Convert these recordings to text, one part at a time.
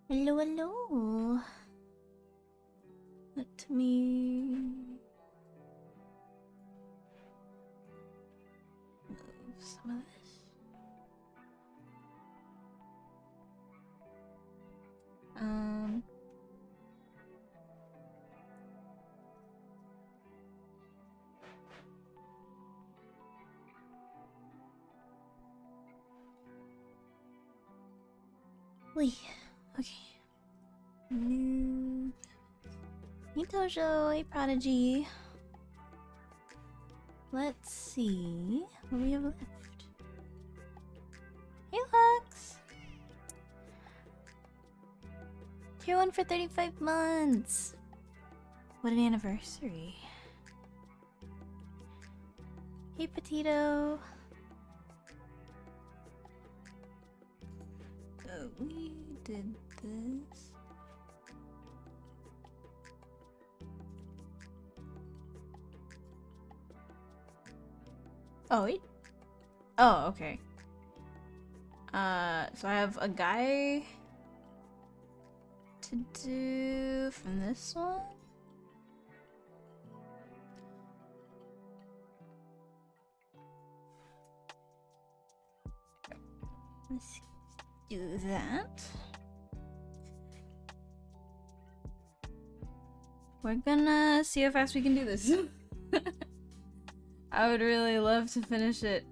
Hello, hello. Let me move some of this. Wait, okay. New. Hey Tojo, hey Prodigy. Let's see what we have left. Hey Lux! Tier 1 for 35 months! What an anniversary. Hey Petito! We did this. Oh, wait. Oh, okay. So I have a guy to do from this one. Let's do that. We're gonna see how fast we can do this. I would really love to finish it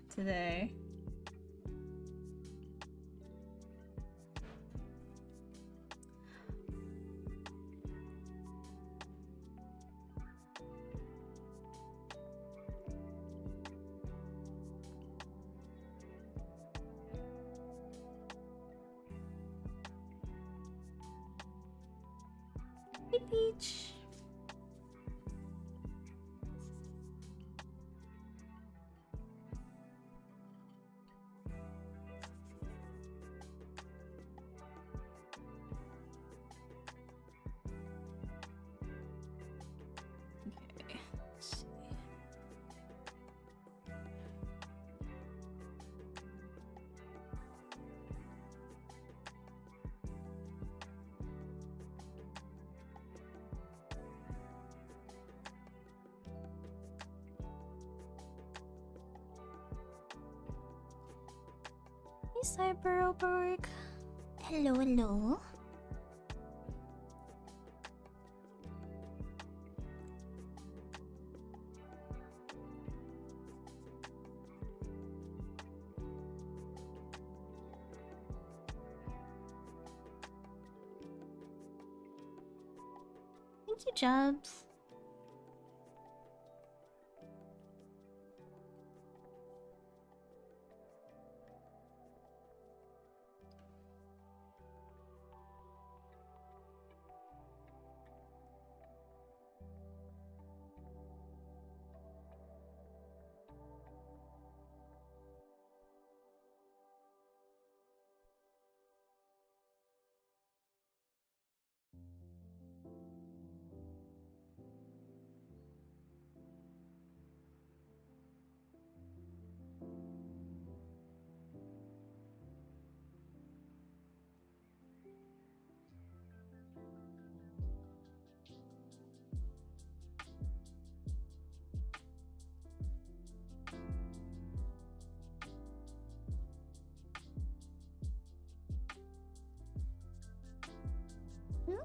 today. Hey Peach. Okay, let's see. Hey Cyberberg. Hello, hello. Thank you, Jobs.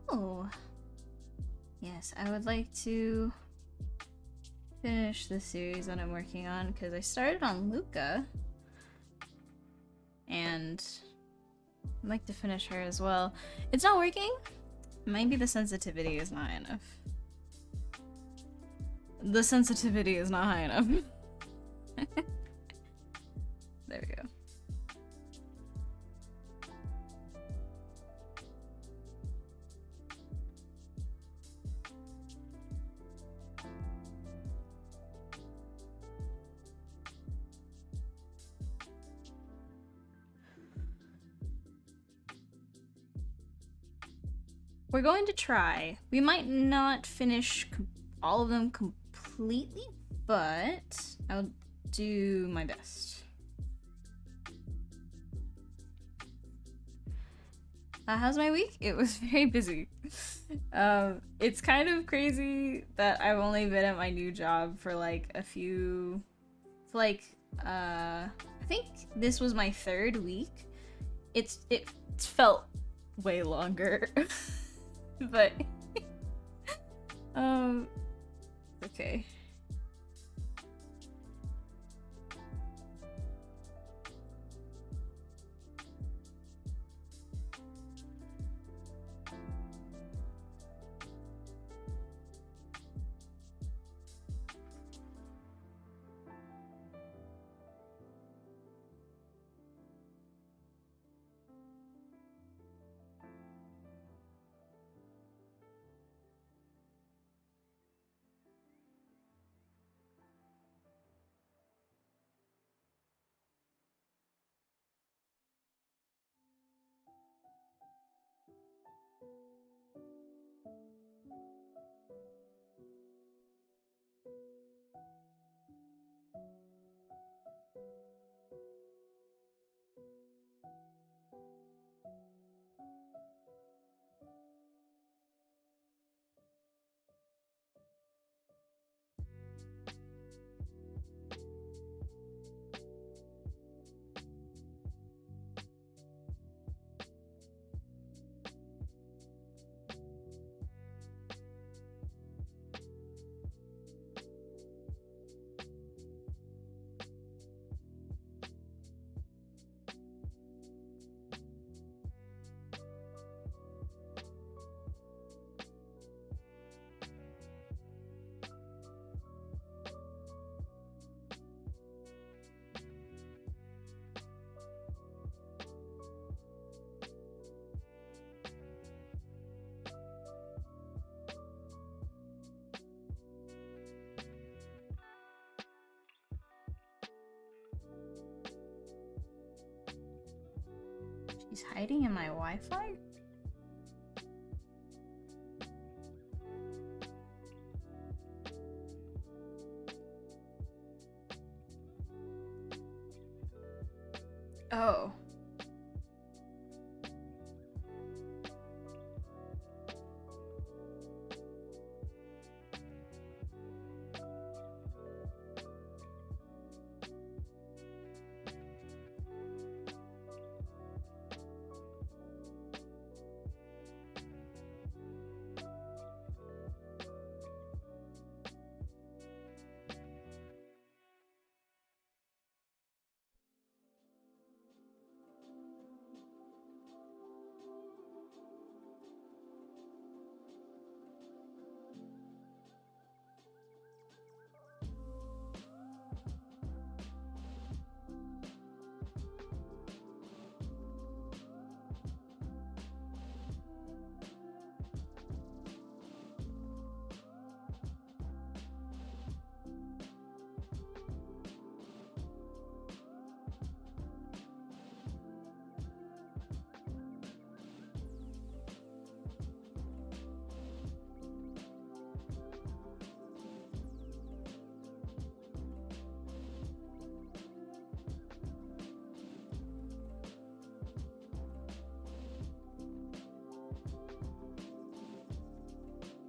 Oh. Yes, I would like to finish the series that I'm working on because I started on Luca and I'd like to finish her as well. It's not working. Maybe the sensitivity is not high enough. The sensitivity is not high enough. There we go. We're going to try. We might not finish all of them completely, but I'll do my best. How's my week? It was very busy. It's kind of crazy that I've only been at my new job for like a few, like, I think this was my third week. It felt way longer, but okay. She's hiding in my Wi-Fi? Oh.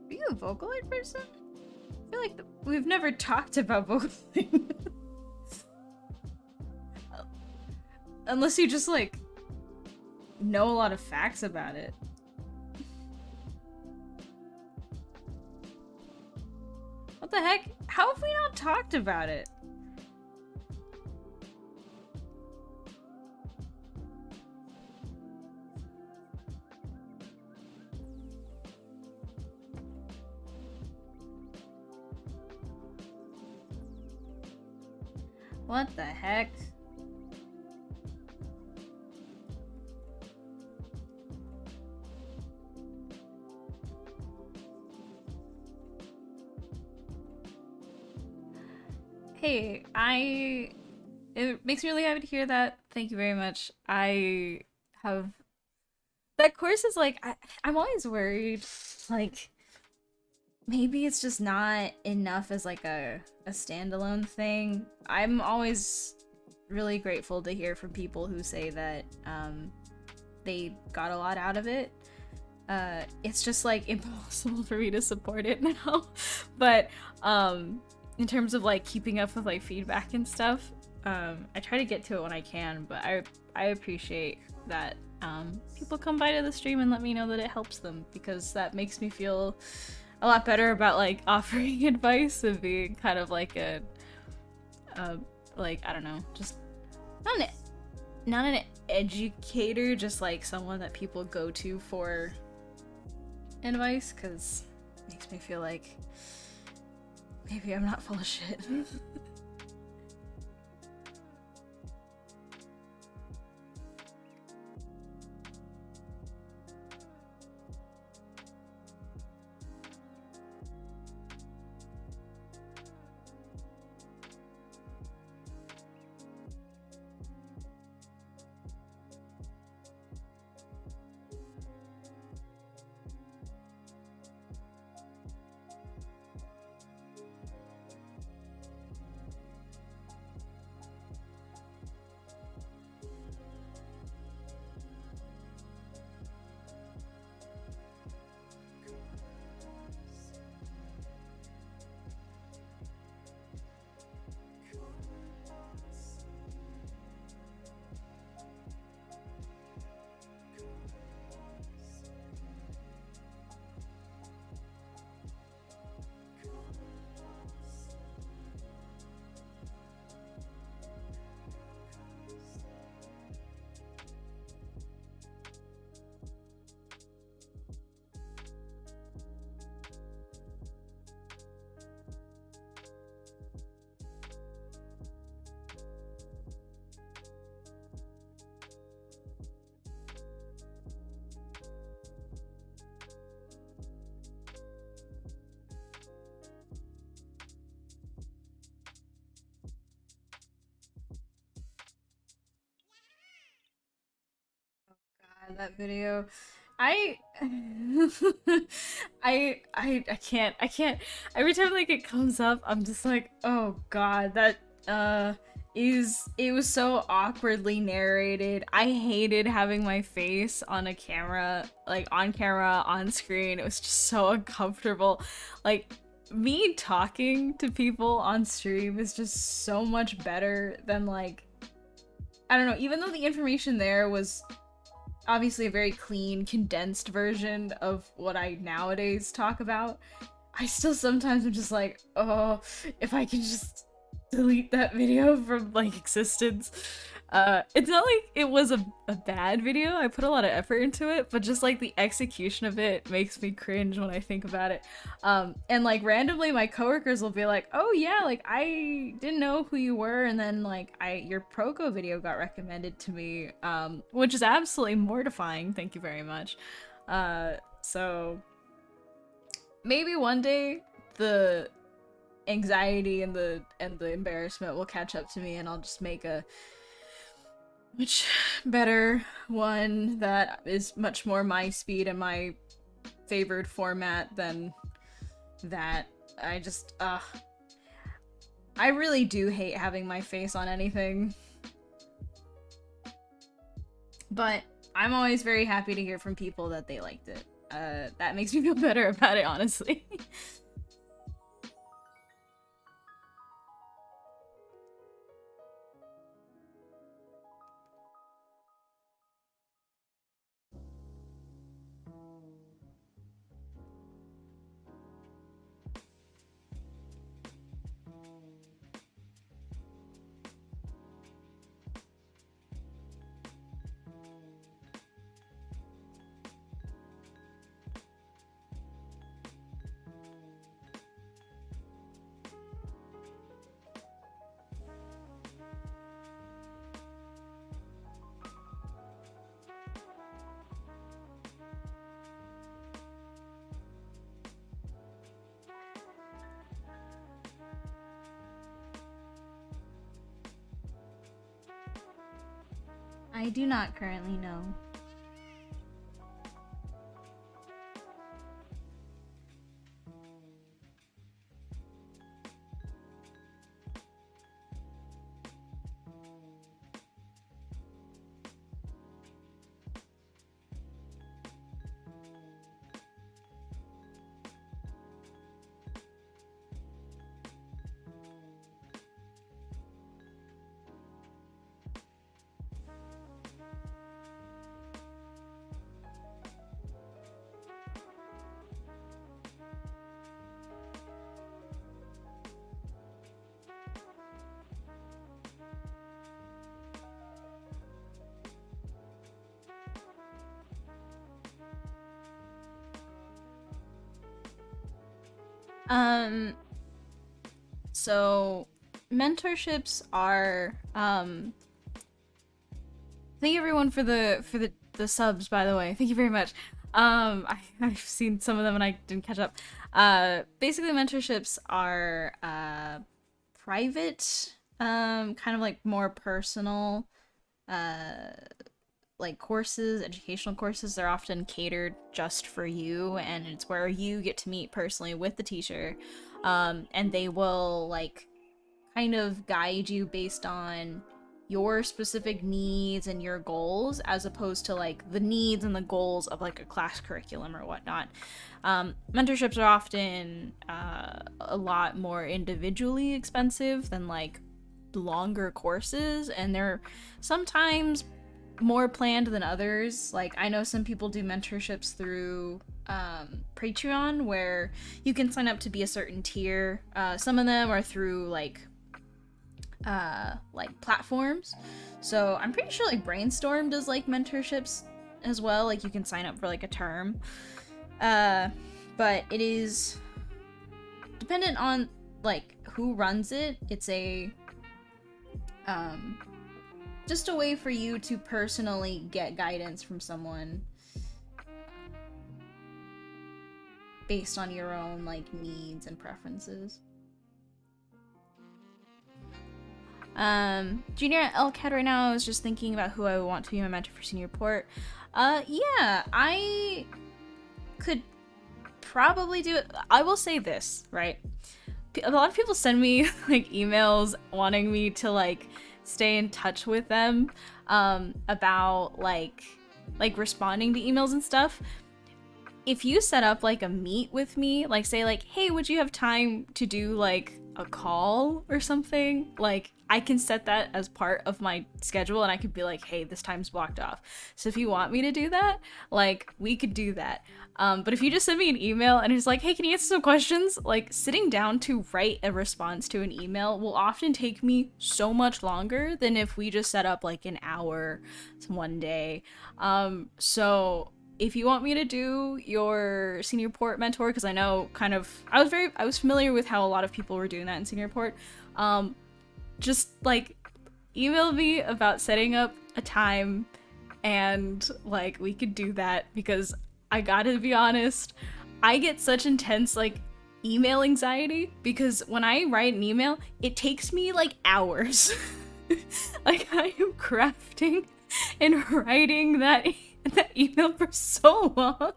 Are you a Vocaloid person? I feel like we've never talked about Vocaloid. Unless you just, like, know a lot of facts about it. What the heck? How have we not talked about it? What the heck? Hey, it makes me really happy to hear that. Thank you very much. I have that course is like I'm always worried like maybe it's just not enough as like a standalone thing. I'm always really grateful to hear from people who say that they got a lot out of it. It's just like impossible for me to support it now. But in terms of like keeping up with like feedback and stuff, I try to get to it when I can, but I appreciate that people come by to the stream and let me know that it helps them, because that makes me feel a lot better about like offering advice and being kind of like a like, I don't know, just not an educator, just like someone that people go to for advice, because it makes me feel like maybe I'm not full of shit. God, that video. I I can't every time like it comes up, I'm just like, oh god, that it was so awkwardly narrated. I hated having my face on a camera, like on camera, on screen. It was just so uncomfortable. Like, me talking to people on stream is just so much better than like, I don't know, even though the information there was obviously a very clean, condensed version of what I nowadays talk about, I still sometimes am just like, oh, if I can just delete that video from like existence. It's not like it was a bad video. I put a lot of effort into it, but just like the execution of it makes me cringe when I think about it. And like randomly my coworkers will be like, oh yeah, like I didn't know who you were, and then like your Proco video got recommended to me, which is absolutely mortifying. Thank you very much. So maybe one day the anxiety and the embarrassment will catch up to me, and I'll just make a much better one that is much more my speed and my favored format than that. I just I really do hate having my face on anything, but I'm always very happy to hear from people that they liked it. That makes me feel better about it, honestly. I do not currently know. Um, so mentorships are thank you everyone for the subs, by the way. Thank you very much. I've seen some of them and I didn't catch up. Basically mentorships are private, kind of like more personal, uh like courses, educational courses. They're often catered just for you, and it's where you get to meet personally with the teacher, and they will like kind of guide you based on your specific needs and your goals, as opposed to like the needs and the goals of like a class curriculum or whatnot. Mentorships are often a lot more individually expensive than like longer courses, and they're sometimes more planned than others. Like I know some people do mentorships through Patreon, where you can sign up to be a certain tier. Some of them are through like platforms. So I'm pretty sure like Brainstorm does like mentorships as well. Like you can sign up for like a term. But it is dependent on like who runs it. It's a just a way for you to personally get guidance from someone based on your own like needs and preferences. Junior LCAT right now, I was just thinking about who I want to be my mentor for senior report. Yeah, I could probably do it. I will say this, right? A lot of people send me like emails wanting me to like stay in touch with them about like responding to emails and stuff. If you set up like a meet with me, like say like, hey, would you have time to do like a call or something? Like I can set that as part of my schedule, and I could be like, hey, this time's blocked off. So if you want me to do that, like we could do that. But if you just send me an email and it's like, hey, can you answer some questions? Like sitting down to write a response to an email will often take me so much longer than if we just set up like an hour one day. So if you want me to do your senior report mentor, because I know kind of I was familiar with how a lot of people were doing that in senior report, just like email me about setting up a time, and like we could do that, because I gotta be honest, I get such intense like email anxiety, because when I write an email it takes me like hours. Like I am crafting and writing that email for so long.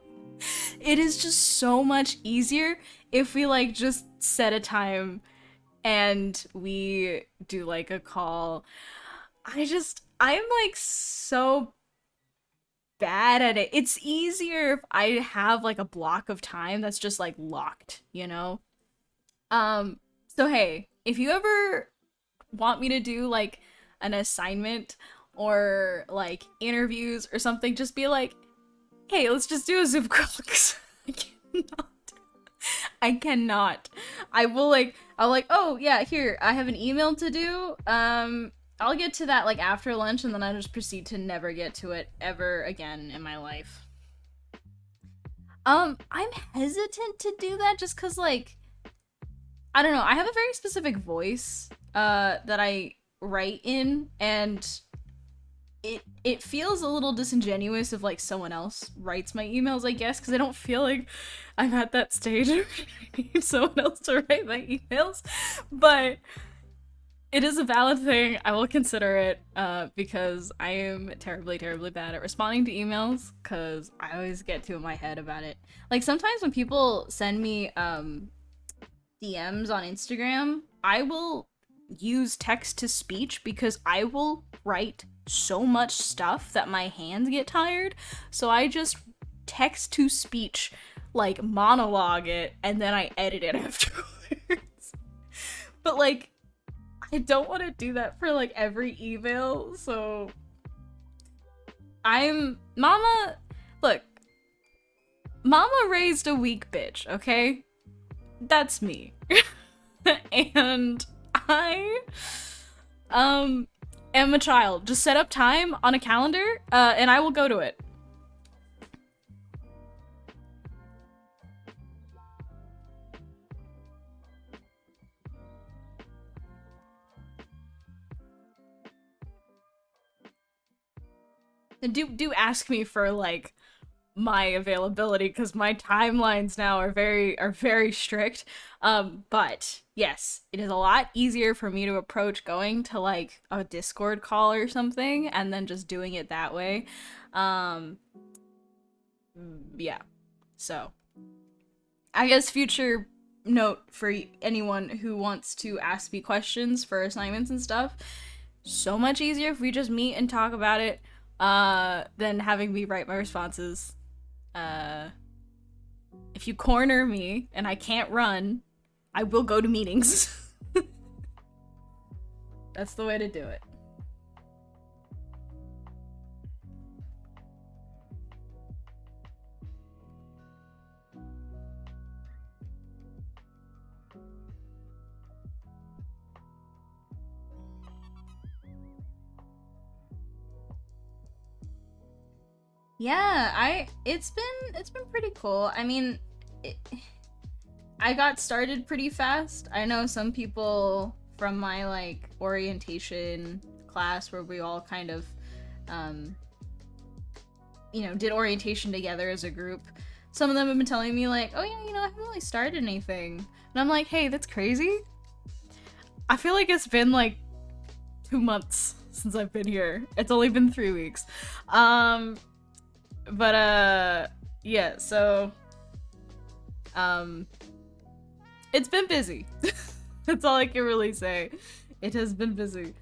It is just so much easier if we like just set a time and we do like a call. I'm like so bad at it. It's easier if I have like a block of time that's just like locked, you know? So hey, if you ever want me to do like an assignment or like interviews or something, just be like, hey, let's just do a Zoom call. I cannot. I'll like, oh yeah, here, I have an email to do. I'll get to that like after lunch, and then I'll just proceed to never get to it ever again in my life. I'm hesitant to do that just cause like I don't know, I have a very specific voice that I write in, and it feels a little disingenuous if like someone else writes my emails, I guess, because I don't feel like I'm at that stage where I need someone else to write my emails. But it is a valid thing. I will consider it because I am terribly, terribly bad at responding to emails, because I always get too in my head about it. Like sometimes when people send me DMs on Instagram, I will use text to speech because I will write so much stuff that my hands get tired. So I just text to speech, like monologue it, and then I edit it afterwards. But like, I don't want to do that for like every email, so look, Mama raised a weak bitch, okay? That's me. And I am a child. Just set up time on a calendar, and I will go to it. do ask me for like my availability, because my timelines now are very strict. But yes, it is a lot easier for me to approach going to like a Discord call or something and then just doing it that way. Um, yeah. So I guess future note for anyone who wants to ask me questions for assignments and stuff, so much easier if we just meet and talk about it than having me write my responses. uh if you corner me and I can't run, I will go to meetings. That's the way to do it. Yeah, it's been pretty cool. I mean, it, I got started pretty fast. I know some people from my like orientation class where we all kind of um did orientation together as a group. Some of them have been telling me like, "Oh yeah, I haven't really started anything." And I'm like, "Hey, that's crazy." I feel like it's been like 2 months since I've been here. It's only been 3 weeks. But yeah, so it's been busy. That's all I can really say. It has been busy.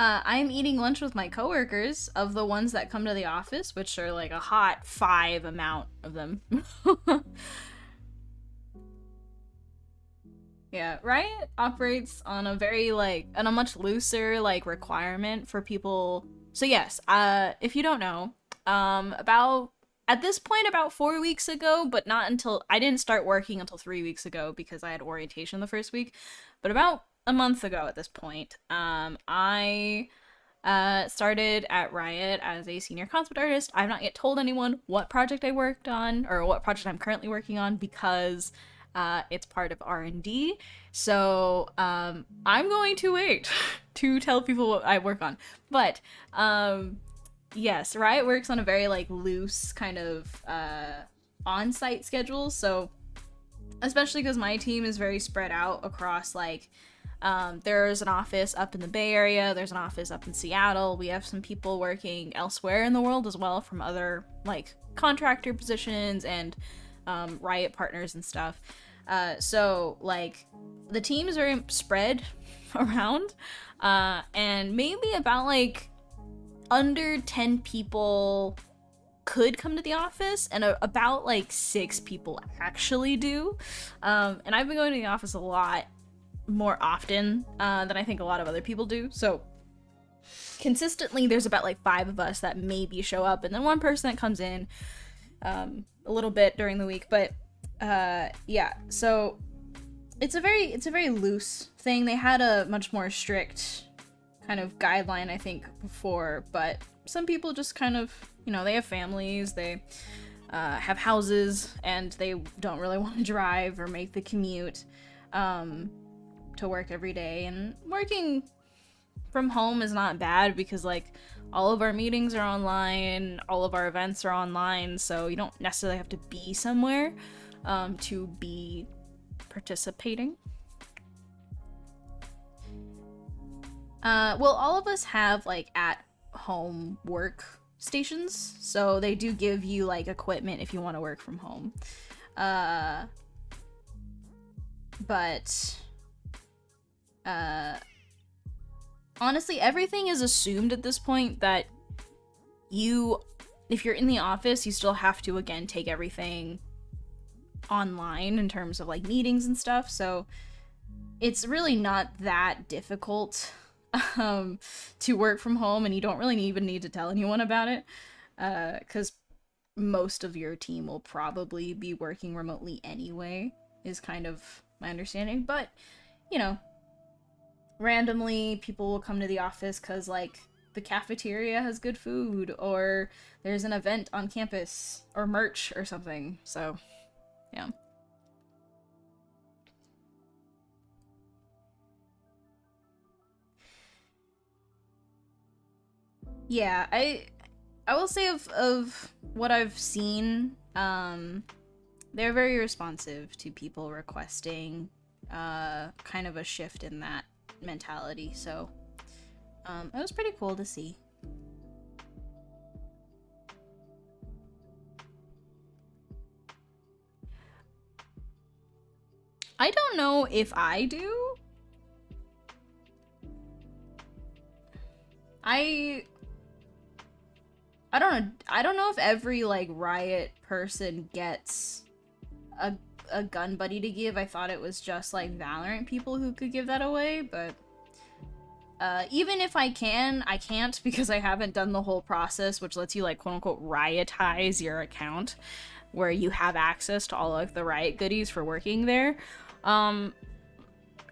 I'm eating lunch with my coworkers, of the ones that come to the office, which are like a hot 5 amount of them. Yeah, Riot operates on a very like on a much looser like requirement for people. So yes, if you don't know, about at this point about 4 weeks ago, but not until I didn't start working until 3 weeks ago because I had orientation the first week, but about a month ago at this point, I started at Riot as a senior concept artist. I've not yet told anyone what project I worked on or what project I'm currently working on because it's part of R&D. So I'm going to wait to tell people what I work on. But yes, Riot works on a very like loose kind of on-site schedule. So especially because my team is very spread out across like there's an office up in the Bay Area, there's an office up in Seattle. We have some people working elsewhere in the world as well from other like contractor positions and Riot partners and stuff. So like the team is very spread around, and maybe about like under 10 people could come to the office, and about like 6 people actually do. And I've been going to the office a lot more often than I think a lot of other people do. So consistently there's about like 5 of us that maybe show up, and then one person that comes in a little bit during the week. But yeah, so it's a very loose thing. They had a much more strict kind of guideline I think before, but some people just kind of, they have families, they have houses, and they don't really want to drive or make the commute to work every day. And working from home is not bad because like all of our meetings are online, all of our events are online, so you don't necessarily have to be somewhere to be participating. Well, all of us have like at home work stations, so they do give you like equipment if you want to work from home. But honestly, everything is assumed at this point that if you're in the office, you still have to again take everything online in terms of like meetings and stuff. So it's really not that difficult to work from home, and you don't really even need to tell anyone about it because most of your team will probably be working remotely anyway, is kind of my understanding. But randomly people will come to the office because like the cafeteria has good food, or there's an event on campus, or merch or something. So, yeah. Yeah, I will say of what I've seen, they're very responsive to people requesting kind of a shift in that mentality. So, it was pretty cool to see. I don't know if I do. I I don't know if every like Riot person gets a a gun buddy to give. I thought it was just like Valorant people who could give that away, but even if I can, I can't because I haven't done the whole process, which lets you like quote unquote Riotize your account, where you have access to all of the Riot goodies for working there. Um,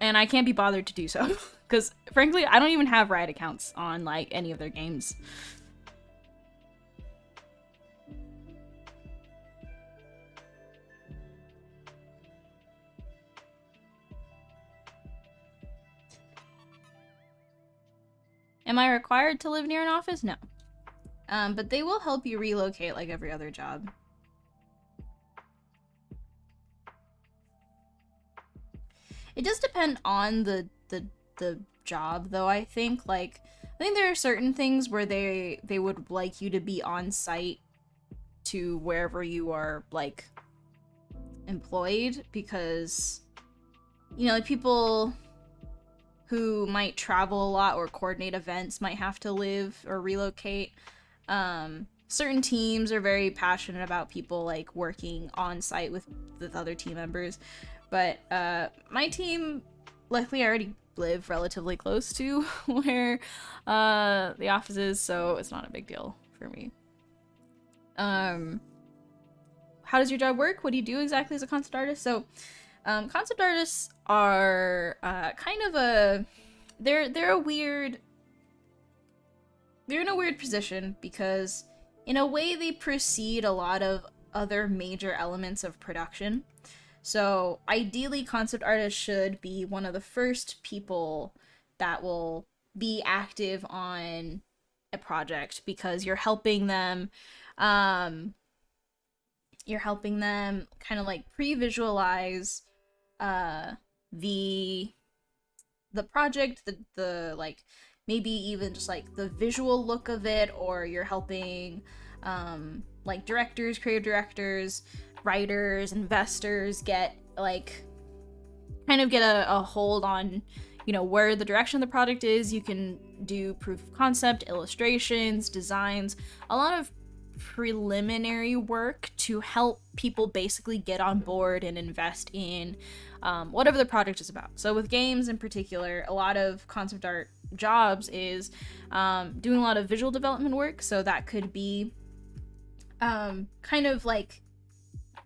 and I can't be bothered to do so because frankly, I don't even have Riot accounts on like any of their games. Am I required to live near an office? No. But they will help you relocate like every other job. It does depend on the job though, I think. Like I think there are certain things where they would like you to be on site to wherever you are like employed, because you know, like people who might travel a lot or coordinate events might have to live or relocate. Certain teams are very passionate about people like working on site with other team members, but my team, luckily, I already live relatively close to where the office is, so it's not a big deal for me. How does your job work? What do you do exactly as a concept artist? So, concept artists are kind of a they're a weird they're in a weird position because in a way they precede a lot of other major elements of production. So ideally concept artists should be one of the first people that will be active on a project because you're helping them kind of like pre-visualize uh the the project, the like maybe even just like the visual look of it, or you're helping like directors, creative directors, writers, investors get like kind of get a hold on, you know, where the direction of the product is. You can do proof of concept, illustrations, designs, a lot of preliminary work to help people basically get on board and invest in whatever the product is about. So with games in particular, a lot of concept art jobs is doing a lot of visual development work. So that could be kind of like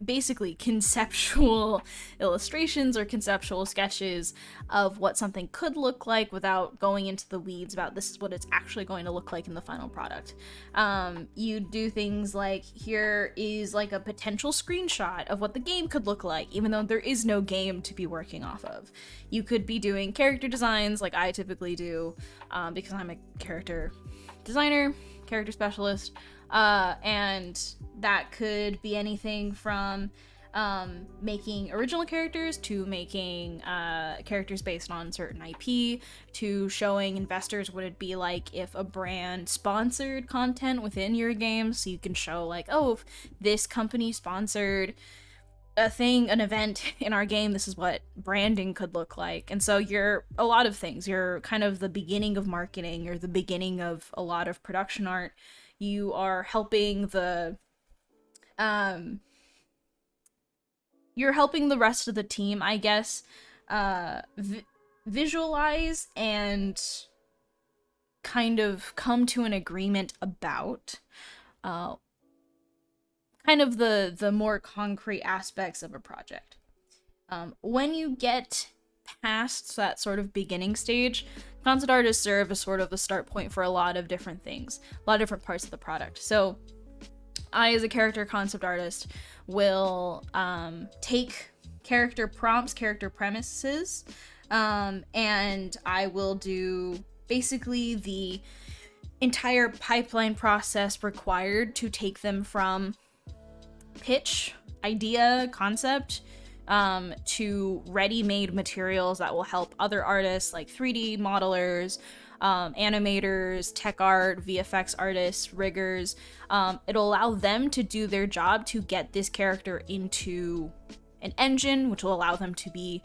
basically conceptual illustrations or conceptual sketches of what something could look like without going into the weeds about this is what it's actually going to look like in the final product. You do things like here is like a potential screenshot of what the game could look like, even though there is no game to be working off of. You could be doing character designs like I typically do because I'm a character designer, character specialist. And that could be anything from making original characters to making characters based on certain IP to showing investors what it'd be like if a brand sponsored content within your game. So you can show like, oh, if this company sponsored an event in our game, this is what branding could look like. And so you're a lot of things. You're kind of the beginning of marketing, or the beginning of a lot of production art. You are helping you're helping the rest of the team, I guess, visualize and kind of come to an agreement about kind of the more concrete aspects of a project. When you get past that sort of beginning stage, concept artists serve as sort of the start point for a lot of different things, a lot of different parts of the product. So I, as a character concept artist, will take character prompts, character premises, and I will do basically the entire pipeline process required to take them from pitch, idea, concept, to ready-made materials that will help other artists like 3D modelers, animators, tech art, VFX artists, riggers. It'll allow them to do their job to get this character into an engine, which will allow them to be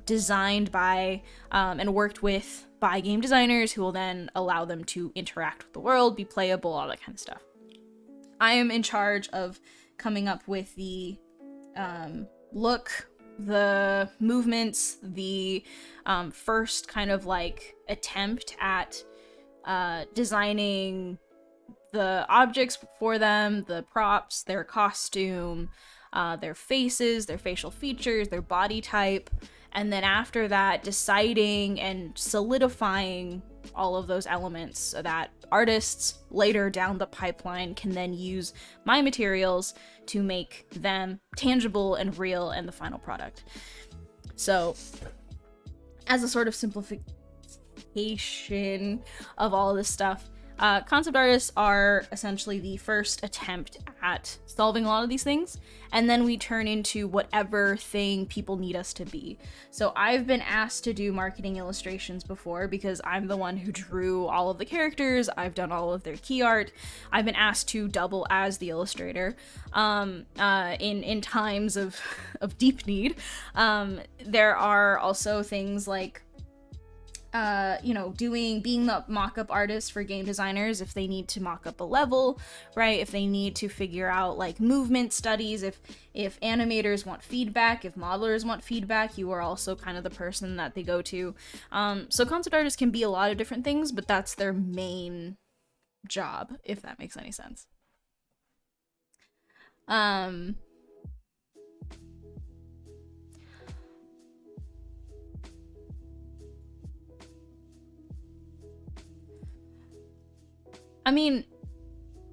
designed by and worked with by game designers, who will then allow them to interact with the world, be playable, all that kind of stuff. I am in charge of coming up with the look, the movements, the first kind of like attempt at designing the objects for them, the props, their costume, their faces, their facial features, their body type, and then after that deciding and solidifying all of those elements so that artists later down the pipeline can then use my materials to make them tangible and real in the final product. So, as a sort of simplification of all of this stuff, concept artists are essentially the first attempt at solving a lot of these things, and then we turn into whatever thing people need us to be. So I've been asked to do marketing illustrations before because I'm the one who drew all of the characters, I've done all of their key art, I've been asked to double as the illustrator in times of deep need. There are also things like being the mock-up artist for game designers if they need to mock up a level, right? If they need to figure out like movement studies, if animators want feedback, if modelers want feedback, you are also kind of the person that they go to. So concept artists can be a lot of different things, but that's their main job, if that makes any sense. I mean,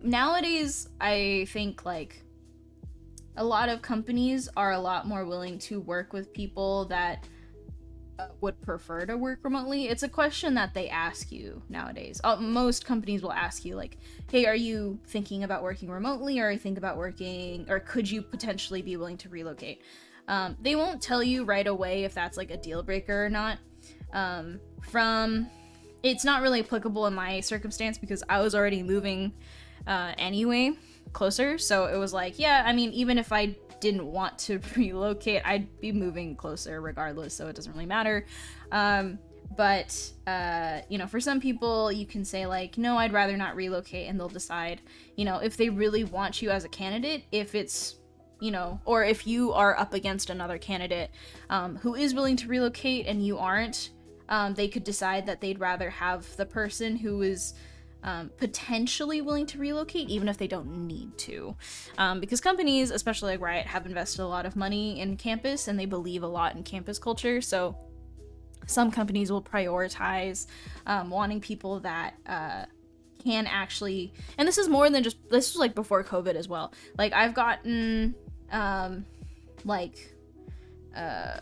nowadays, I think, like, a lot of companies are a lot more willing to work with people that would prefer to work remotely. It's a question that they ask you nowadays. Most companies will ask you, like, hey, are you thinking about working remotely, or could you potentially be willing to relocate? They won't tell you right away if that's, like, a deal breaker or not. It's not really applicable in my circumstance because I was already moving anyway, closer. So it was like, yeah, I mean, even if I didn't want to relocate, I'd be moving closer regardless, so it doesn't really matter. But for some people, you can say like, no, I'd rather not relocate, and they'll decide, if they really want you as a candidate, if it's, or if you are up against another candidate who is willing to relocate and you aren't, they could decide that they'd rather have the person who is potentially willing to relocate, even if they don't need to. Because companies, especially like Riot, have invested a lot of money in campus, and they believe a lot in campus culture, so some companies will prioritize wanting people that can actually, and this is more than just, this was like before COVID as well. Like, I've gotten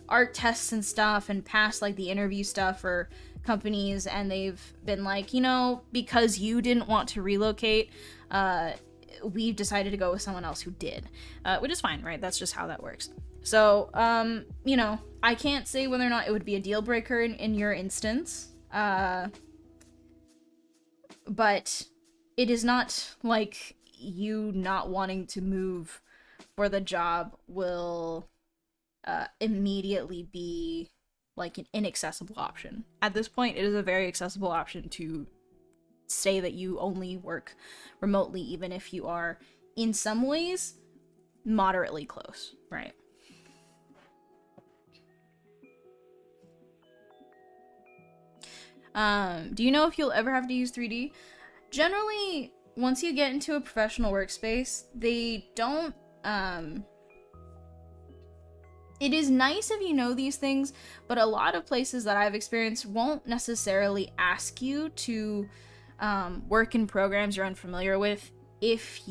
art tests and stuff and passed like the interview stuff for companies, and they've been like, because you didn't want to relocate, we've decided to go with someone else who did, which is fine, right? That's just how that works. So, I can't say whether or not it would be a deal breaker in your instance, but it is not like you not wanting to move for the job will immediately be like an inaccessible option. At this point, it is a very accessible option to say that you only work remotely, even if you are in some ways moderately close, right? Do you know if you'll ever have to use 3D? Generally, once you get into a professional workspace, they don't it is nice if you know these things, but a lot of places that I've experienced won't necessarily ask you to work in programs you're unfamiliar with if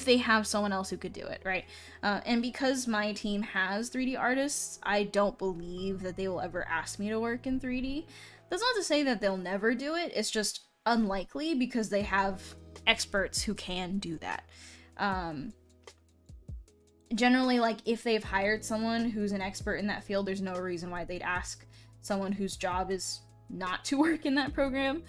they have someone else who could do it, right? And because my team has 3D artists, I don't believe that they will ever ask me to work in 3D. That's not to say that they'll never do it, it's just unlikely because they have experts who can do that. Generally, like, if they've hired someone who's an expert in that field, there's no reason why they'd ask someone whose job is not to work in that program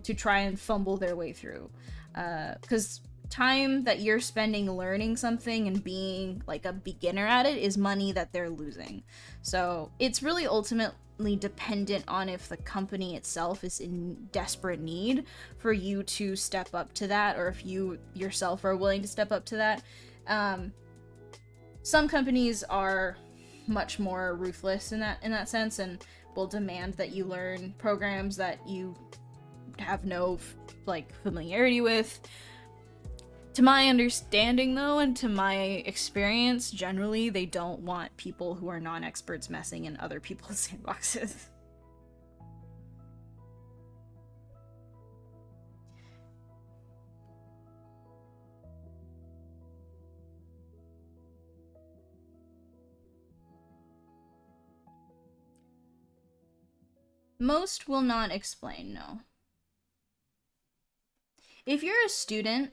to try and fumble their way through. Because time that you're spending learning something and being like a beginner at it is money that they're losing. So it's really ultimately dependent on if the company itself is in desperate need for you to step up to that, or if you yourself are willing to step up to that. Some companies are much more ruthless in that sense and will demand that you learn programs that you have no like familiarity with. To my understanding, though, and to my experience, generally they don't want people who are non-experts messing in other people's sandboxes. Most will not explain, no. If you're a student,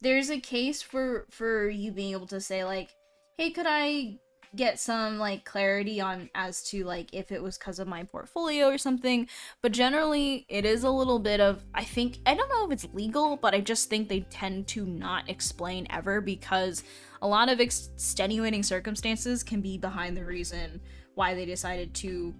there's a case for you being able to say, like, hey, could I get some, like, clarity on as to, like, if it was because of my portfolio or something. But generally, it is a little bit of, I don't know if it's legal, but I just think they tend to not explain ever, because a lot of extenuating circumstances can be behind the reason why they decided to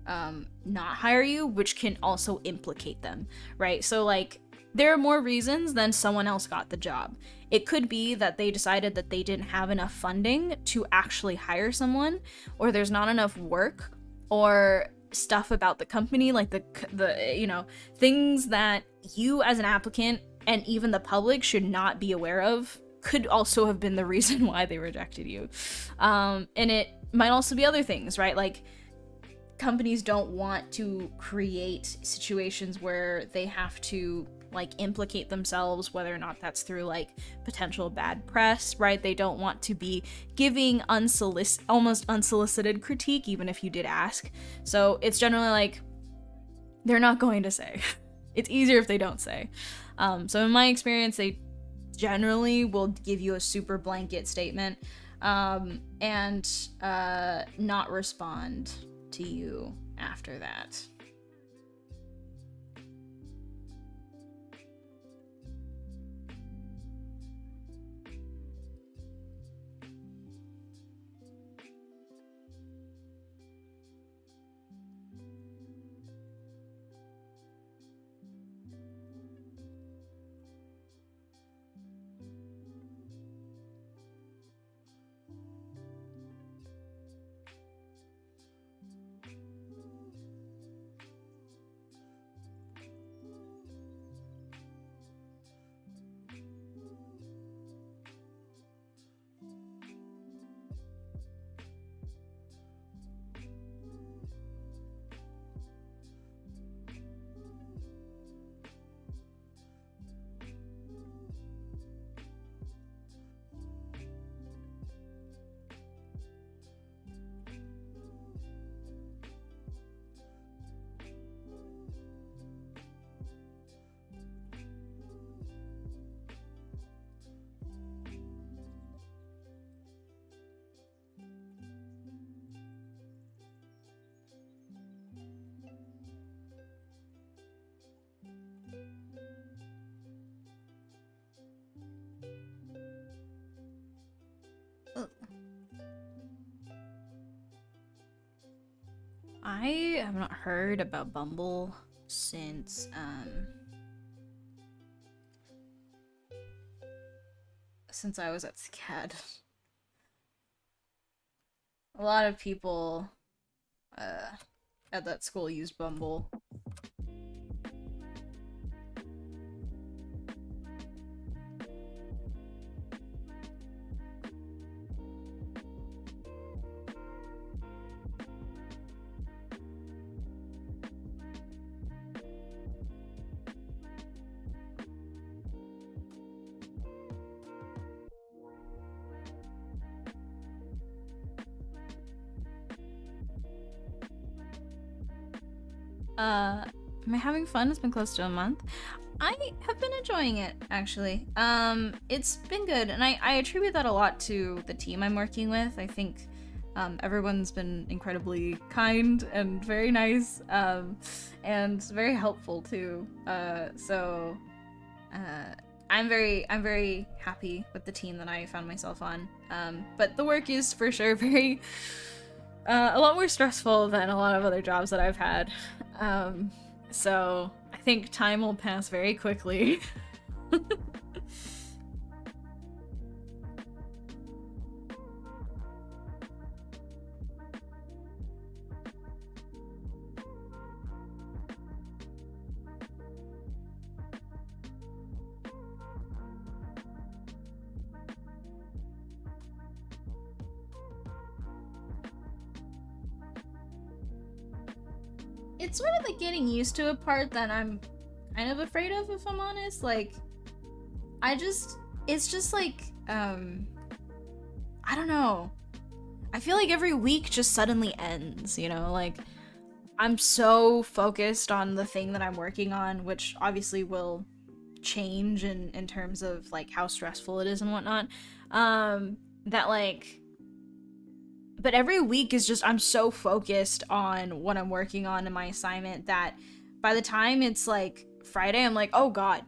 not hire you, which can also implicate them, right? So, like, there are more reasons than someone else got the job. It could be that they decided that they didn't have enough funding to actually hire someone, or there's not enough work, or stuff about the company, like the you know, things that you as an applicant and even the public should not be aware of, could also have been the reason why they rejected you. And it might also be other things, right? Like, companies don't want to create situations where they have to, like, implicate themselves, whether or not that's through, like, potential bad press, right? They don't want to be giving almost unsolicited critique, even if you did ask. So it's generally like, they're not going to say. It's easier if they don't say. So in my experience, they generally will give you a super blanket statement and not respond to you after that. I have not heard about Bumble since I was at SCAD. A lot of people at that school used Bumble. Am I having fun? It's been close to a month. I have been enjoying it, actually. It's been good, and I attribute that a lot to the team I'm working with. I think everyone's been incredibly kind and very nice, and very helpful too. I'm very happy with the team that I found myself on. But the work is for sure very a lot more stressful than a lot of other jobs that I've had. So I think time will pass very quickly. It's sort of like getting used to a part that I'm kind of afraid of, if I'm honest. Like, it's just like, I don't know. I feel like every week just suddenly ends, you know? Like, I'm so focused on the thing that I'm working on, which obviously will change in terms of like how stressful it is and whatnot. That like, but every week is just I'm so focused on what I'm working on in my assignment that by the time it's like Friday, I'm like, oh god.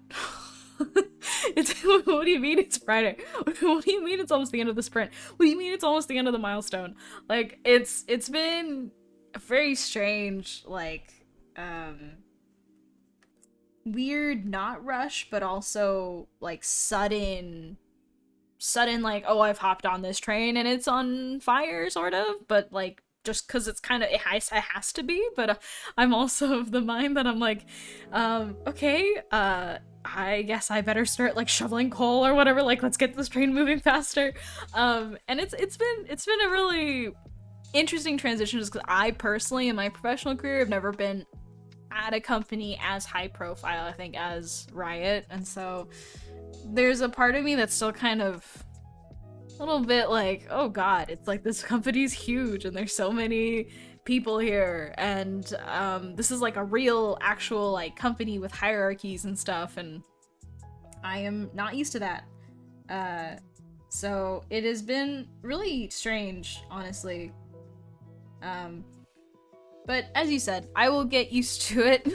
It's what do you mean it's Friday? What do you mean it's almost the end of the sprint? What do you mean it's almost the end of the milestone? Like it's been a very strange, like weird not rush, but also like sudden like, oh, I've hopped on this train and it's on fire sort of, but like just because it's kind of it has to be. But I'm also of the mind that I'm like, okay, I guess I better start like shoveling coal or whatever, like let's get this train moving faster. And it's been a really interesting transition just because I personally in my professional career have never been at a company as high profile, I think, as Riot, and so there's a part of me that's still kind of a little bit like, oh god, it's like this company's huge and there's so many people here, and this is like a real actual like company with hierarchies and stuff, and I am not used to that. So it has been really strange, honestly. Um, but as you said, I will get used to it.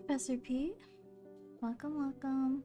Professor P. Welcome, welcome.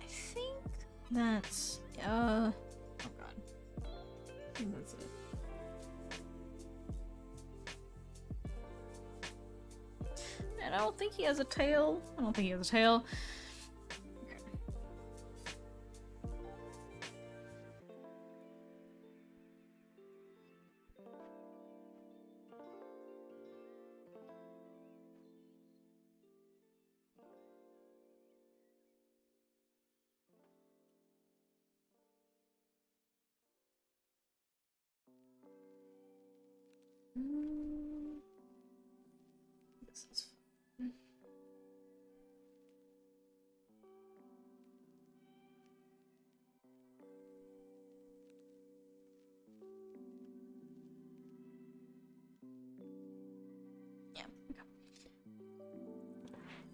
I think that's oh god. I think that's it. And I don't think he has a tail. I don't think he has a tail.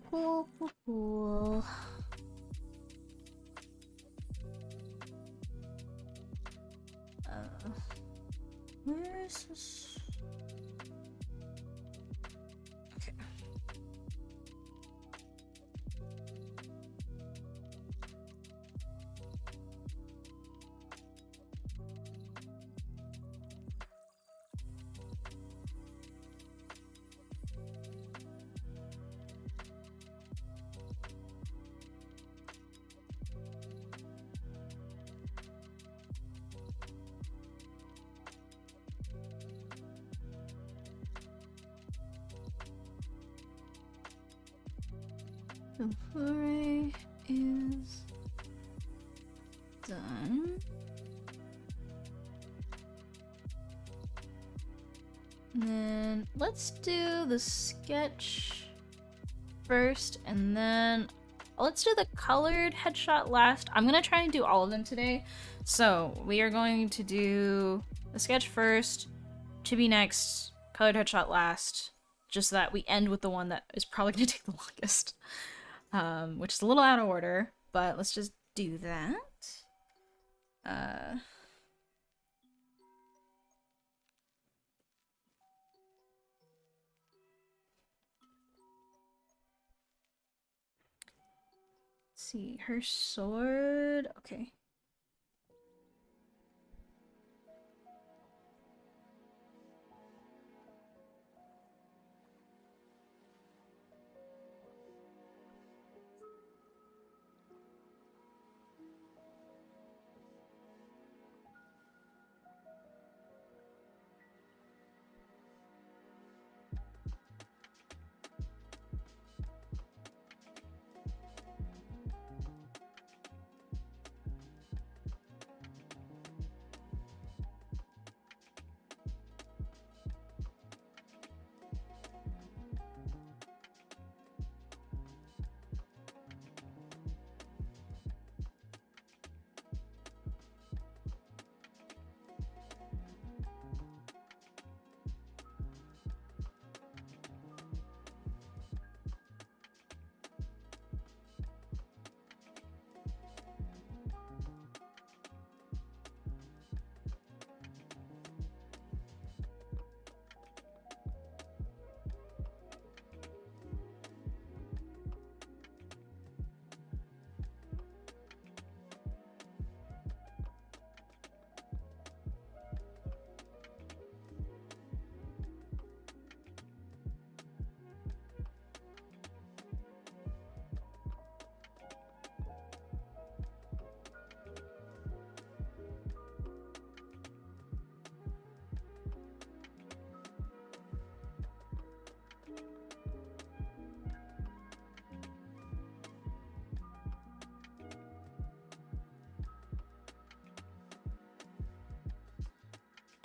Cool, cool, cool. Where is this? Okay. The foray is done. And then let's do the sketch first, and then let's do the colored headshot last. I'm gonna try and do all of them today. So we are going to do the sketch first, chibi next, colored headshot last, just so that we end with the one that is probably gonna take the longest. Which is a little out of order, but let's just do that. Let's see, her sword, okay.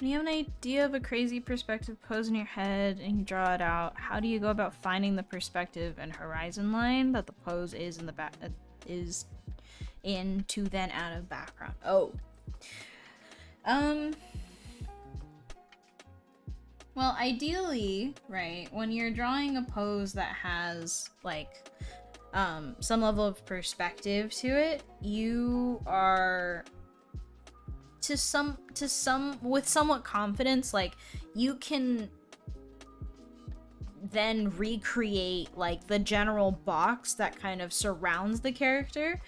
When you have an idea of a crazy perspective pose in your head and you draw it out, how do you go about finding the perspective and horizon line that the pose is in the back is in to then add a background? Oh. Well, ideally, right, when you're drawing a pose that has like some level of perspective to it, you are with somewhat confidence, like you can then recreate like the general box that kind of surrounds the character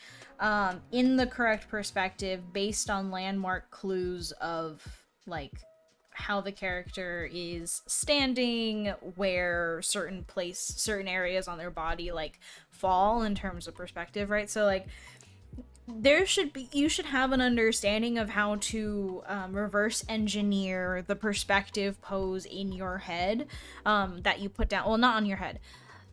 in the correct perspective based on landmark clues of like how the character is standing, where certain areas on their body like fall in terms of perspective, right? So like you should have an understanding of how to reverse engineer the perspective pose in your head that you put down. Well, not on your head.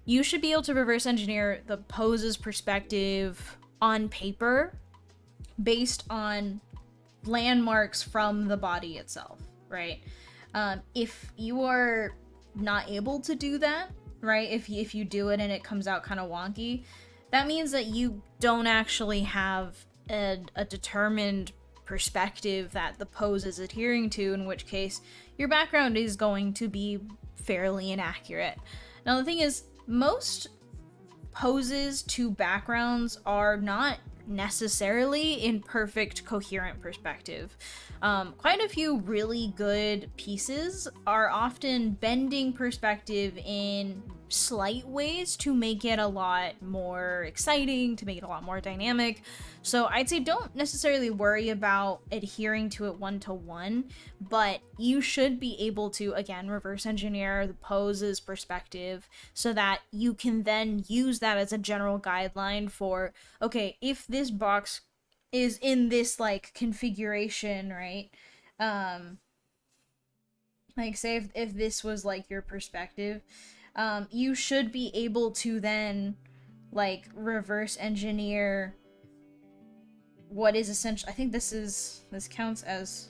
You should be able to reverse engineer the pose's perspective on paper based on landmarks from the body itself, right? If you are not able to do that, right, if you do it and it comes out kind of wonky, that means that you don't actually have a determined perspective that the pose is adhering to, in which case your background is going to be fairly inaccurate. Now the thing is, most poses to backgrounds are not necessarily in perfect coherent perspective. Quite a few really good pieces are often bending perspective in slight ways to make it a lot more exciting, to make it a lot more dynamic. So I'd say don't necessarily worry about adhering to it one to one, but you should be able to, again, reverse engineer the pose's perspective so that you can then use that as a general guideline for, okay, if this box is in this like configuration, right? Like say if this was like your perspective, you should be able to then like reverse engineer what is essential. I think this counts as,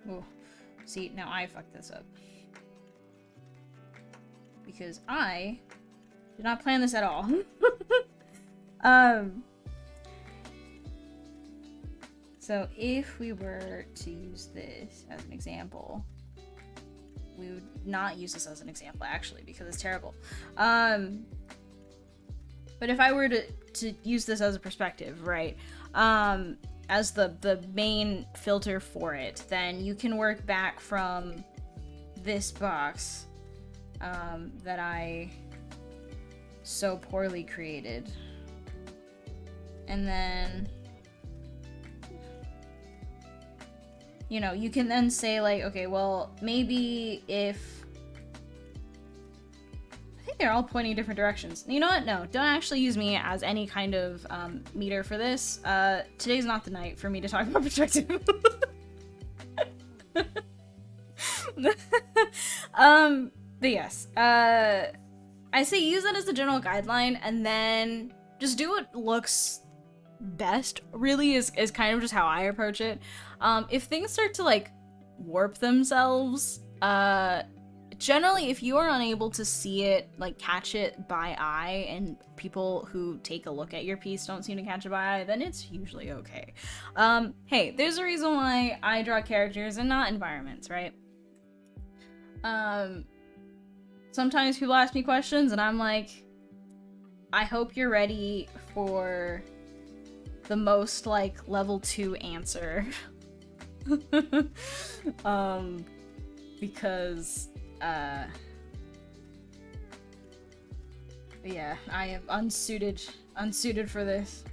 oh, see, now I fucked this up because I did not plan this at all. So if we were to use this as an example, we would not use this as an example actually because it's terrible. But if I were to use this as a perspective, right, as the main filter for it, then you can work back from this box that I so poorly created. And then, you know, you can then say like, okay, well, maybe if, I think they're all pointing different directions. You know what? No, don't actually use me as any kind of meter for this. Today's not the night for me to talk about perspective. But yes, I say use that as the general guideline and then just do what looks best, really, is kind of just how I approach it. If things start to like warp themselves, generally if you are unable to see it, like catch it by eye, and people who take a look at your piece don't seem to catch it by eye, then it's usually okay. Hey, there's a reason why I draw characters and not environments, right? Sometimes people ask me questions and I'm like, I hope you're ready for the most like level 2 answer. Because yeah, I am unsuited for this.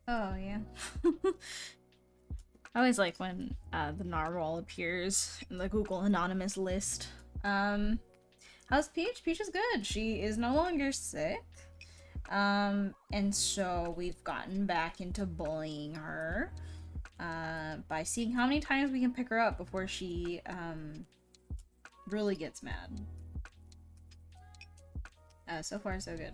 Oh, yeah. I always like when the narwhal appears in the Google Anonymous list. How's Peach? Peach is good. She is no longer sick. And so we've gotten back into bullying her by seeing how many times we can pick her up before she really gets mad. So far, so good.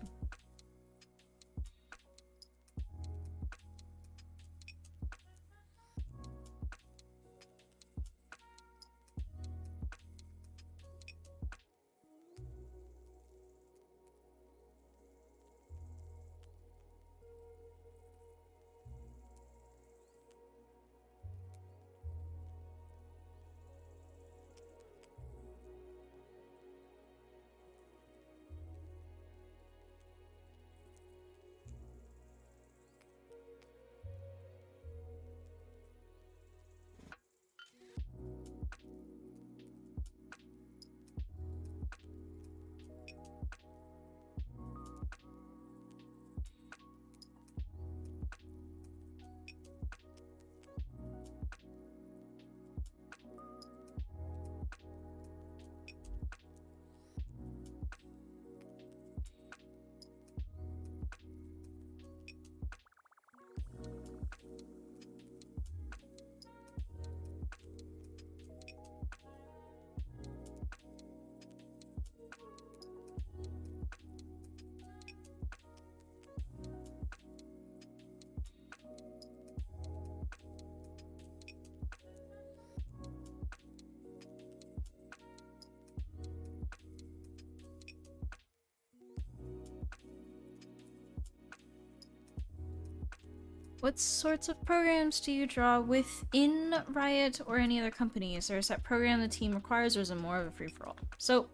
What sorts of programs do you draw within Riot or any other company? Is there a set program the team requires, or is it more of a free-for-all? So,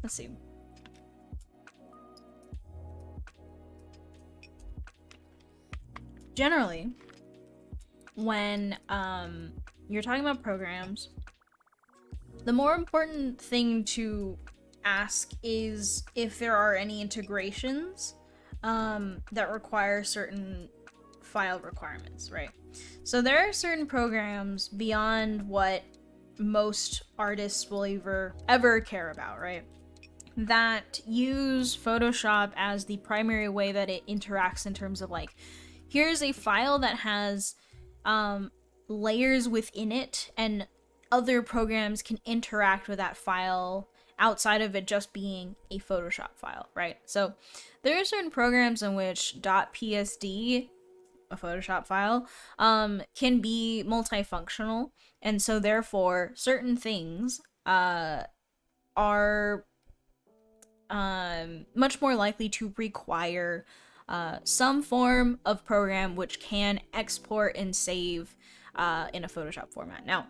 let's see. Generally, when you're talking about programs, the more important thing to ask is if there are any integrations that require certain file requirements, right? So there are certain programs beyond what most artists will ever care about, right? That use Photoshop as the primary way that it interacts in terms of like, here's a file that has layers within it, and other programs can interact with that file outside of it just being a Photoshop file, right? So there are certain programs in which .psd, a Photoshop file, can be multifunctional, and so therefore certain things are much more likely to require some form of program which can export and save in a Photoshop format. Now,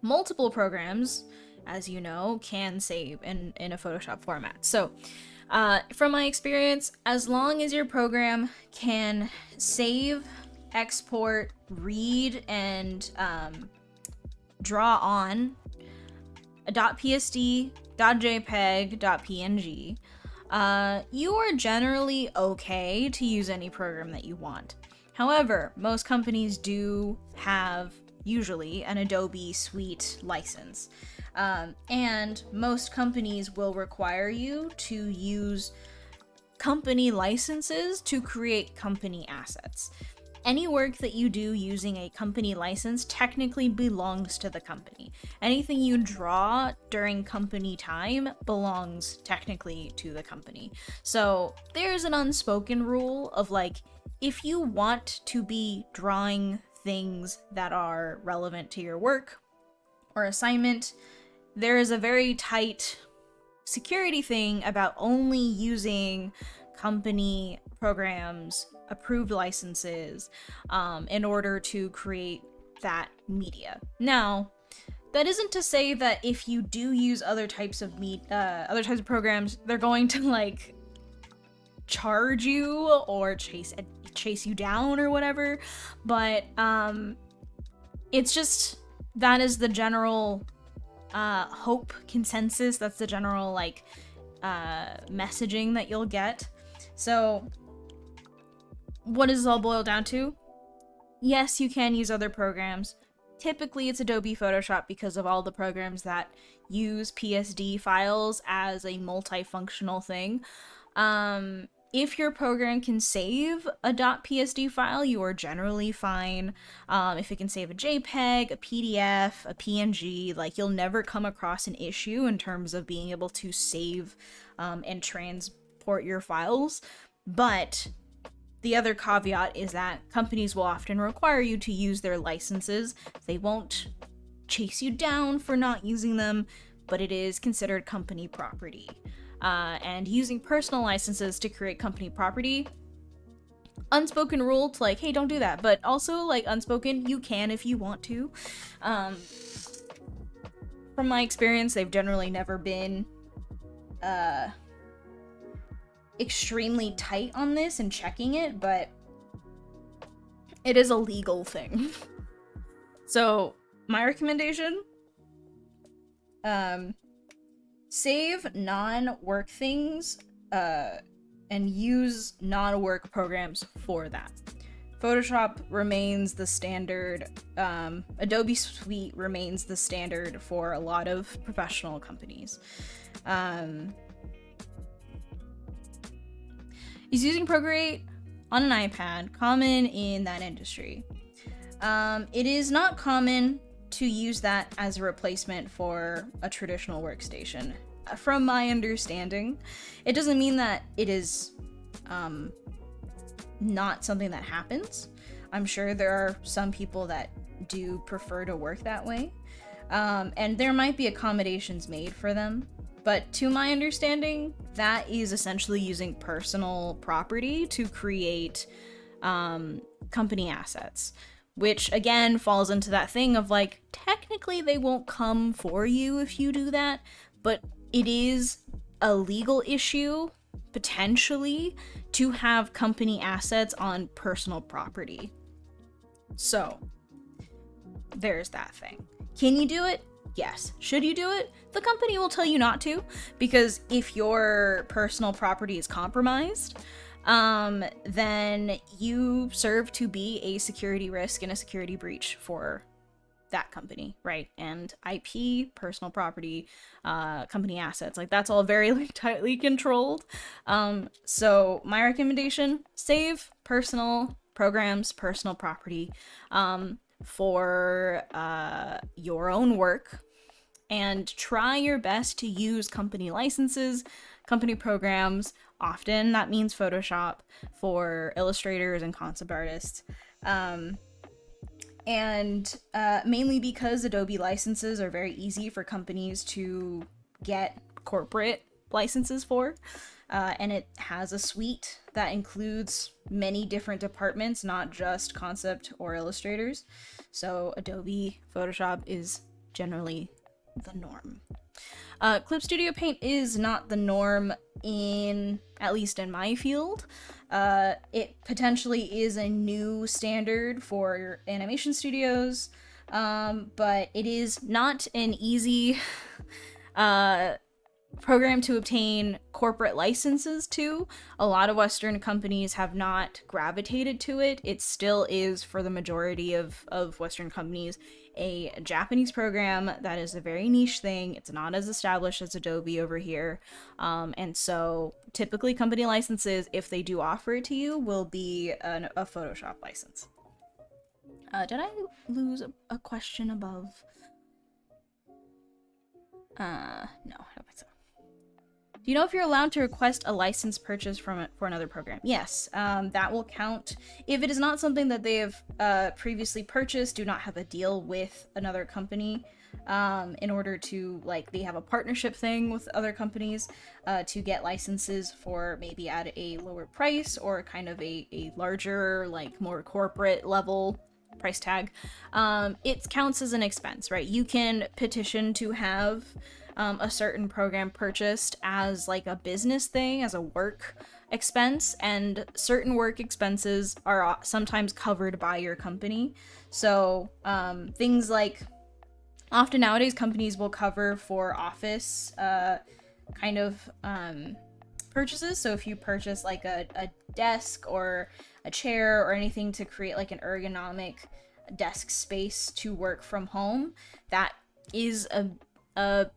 multiple programs, as you know, can save in a Photoshop format. So, from my experience, as long as your program can save, export, read, and draw on a .psd, .jpeg, .png, you are generally okay to use any program that you want. However, most companies do have, usually, an Adobe Suite license. And most companies will require you to use company licenses to create company assets. Any work that you do using a company license technically belongs to the company. Anything you draw during company time belongs technically to the company. So there's an unspoken rule of like, if you want to be drawing things that are relevant to your work or assignment, there is a very tight security thing about only using company programs, approved licenses, in order to create that media. Now, that isn't to say that if you do use other types of programs, they're going to like charge you or chase you down or whatever. But it's just, that is the general hope consensus. That's the general like messaging that you'll get. So what does this all boil down to? Yes, you can use other programs. Typically, it's Adobe Photoshop because of all the programs that use PSD files as a multifunctional thing. If your program can save a .psd file, you are generally fine. If it can save a JPEG, a PDF, a PNG, like you'll never come across an issue in terms of being able to save and transport your files. But the other caveat is that companies will often require you to use their licenses. They won't chase you down for not using them, but it is considered company property. And using personal licenses to create company property, unspoken rule to like, hey, don't do that. But also, like, unspoken, you can if you want to. From my experience, they've generally never been extremely tight on this and checking it, but it is a legal thing. So my recommendation, save non-work things and use non-work programs for that. Photoshop remains the standard. Adobe Suite remains the standard for a lot of professional companies. Is using Procreate on an iPad common in that industry? It is not common to use that as a replacement for a traditional workstation. From my understanding, it doesn't mean that it is not something that happens. I'm sure there are some people that do prefer to work that way, and there might be accommodations made for them. But to my understanding, that is essentially using personal property to create company assets, which again falls into that thing of like, technically they won't come for you if you do that, but it is a legal issue, potentially, to have company assets on personal property. So, there's that thing. Can you do it? Yes. Should you do it? The company will tell you not to, because if your personal property is compromised, then you serve to be a security risk and a security breach for that company, right? And IP, personal property, company assets, like that's all very like tightly controlled. So my recommendation, save personal programs, personal property, for your own work, and try your best to use company licenses, company programs. Often that means Photoshop for illustrators and concept artists. And mainly because Adobe licenses are very easy for companies to get corporate licenses for. And it has a suite that includes many different departments, not just concept or illustrators. So Adobe Photoshop is generally the norm. Clip Studio Paint is not the norm at least in my field. It potentially is a new standard for animation studios, but it is not an easy program to obtain corporate licenses to. A lot of Western companies have not gravitated to it. It still is, for the majority of Western companies, a Japanese program that is a very niche thing. It's not as established as Adobe over here. And so typically company licenses, if they do offer it to you, will be a Photoshop license. Did I lose a question above? No, I don't think so. Do you know if you're allowed to request a license purchase for another program? Yes, that will count. If it is not something that they have previously purchased, do not have a deal with another company, in order to, like, they have a partnership thing with other companies to get licenses for maybe at a lower price or kind of a larger, like, more corporate level price tag. It counts as an expense, right? You can petition to have a certain program purchased as like a business thing, as a work expense, and certain work expenses are sometimes covered by your company. So things like, often nowadays companies will cover for office kind of purchases. So if you purchase like a desk or a chair or anything to create like an ergonomic desk space to work from home, that is a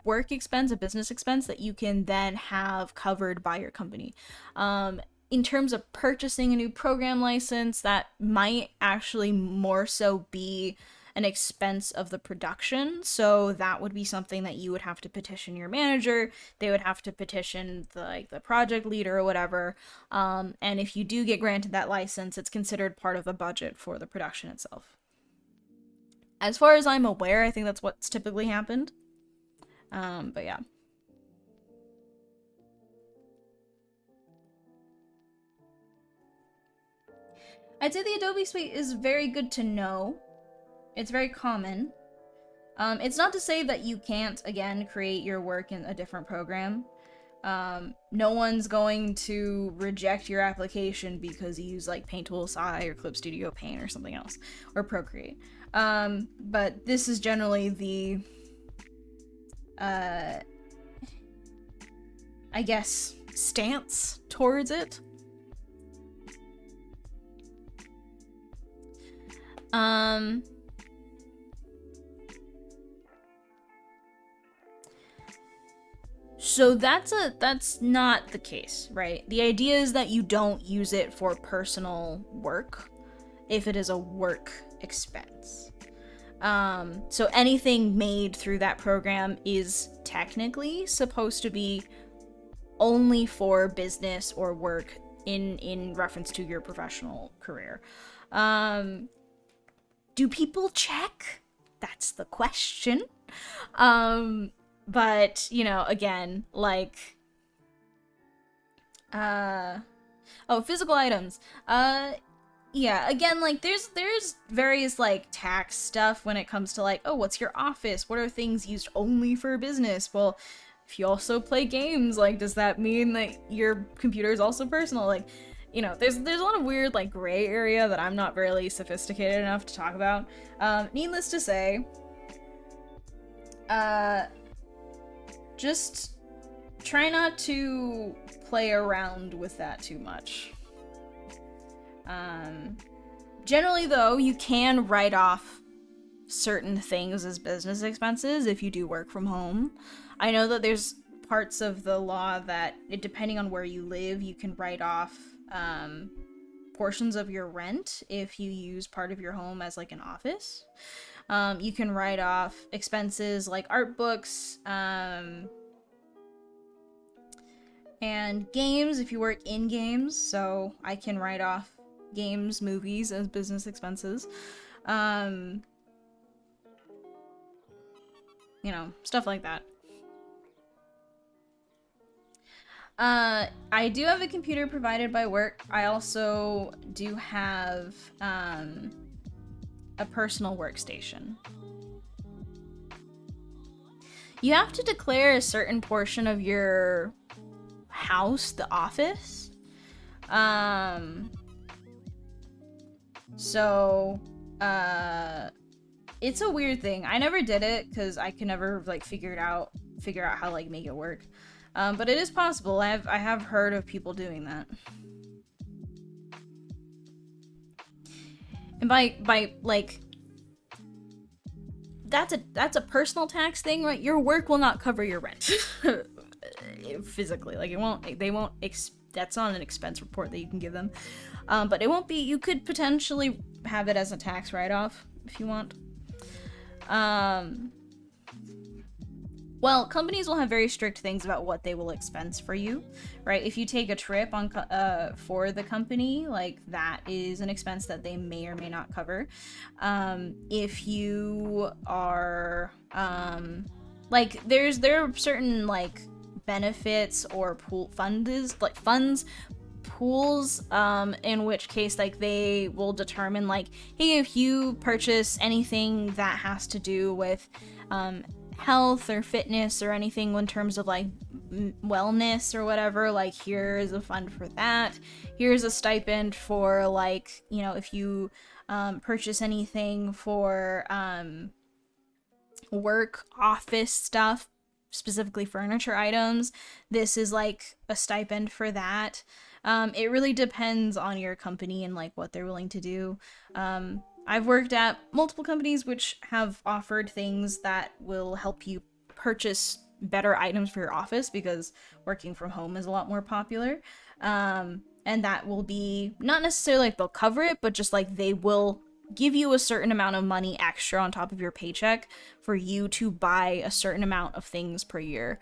work expense, a business expense that you can then have covered by your company. In terms of purchasing a new program license, that might actually more so be an expense of the production. So that would be something that you would have to petition your manager. They would have to petition the project leader or whatever. And if you do get granted that license, it's considered part of the budget for the production itself. As far as I'm aware, I think that's what's typically happened. But yeah. I'd say the Adobe Suite is very good to know. It's very common. It's not to say that you can't, again, create your work in a different program. No one's going to reject your application because you use like Paint Tool SI or Clip Studio Paint or something else, or Procreate. But this is generally the, I guess, stance towards it. So that's not the case, right? The idea is that you don't use it for personal work if it is a work expense. So anything made through that program is technically supposed to be only for business or work in reference to your professional career. Do people check? That's the question. But, you know, again, like, physical items. Yeah, again, like, there's various, like, tax stuff when it comes to, like, oh, what's your office? What are things used only for business? Well, if you also play games, like, does that mean that your computer is also personal? Like, you know, there's a lot of weird, like, gray area that I'm not really sophisticated enough to talk about. Needless to say, just try not to play around with that too much. Generally, though, you can write off certain things as business expenses if you do work from home. I know that there's parts of the law that, depending on where you live, you can write off portions of your rent if you use part of your home as like an office. You can write off expenses like art books, and games if you work in games. So I can write off games, movies as business expenses. You know, stuff like that. I do have a computer provided by work. I also do have a personal workstation. You have to declare a certain portion of your house the office. So it's a weird thing. I never did it because I could never like figure out how like make it work. But it is possible. I have heard of people doing that. And by like, that's a personal tax thing, right? Your work will not cover your rent physically. Like that's not an expense report that you can give them. But it won't be. You could potentially have it as a tax write-off if you want. Well, companies will have very strict things about what they will expense for you, right? If you take a trip on for the company, like that is an expense that they may or may not cover. If you are like there are certain like benefits or funds pools, in which case like they will determine like, hey, if you purchase anything that has to do with health or fitness or anything in terms of like wellness or whatever, like here's a fund for that. Here's a stipend for like, you know, if you purchase anything for work office stuff, specifically furniture items, this is like a stipend for that. It really depends on your company and like what they're willing to do. I've worked at multiple companies which have offered things that will help you purchase better items for your office because working from home is a lot more popular. And that will be not necessarily like they'll cover it, but just like they will give you a certain amount of money extra on top of your paycheck for you to buy a certain amount of things per year.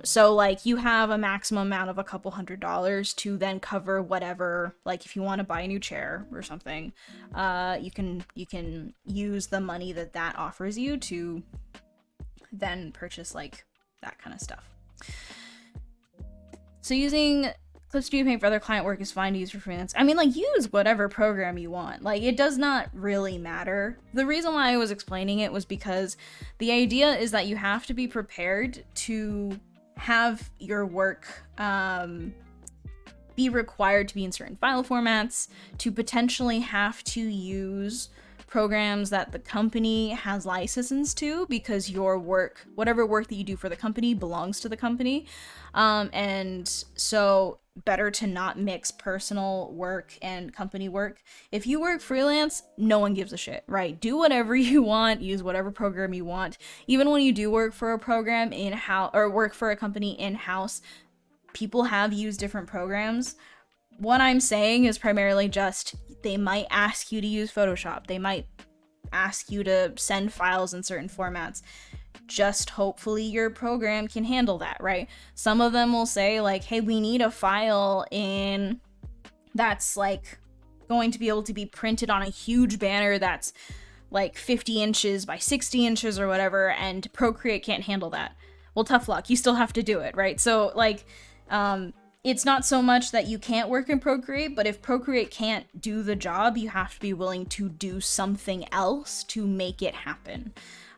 So like you have a maximum amount of a couple $100s to then cover whatever, like if you want to buy a new chair or something, you can use the money that that offers you to then purchase like that kind of stuff. So using Clip Studio Paint for other client work is fine to use for freelance. I mean, like, use whatever program you want. Like, it does not really matter. The reason why I was explaining it was because the idea is that you have to be prepared to have your work be required to be in certain file formats, to potentially have to use programs that the company has licenses to because your work, whatever work that you do for the company, belongs to the company. And so better to not mix personal work and company work. If you work freelance, no one gives a shit, right? Do whatever you want, use whatever program you want. Even when you do work for a program in-house or work for a company in-house, people have used different programs. What I'm saying is primarily just they might ask you to use Photoshop. They might ask you to send files in certain formats. Just hopefully your program can handle that, right? Some of them will say like, hey, we need a file in that's like going to be able to be printed on a huge banner that's like 50 inches by 60 inches or whatever, and Procreate can't handle that. Well, tough luck. You still have to do it, right? So like, it's not so much that you can't work in Procreate, but if Procreate can't do the job, you have to be willing to do something else to make it happen.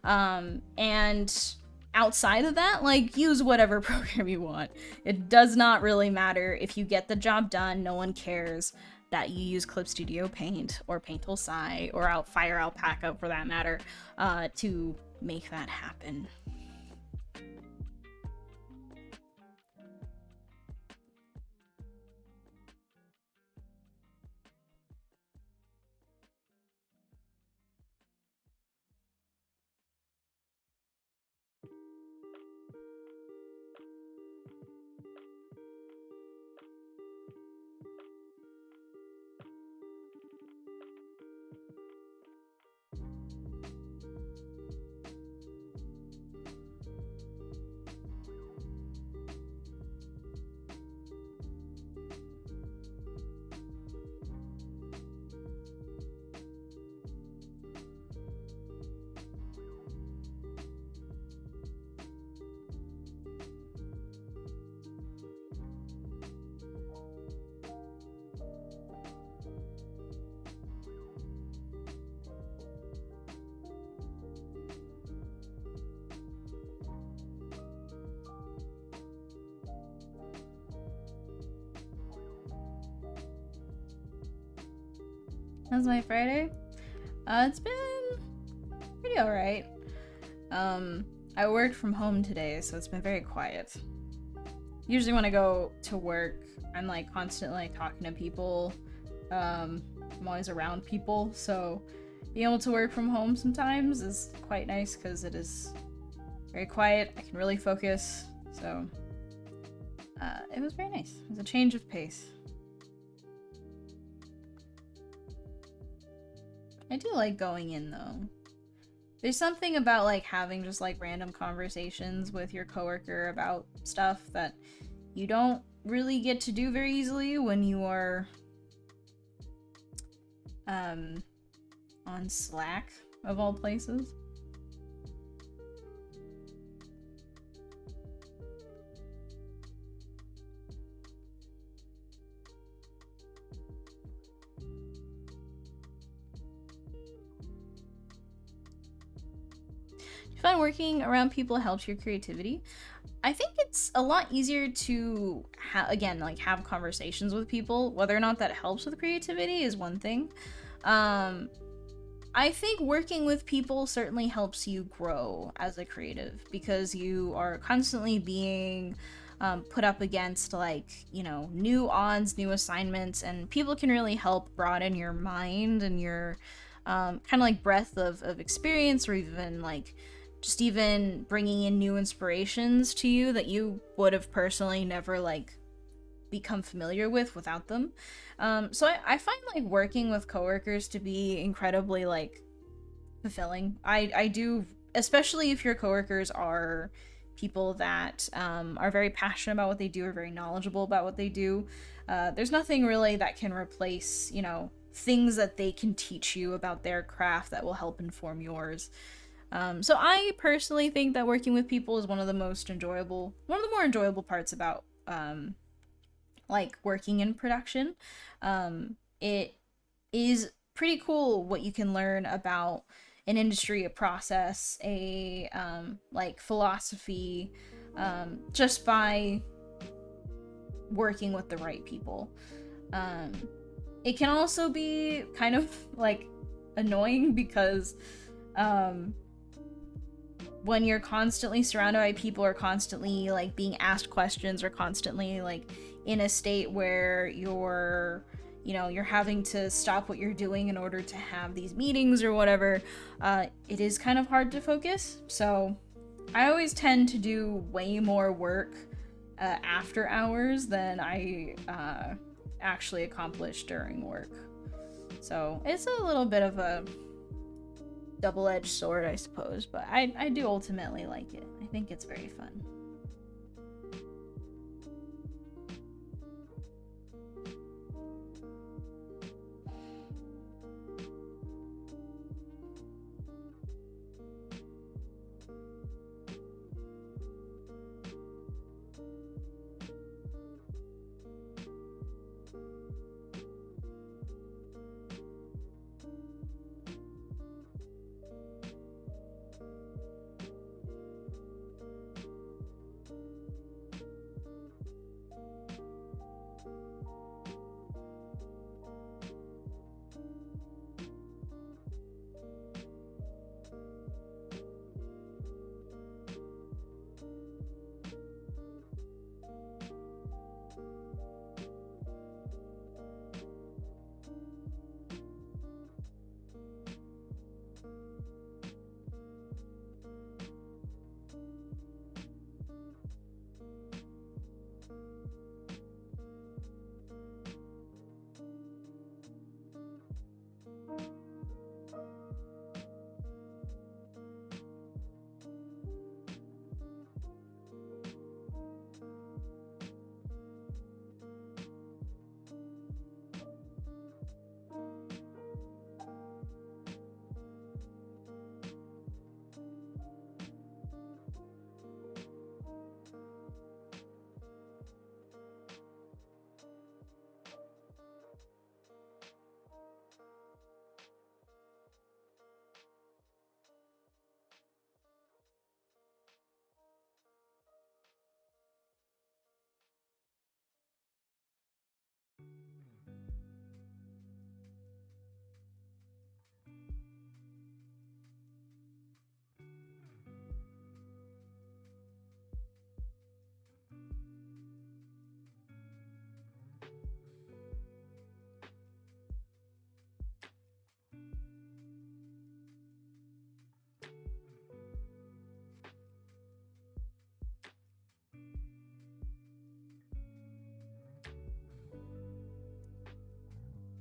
And outside of that, like, use whatever program you want. It does not really matter. If you get the job done, no one cares that you use Clip Studio Paint or Paint Tool Sai or Fire Alpaca for that matter, to make that happen. How's my Friday? It's been pretty alright. I worked from home today, so it's been very quiet. Usually when I go to work, I'm like constantly talking to people. I'm always around people, so being able to work from home sometimes is quite nice because it is very quiet. I can really focus, so it was very nice. It was a change of pace. I do like going in though. There's something about like having just like random conversations with your coworker about stuff that you don't really get to do very easily when you are on Slack of all places. Do you find working around people helps your creativity? I think it's a lot easier to again, like have conversations with people. Whether or not that helps with creativity is one thing. I think working with people certainly helps you grow as a creative because you are constantly being put up against, like, you know, new odds, new assignments, and people can really help broaden your mind and your kind of like breadth of experience, or even like just even bringing in new inspirations to you that you would have personally never like become familiar with without them. So I find like working with coworkers to be incredibly like fulfilling. I do, especially if your coworkers are people that are very passionate about what they do, or very knowledgeable about what they do. There's nothing really that can replace, you know, things that they can teach you about their craft that will help inform yours. So I personally think that working with people is one of the more enjoyable parts about like working in production. It is pretty cool what you can learn about an industry, a process, a like philosophy, just by working with the right people. It can also be kind of like annoying because when you're constantly surrounded by people, or constantly like being asked questions, or constantly like in a state where you're, you know, you're having to stop what you're doing in order to have these meetings or whatever, it is kind of hard to focus. So I always tend to do way more work after hours than I actually accomplish during work. So it's a little bit of a double-edged sword, I suppose, but I do ultimately like it. I think it's very fun.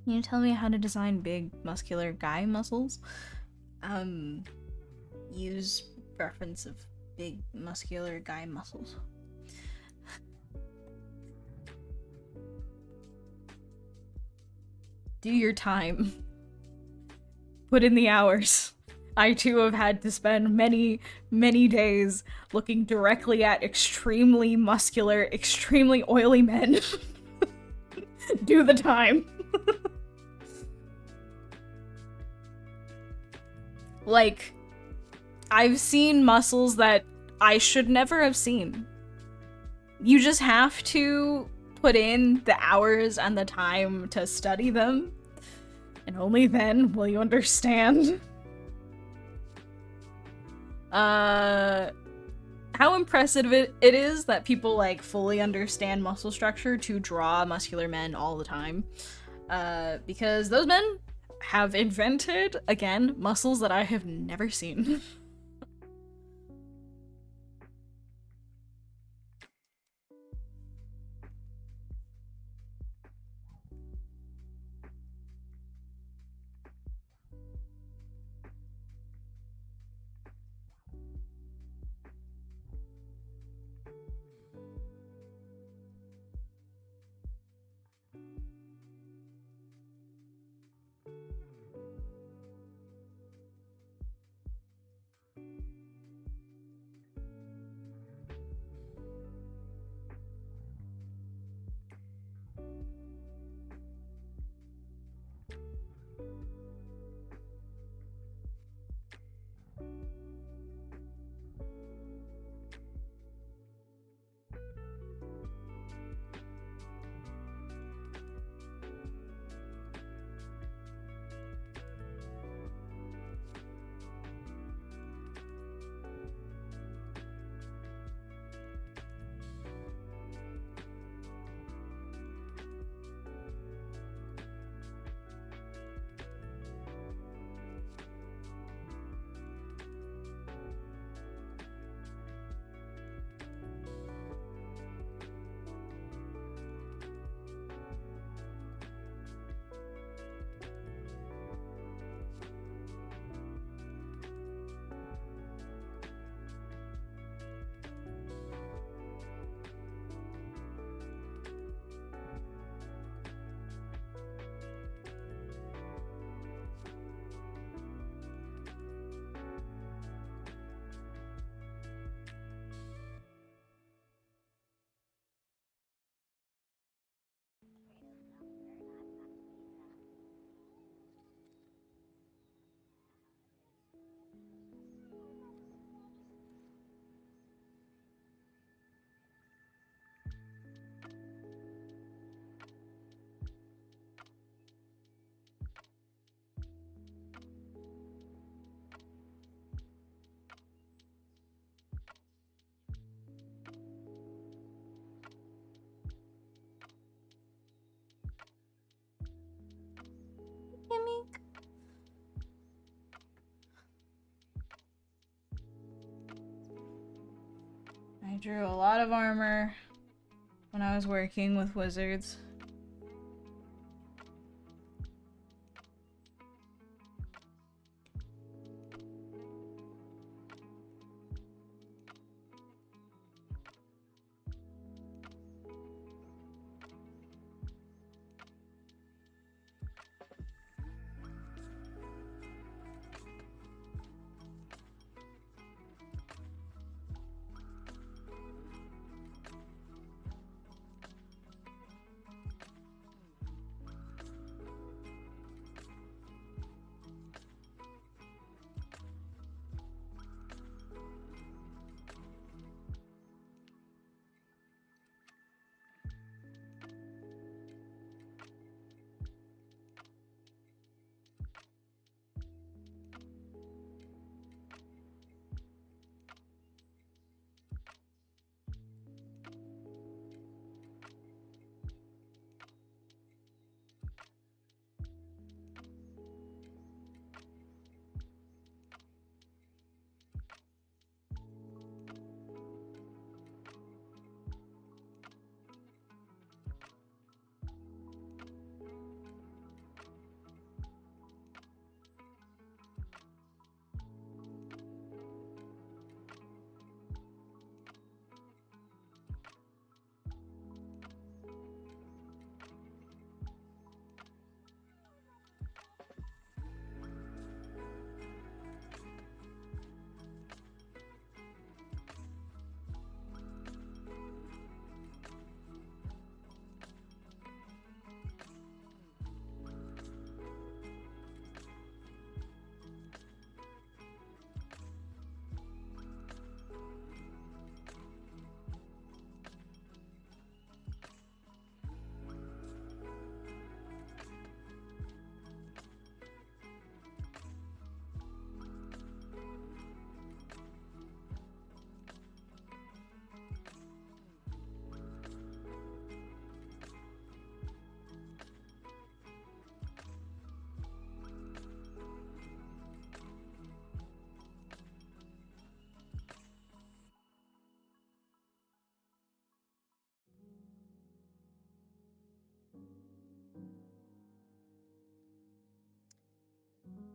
Can you tell me how to design big muscular guy muscles? Um, use reference of big muscular guy muscles. Do your time. Put in the hours. I too have had to spend many, many days looking directly at extremely muscular, extremely oily men. Do the time. Like, I've seen muscles that I should never have seen. You just have to put in the hours and the time to study them, and only then will you understand. how impressive it is that people like fully understand muscle structure to draw muscular men all the time. Because those men have invented, again, muscles that I have never seen. I drew a lot of armor when I was working with wizards.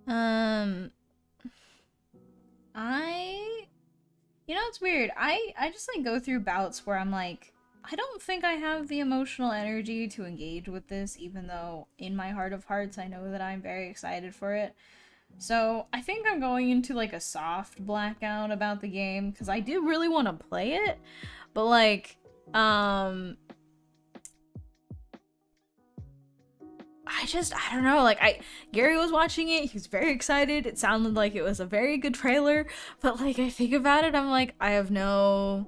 Um, I, it's weird. I just like go through bouts where I'm like, I don't think I have the emotional energy to engage with this, even though in my heart of hearts I know that I'm very excited for it. So I think I'm going into like a soft blackout about the game because I do really want to play it, but like, I don't know, like Gary was watching it, he was very excited, it sounded like it was a very good trailer, but like I think about it, I'm like, I have no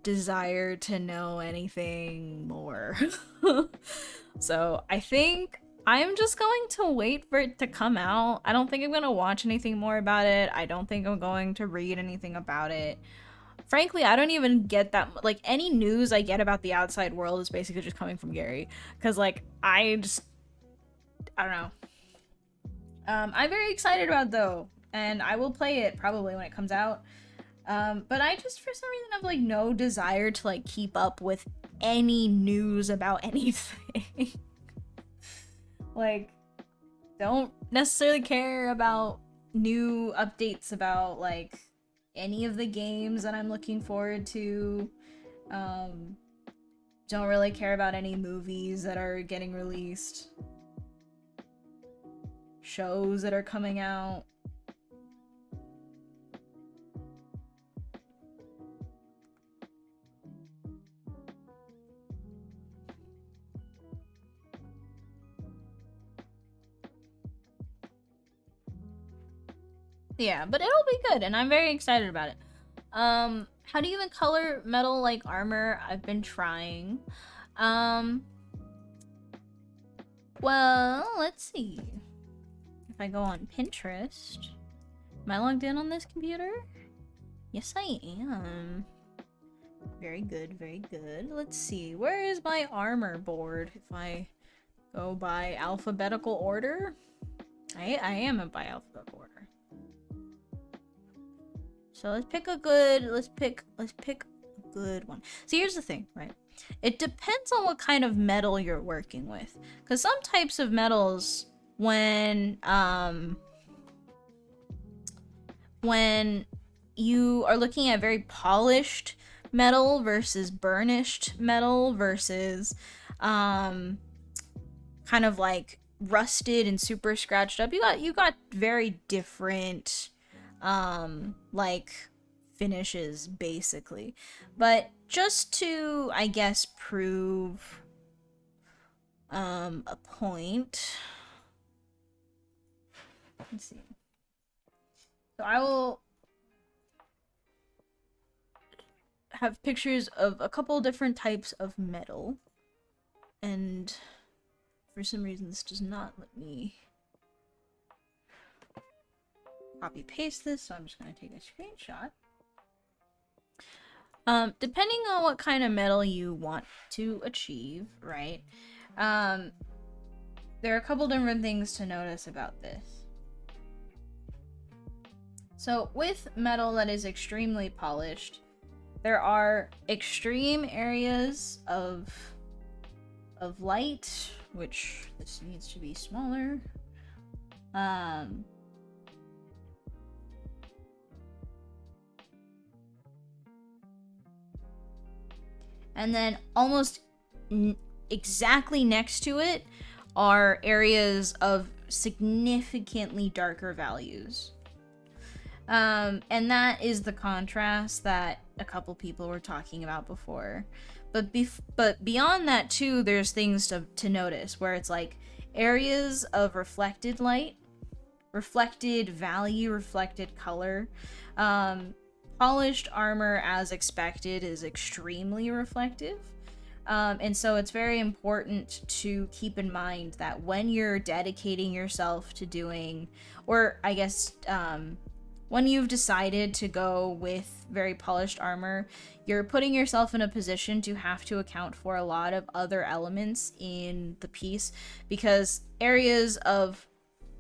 desire to know anything more. So I think I'm just going to wait for it to come out. I don't think I'm gonna watch anything more about it. I don't think I'm going to read anything about it. Frankly, I don't even get that, like, any news I get about the outside world is basically just coming from Gary, because like I don't know. I'm very excited about it, though, and I will play it probably when it comes out. But I just, for some reason, have like no desire to like keep up with any news about anything. Like, don't necessarily care about new updates about like any of the games that I'm looking forward to. Um, don't really care about any movies that are getting released, shows that are coming out. Yeah, but it'll be good, and I'm very excited about it. How do you even color metal like armor? I've been trying. Um, well, let's see. If I go on Pinterest, am I logged in on this computer? Yes, I am. Very good, very good. Let's see. Where is my armor board? If I go by alphabetical order, I am by alphabetical order. So let's pick a good one. So here's the thing, right? It depends on what kind of metal you're working with. Because some types of metals, when you are looking at very polished metal versus burnished metal versus kind of like rusted and super scratched up, you got very different like finishes basically. But just to, I guess, prove a point, let's see. So I will have pictures of a couple different types of metal, and for some reason this does not let me copy paste this, so I'm just going to take a screenshot. Depending on what kind of metal you want to achieve, right? There are a couple different things to notice about this. So with metal that is extremely polished, there are extreme areas of light, which this needs to be smaller. And then almost exactly next to it are areas of significantly darker values. And that is the contrast that a couple people were talking about before. But beyond that too, there's things to notice where it's like areas of reflected light, reflected value, reflected color. Polished armor, as expected, is extremely reflective. And so it's very important to keep in mind that when you're dedicating yourself to doing, or I guess when you've decided to go with very polished armor, you're putting yourself in a position to have to account for a lot of other elements in the piece, because areas of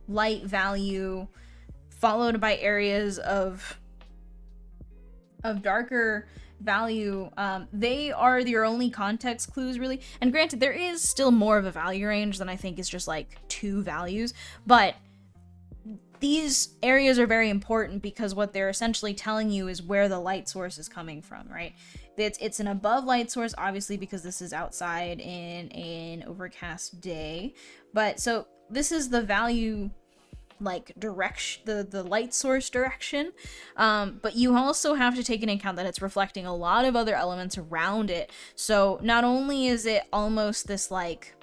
light value followed by areas of darker value, they are your only context clues, really. And granted, there is still more of a value range than I think is just like 2 values, but these areas are very important because what they're essentially telling you is where the light source is coming from, right? It's an above light source, obviously, because this is outside in an overcast day. But so this is the value, like direction, the light source direction. But you also have to take into account that it's reflecting a lot of other elements around it. So not only is it almost this like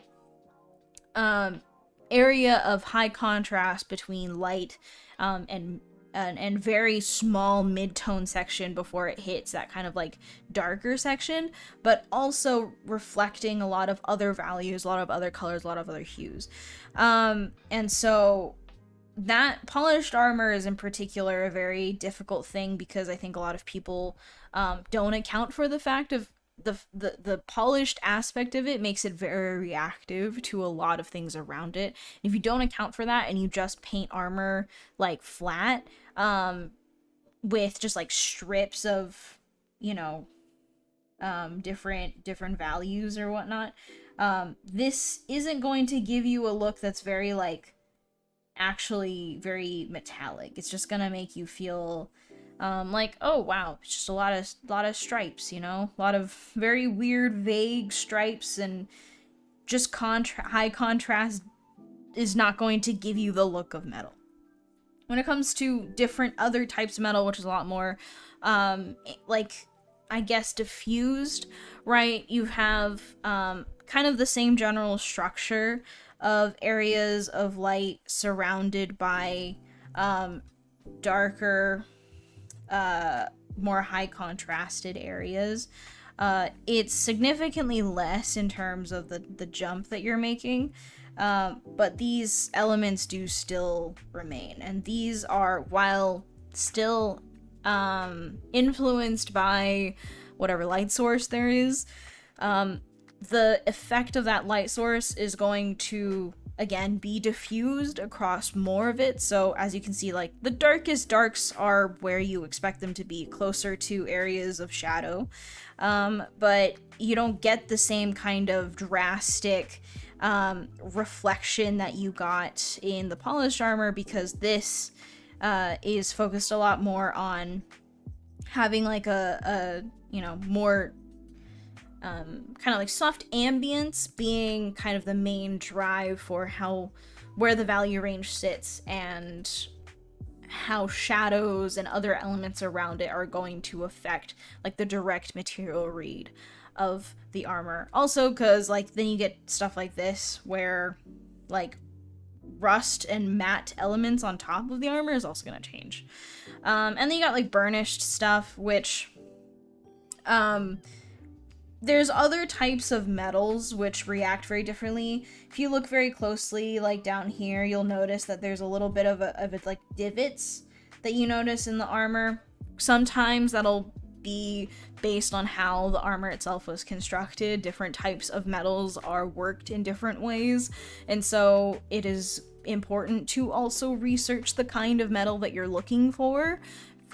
area of high contrast between light and very small mid-tone section before it hits that kind of like darker section, but also reflecting a lot of other values, a lot of other colors, a lot of other hues. And so that polished armor is in particular a very difficult thing because I think a lot of people don't account for the fact of the polished aspect of it makes it very reactive to a lot of things around it. If you don't account for that and you just paint armor like flat, with just like strips of, you know, different values or whatnot, this isn't going to give you a look that's very like actually very metallic. It's just gonna make you feel like, oh wow, it's just a lot of stripes, you know, a lot of very weird vague stripes, and just high contrast is not going to give you the look of metal. When it comes to different other types of metal, which is a lot more like, I guess, diffused, right? You have kind of the same general structure of areas of light surrounded by darker, more high contrasted areas. It's significantly less in terms of the jump that you're making, but these elements do still remain, and these are, while still influenced by whatever light source there is, the effect of that light source is going to again be diffused across more of it. So as you can see, like the darkest darks are where you expect them to be, closer to areas of shadow, but you don't get the same kind of drastic reflection that you got in the polished armor, because this is focused a lot more on having like a you know, more kind of like soft ambience being kind of the main drive for where the value range sits, and how shadows and other elements around it are going to affect like the direct material read of the armor. Also, because like then you get stuff like this where like rust and matte elements on top of the armor is also going to change. And then you got like burnished stuff, which there's other types of metals which react very differently. If you look very closely, like down here, you'll notice that there's a little bit of it like divots that you notice in the armor. Sometimes that'll be based on how the armor itself was constructed. Different types of metals are worked in different ways, and so it is important to also research the kind of metal that you're looking for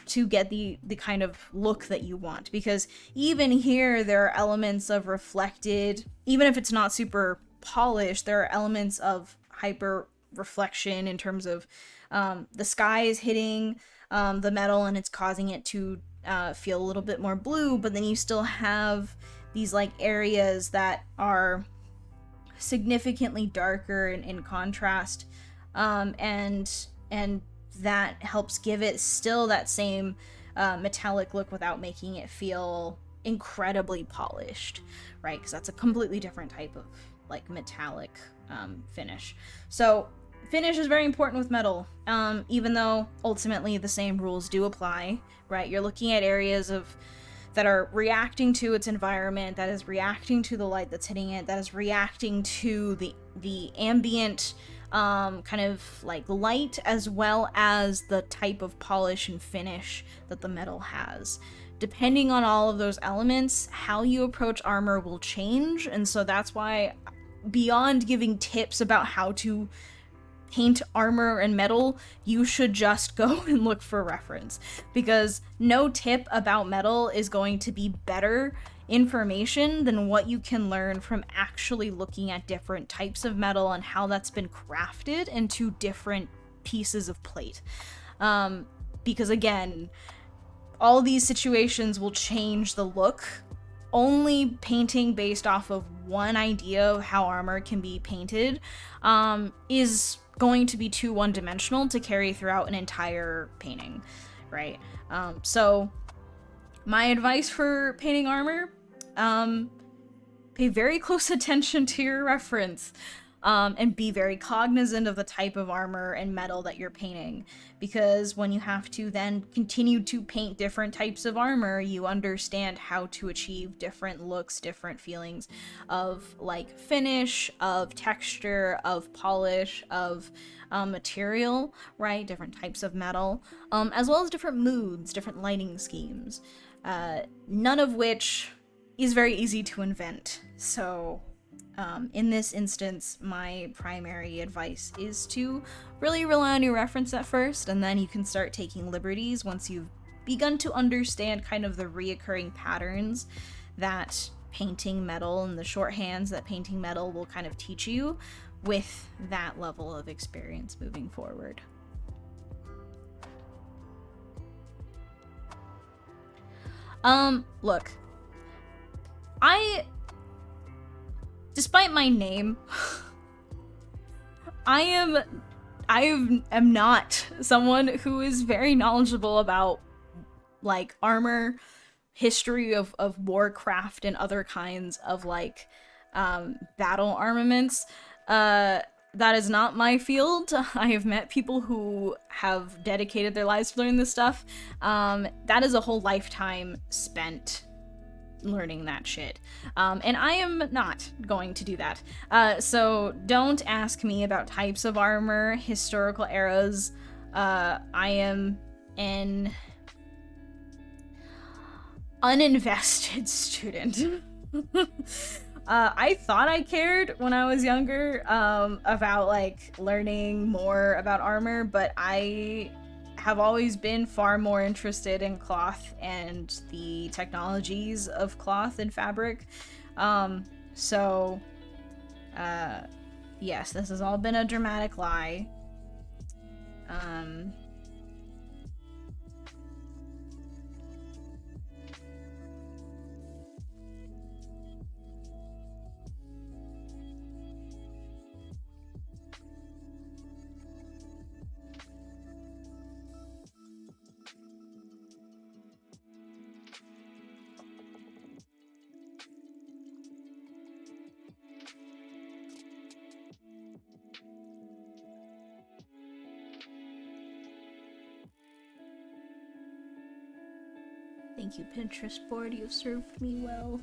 to get the kind of look that you want, because even here there are elements of reflected, even if it's not super polished, there are elements of hyper reflection in terms of the sky is hitting the metal and it's causing it to feel a little bit more blue, but then you still have these like areas that are significantly darker in contrast, and that helps give it still that same metallic look without making it feel incredibly polished, right? Because that's a completely different type of like metallic finish. So finish is very important with metal, even though ultimately the same rules do apply, right? You're looking at areas that are reacting to its environment, that is reacting to the light that's hitting it, that is reacting to the ambient kind of like light, as well as the type of polish and finish that the metal has. Depending on all of those elements, how you approach armor will change, and so that's why, beyond giving tips about how to paint armor and metal, you should just go and look for reference, because no tip about metal is going to be better information than what you can learn from actually looking at different types of metal and how that's been crafted into different pieces of plate. Because again, all these situations will change the look. Only painting based off of one idea of how armor can be painted is going to be too one-dimensional to carry throughout an entire painting, right? So my advice for painting armor, pay very close attention to your reference. And be very cognizant of the type of armor and metal that you're painting, because when you have to then continue to paint different types of armor, you understand how to achieve different looks, different feelings of like finish, of texture, of polish, of material, right? Different types of metal, as well as different moods, different lighting schemes, none of which is very easy to invent. So in this instance, my primary advice is to really rely on your reference at first, and then you can start taking liberties once you've begun to understand kind of the reoccurring patterns that painting metal and the shorthands that painting metal will kind of teach you with that level of experience moving forward. Look, despite my name, I am not someone who is very knowledgeable about like armor, history of Warcraft and other kinds of like battle armaments. That is not my field. I have met people who have dedicated their lives to learning this stuff. That is a whole lifetime spent learning that shit. And I am not going to do that. So don't ask me about types of armor, historical eras. I am an uninvested student. I thought I cared when I was younger about like learning more about armor, but I have always been far more interested in cloth and the technologies of cloth and fabric. So yes, this has all been a dramatic lie. Thank you, Pinterest board. You've served me well.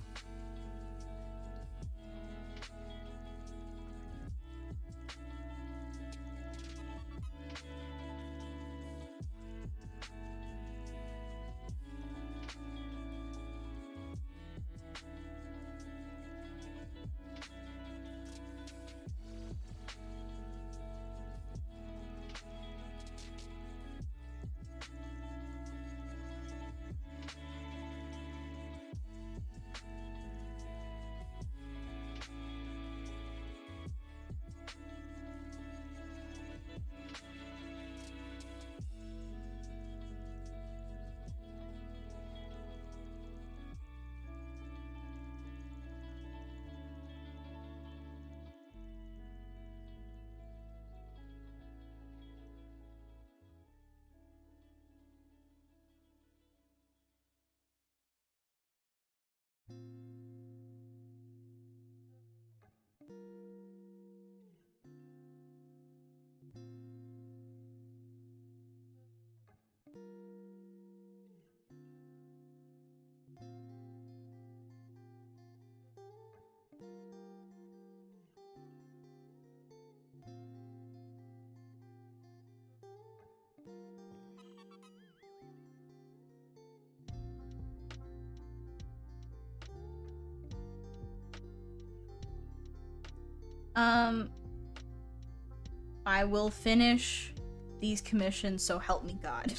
I will finish these commissions, so help me God.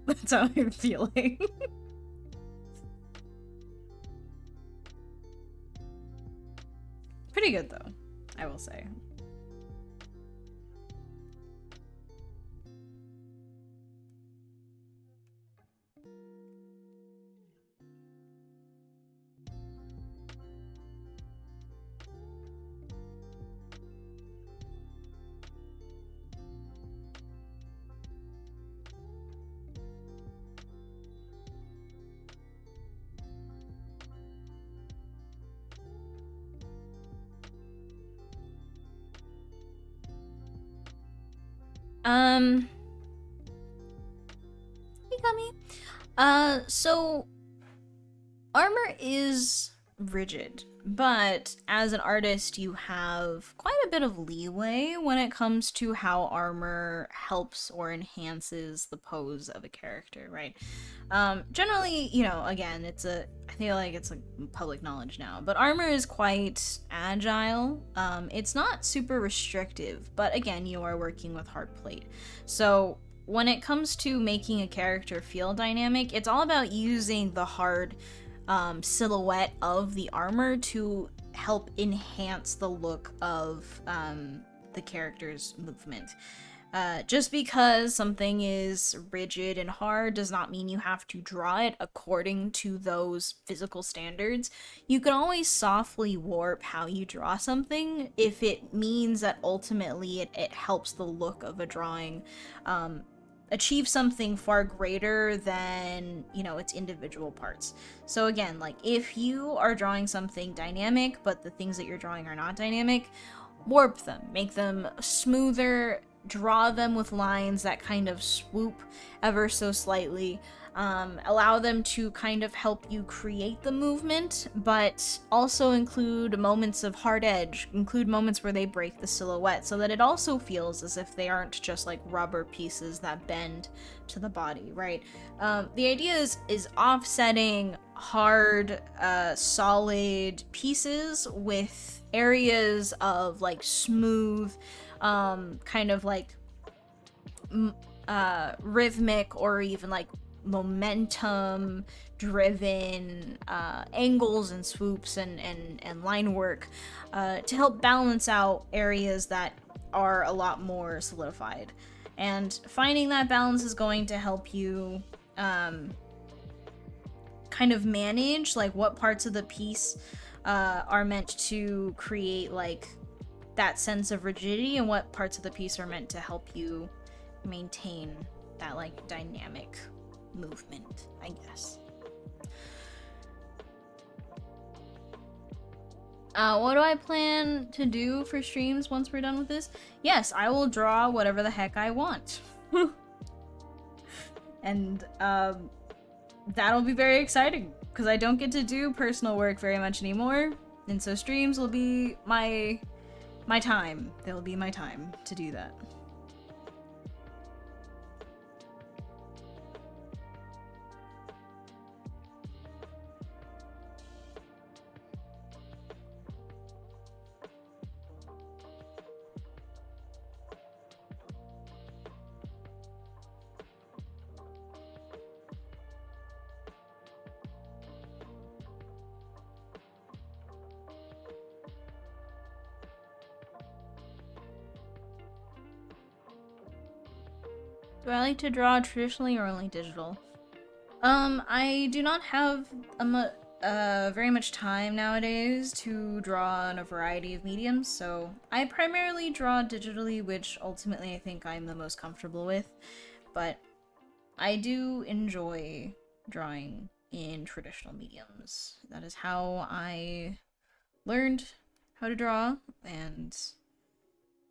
That's how I'm feeling. Pretty good, though, I will say. Um, Mikami. So armor is rigid, but as an artist, you have quite a bit of leeway when it comes to how armor helps or enhances the pose of a character, right? Generally, you know, again, I feel like it's like public knowledge now, but armor is quite agile. It's not super restrictive, but again, you are working with hard plate. So when it comes to making a character feel dynamic, it's all about using the hard silhouette of the armor to help enhance the look of the character's movement. Just because something is rigid and hard does not mean you have to draw it according to those physical standards. You can always softly warp how you draw something if it means that ultimately it helps the look of a drawing achieve something far greater than, you know, its individual parts. So again, like if you are drawing something dynamic but the things that you're drawing are not dynamic, warp them, make them smoother, draw them with lines that kind of swoop ever so slightly, allow them to kind of help you create the movement, but also include moments of hard edge, include moments where they break the silhouette so that it also feels as if they aren't just like rubber pieces that bend to the body, right? The idea is offsetting hard, solid pieces with areas of like smooth, kind of like rhythmic or even like momentum driven angles and swoops and line work to help balance out areas that are a lot more solidified. And finding that balance is going to help you kind of manage like what parts of the piece are meant to create like that sense of rigidity and what parts of the piece are meant to help you maintain that like dynamic movement, I guess. What do I plan to do for streams once we're done with this? Yes, I will draw whatever the heck I want. And that'll be very exciting because I don't get to do personal work very much anymore, and so streams will be my time. They'll be my time to do that. Do I like to draw traditionally or only digital? I do not have very much time nowadays to draw in a variety of mediums, so I primarily draw digitally, which ultimately I think I'm the most comfortable with, but I do enjoy drawing in traditional mediums. That is how I learned how to draw, and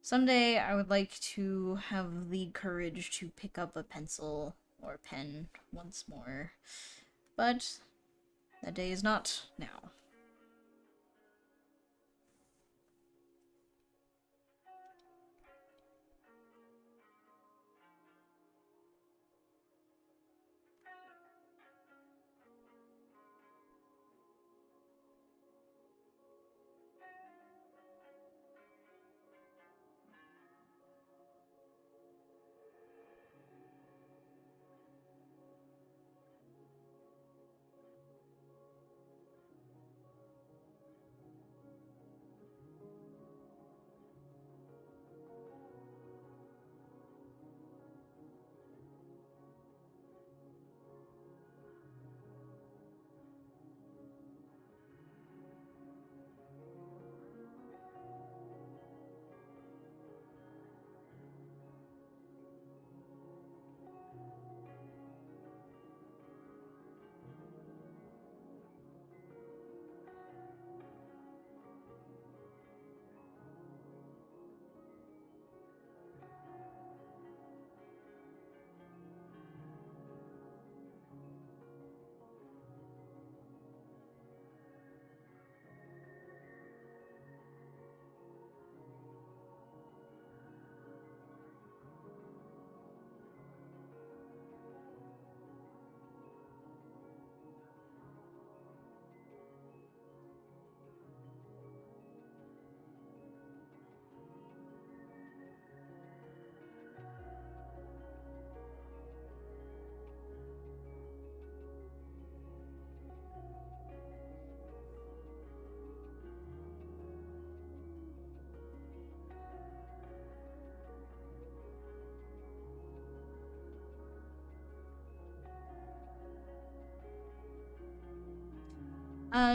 someday I would like to have the courage to pick up a pencil or pen once more, but that day is not now.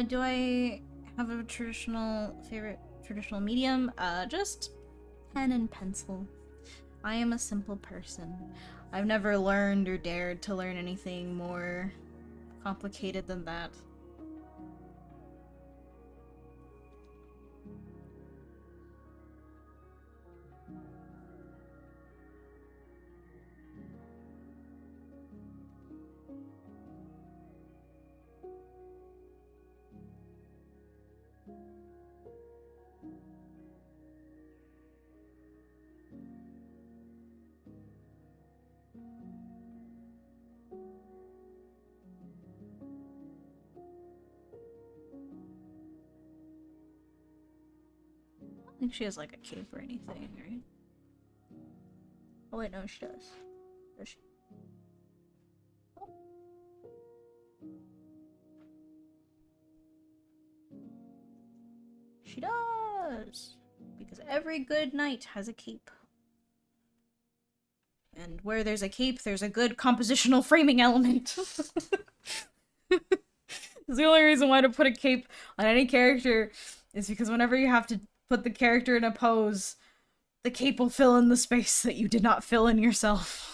Do I have a favorite traditional medium? Just pen and pencil. I am a simple person. I've never learned or dared to learn anything more complicated than that. I don't think she has like a cape or anything, right? Oh wait, no, she does. Does she? Oh. She does! Because every good knight has a cape. And where there's a cape, there's a good compositional framing element. It's the only reason why to put a cape on any character is because whenever you have to put the character in a pose, the cape will fill in the space that you did not fill in yourself.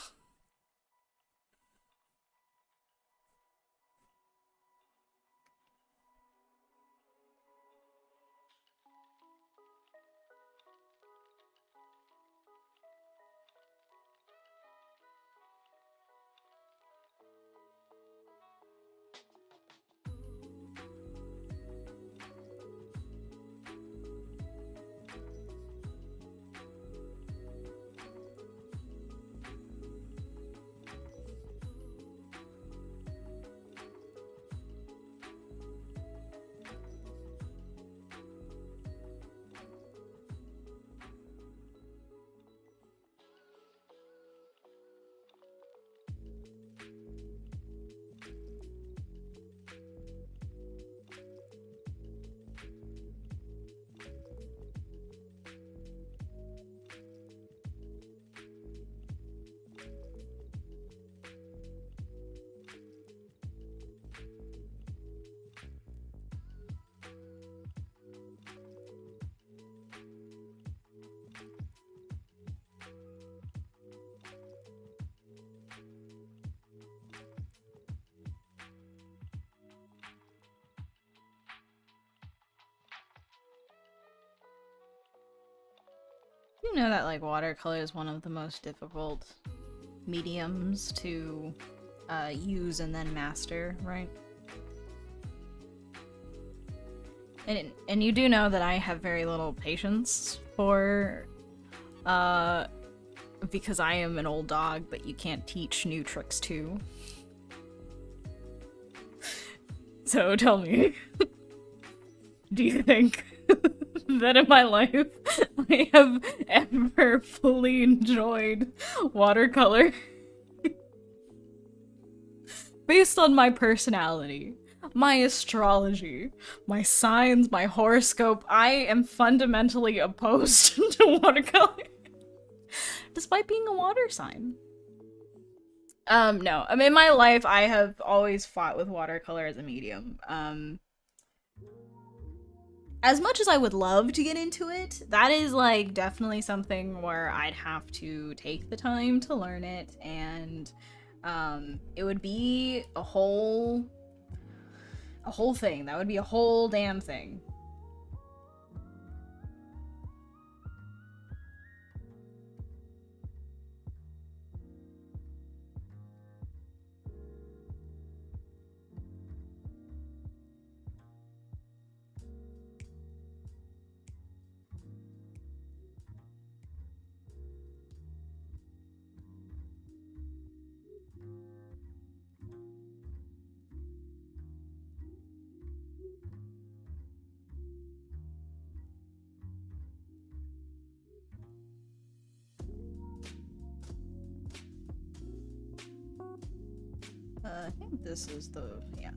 You know that like watercolor is one of the most difficult mediums to use and then master, right? And you do know that I have very little patience for because I am an old dog, but you can't teach new tricks to. So tell me, do you think that in my life I have ever fully enjoyed watercolor? Based on my personality, my astrology, my signs, my horoscope, I am fundamentally opposed to watercolor. Despite being a water sign. No. I mean, in my life, I have always fought with watercolor as a medium. As much as I would love to get into it, that is, like, definitely something where I'd have to take the time to learn it, and, it would be a whole thing. That would be a whole damn thing. I think this is the, yeah.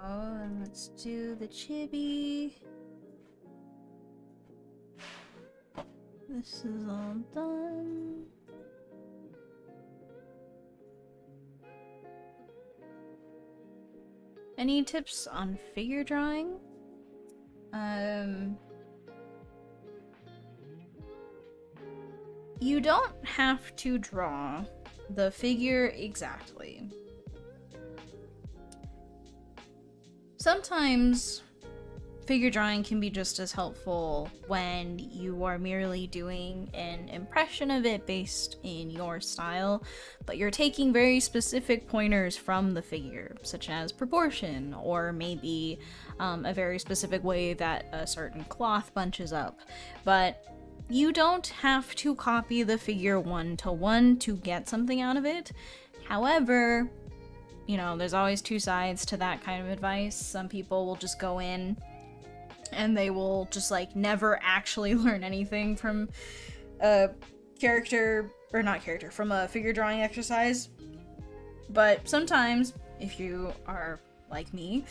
Oh, and let's do the chibi. This is all done. Any tips on figure drawing? You don't have to draw the figure exactly. Sometimes figure drawing can be just as helpful when you are merely doing an impression of it based in your style, but you're taking very specific pointers from the figure, such as proportion, or maybe a very specific way that a certain cloth bunches up. But you don't have to copy the figure one-to-one to get something out of it. However, you know, there's always two sides to that kind of advice. Some people will just go in and they will just like never actually learn anything from a from a figure drawing exercise. But sometimes, if you are like me,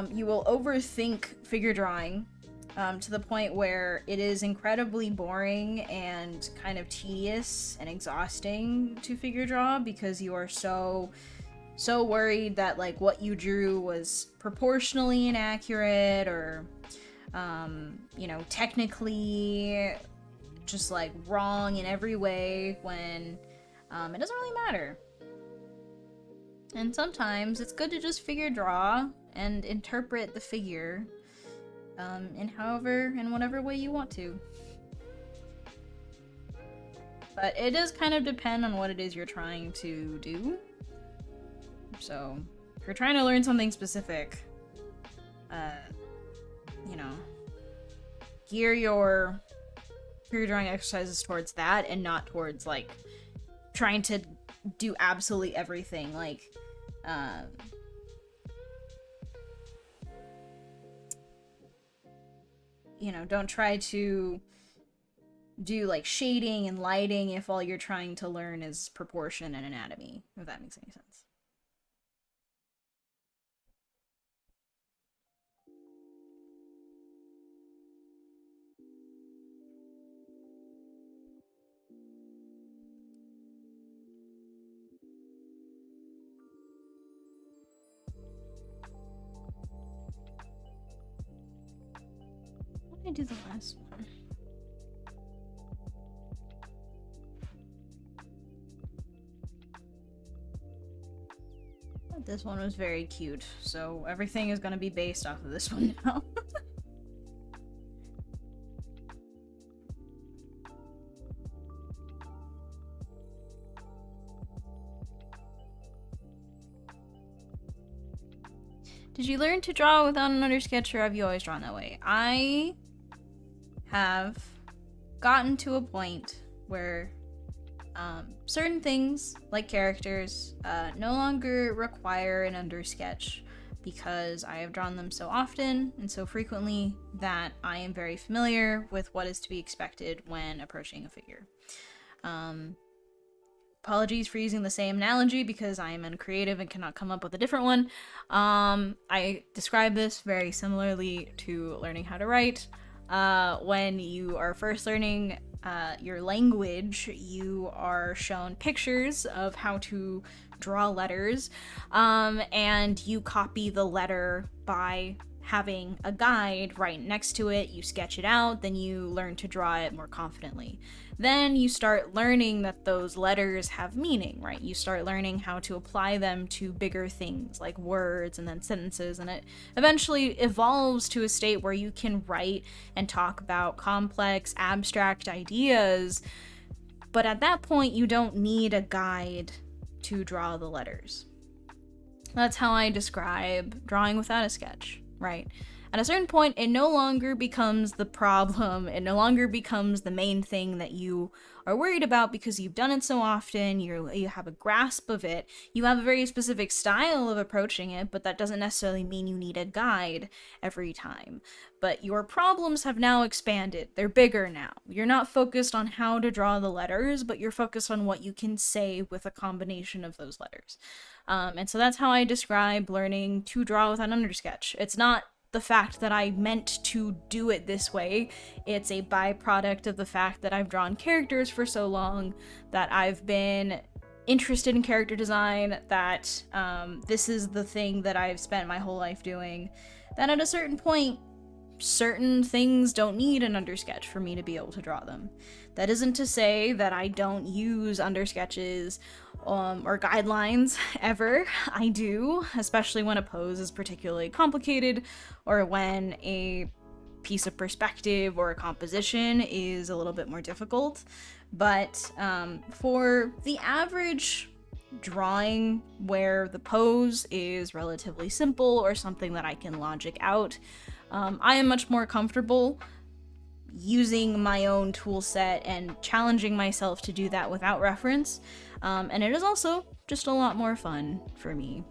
you will overthink figure drawing to the point where it is incredibly boring and kind of tedious and exhausting to figure draw because you are so worried that like what you drew was proportionally inaccurate or you know, technically just like wrong in every way when it doesn't really matter. And sometimes it's good to just figure draw and interpret the figure in whatever way you want to. But it does kind of depend on what it is you're trying to do. So if you're trying to learn something specific, you know, gear your figure drawing exercises towards that and not towards like trying to do absolutely everything. Like you know, don't try to do like shading and lighting if all you're trying to learn is proportion and anatomy, if that makes any sense. I do the last one. This one was very cute, so everything is gonna be based off of this one now. Did you learn to draw without an undersketch, or have you always drawn that way? I have gotten to a point where certain things, like characters, no longer require an undersketch because I have drawn them so often and so frequently that I am very familiar with what is to be expected when approaching a figure. Apologies for using the same analogy because I am uncreative and cannot come up with a different one. I describe this very similarly to learning how to write. When you are first learning your language, you are shown pictures of how to draw letters, and you copy the letter by having a guide right next to it. You sketch it out, then you learn to draw it more confidently. Then you start learning that those letters have meaning, right? You start learning how to apply them to bigger things like words and then sentences, and it eventually evolves to a state where you can write and talk about complex, abstract ideas. But at that point, you don't need a guide to draw the letters. That's how I describe drawing without a sketch, right? At a certain point, it no longer becomes the problem. It no longer becomes the main thing that you are worried about because you've done it so often, you have a grasp of it, you have a very specific style of approaching it, but that doesn't necessarily mean you need a guide every time. But your problems have now expanded. They're bigger now. You're not focused on how to draw the letters, but you're focused on what you can say with a combination of those letters. And so that's how I describe learning to draw with an undersketch. It's not the fact that I meant to do it this way. It's a byproduct of the fact that I've drawn characters for so long, that I've been interested in character design, that this is the thing that I've spent my whole life doing, that at a certain point, certain things don't need an undersketch for me to be able to draw them. That isn't to say that I don't use undersketches or guidelines ever. I do, especially when a pose is particularly complicated or when a piece of perspective or a composition is a little bit more difficult. But for the average drawing where the pose is relatively simple or something that I can logic out, I am much more comfortable using my own tool set and challenging myself to do that without reference. And it is also just a lot more fun for me.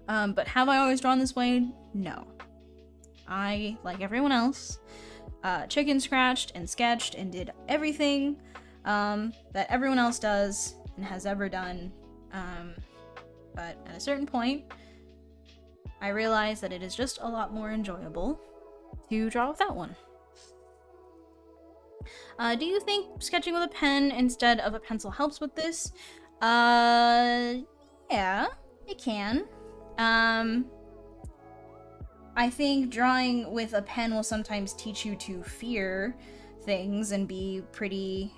But have I always drawn this way? No. I, like everyone else, chicken scratched and sketched and did everything that everyone else does and has ever done. But at a certain point, I realized that it is just a lot more enjoyable to draw without one. Do you think sketching with a pen instead of a pencil helps with this? Yeah, it can. I think drawing with a pen will sometimes teach you to fear things and be pretty,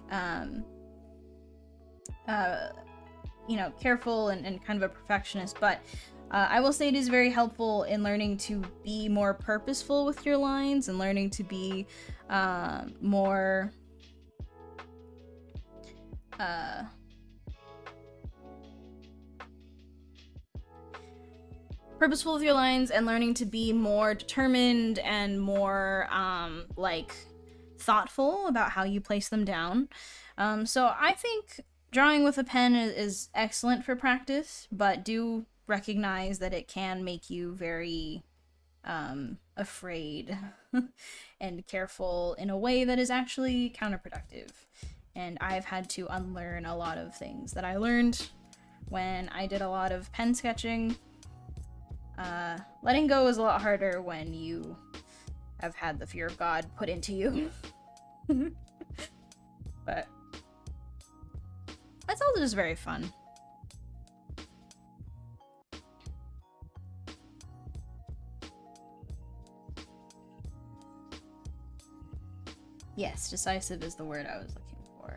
careful and kind of a perfectionist, but I will say it is very helpful in learning to be more purposeful with your lines and learning to be more purposeful with your lines and learning to be more determined and more thoughtful about how you place them down. So I think drawing with a pen is excellent for practice, but do recognize that it can make you very afraid and careful in a way that is actually counterproductive. And I've had to unlearn a lot of things that I learned when I did a lot of pen sketching. Letting go is a lot harder when you have had the fear of God put into you. But it's also just very fun. Yes, decisive is the word I was looking for.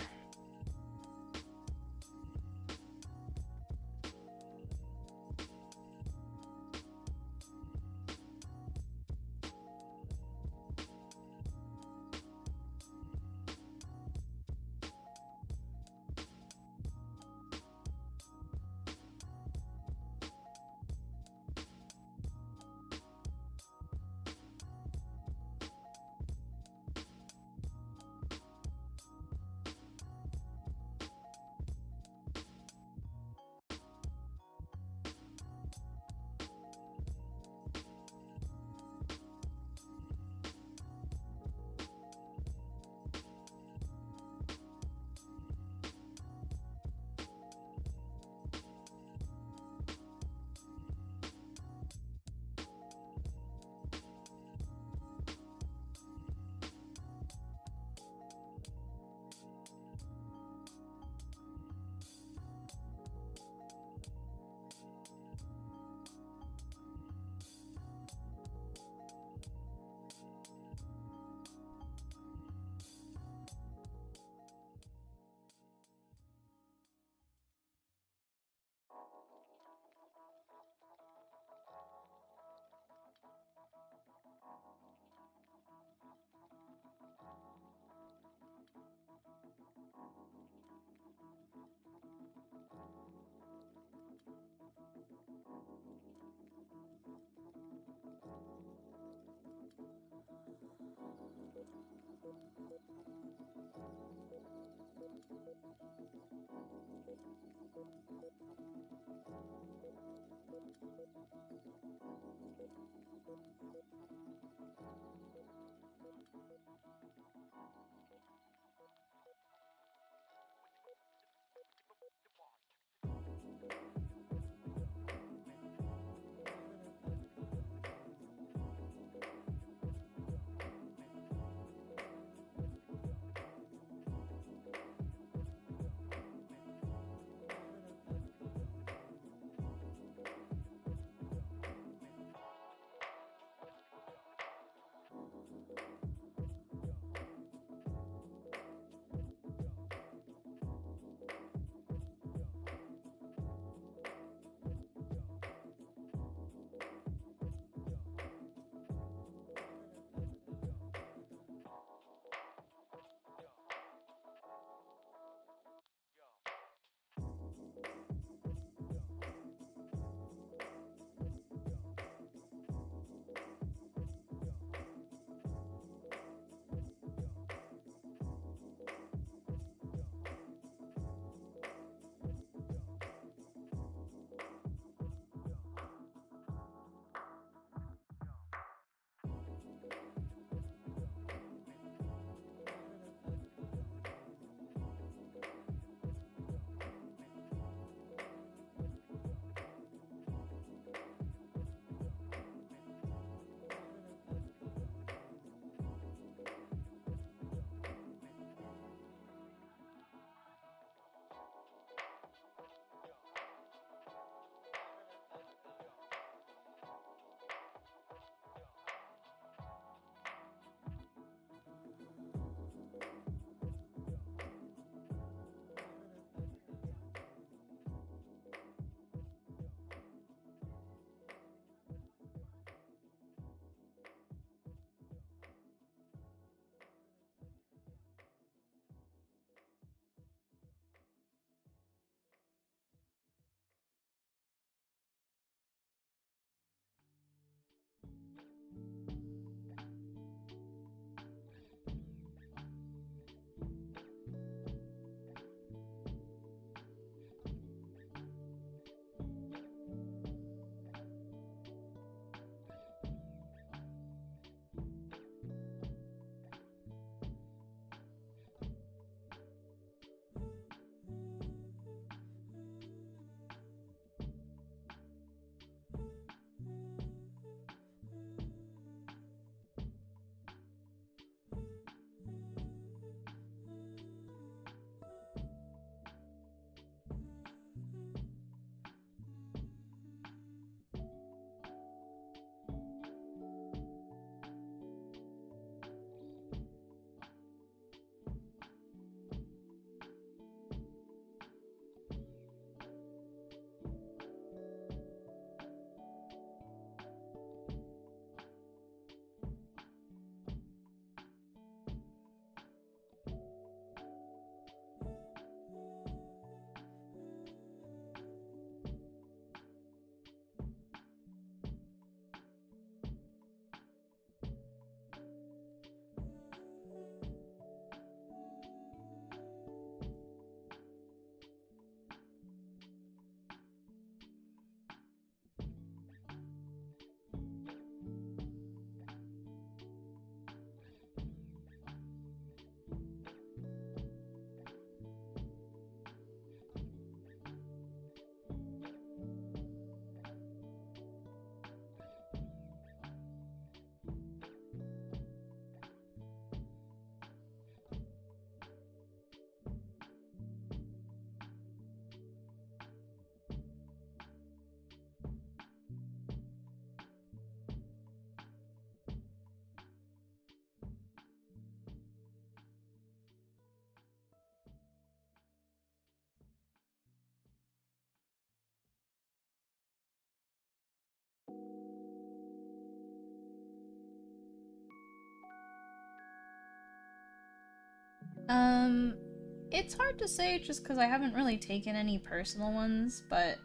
It's hard to say just because I haven't really taken any personal ones, but,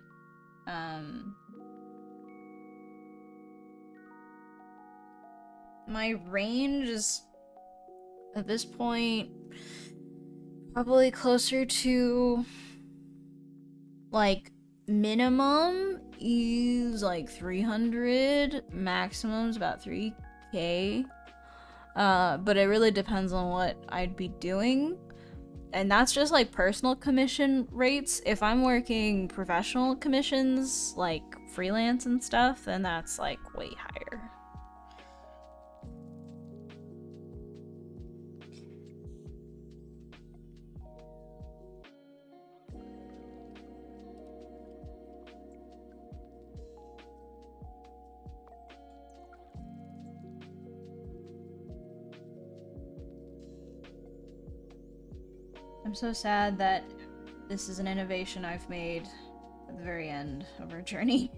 my range is, at this point, probably closer to Like, minimum is like 300, maximum's about 3K. But it really depends on what I'd be doing. And that's just like personal commission rates. If I'm working professional commissions, like freelance and stuff, then that's like way higher. I'm so sad that this is an innovation I've made at the very end of our journey.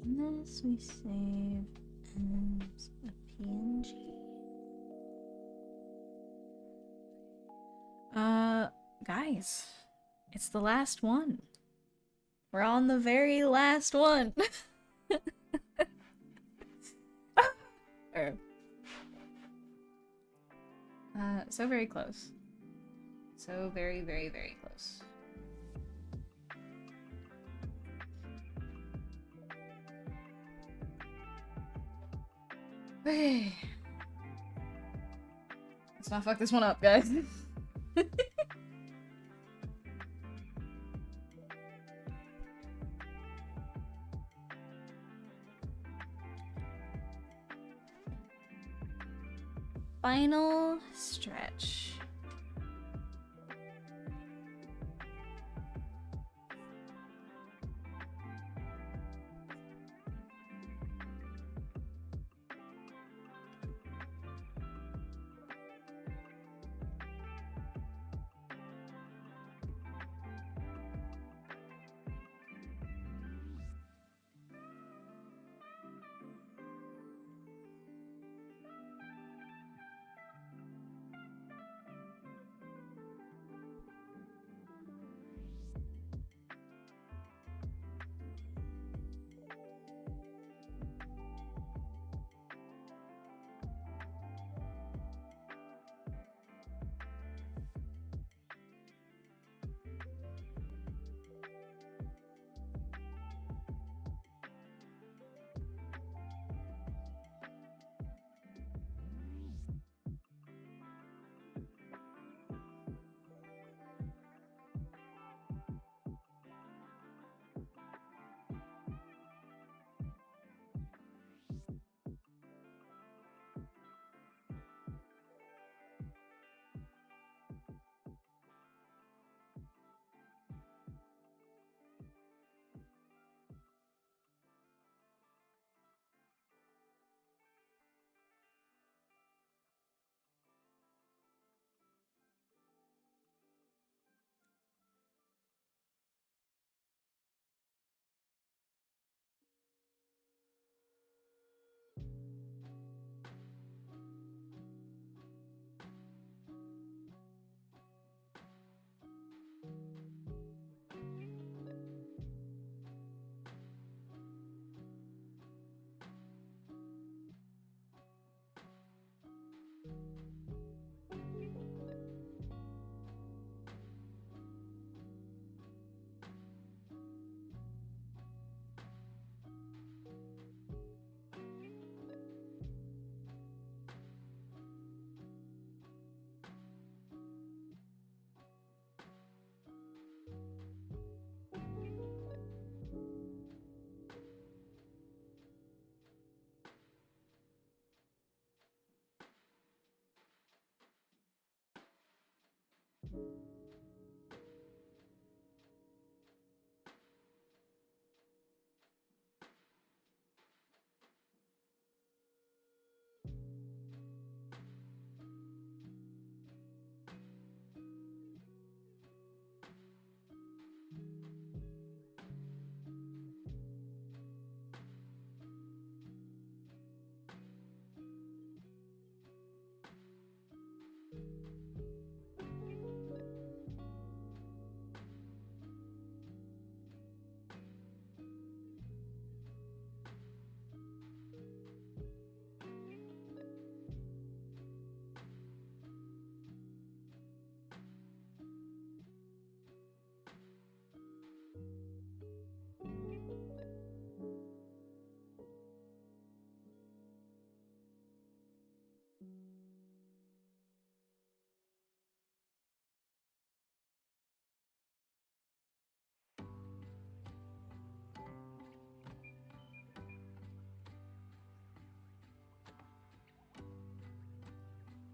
This we save as a PNG. Guys, it's the last one. We're on the very last one. So very close. So very, very, very close. Okay. Let's not fuck this one up, guys. Final stretch.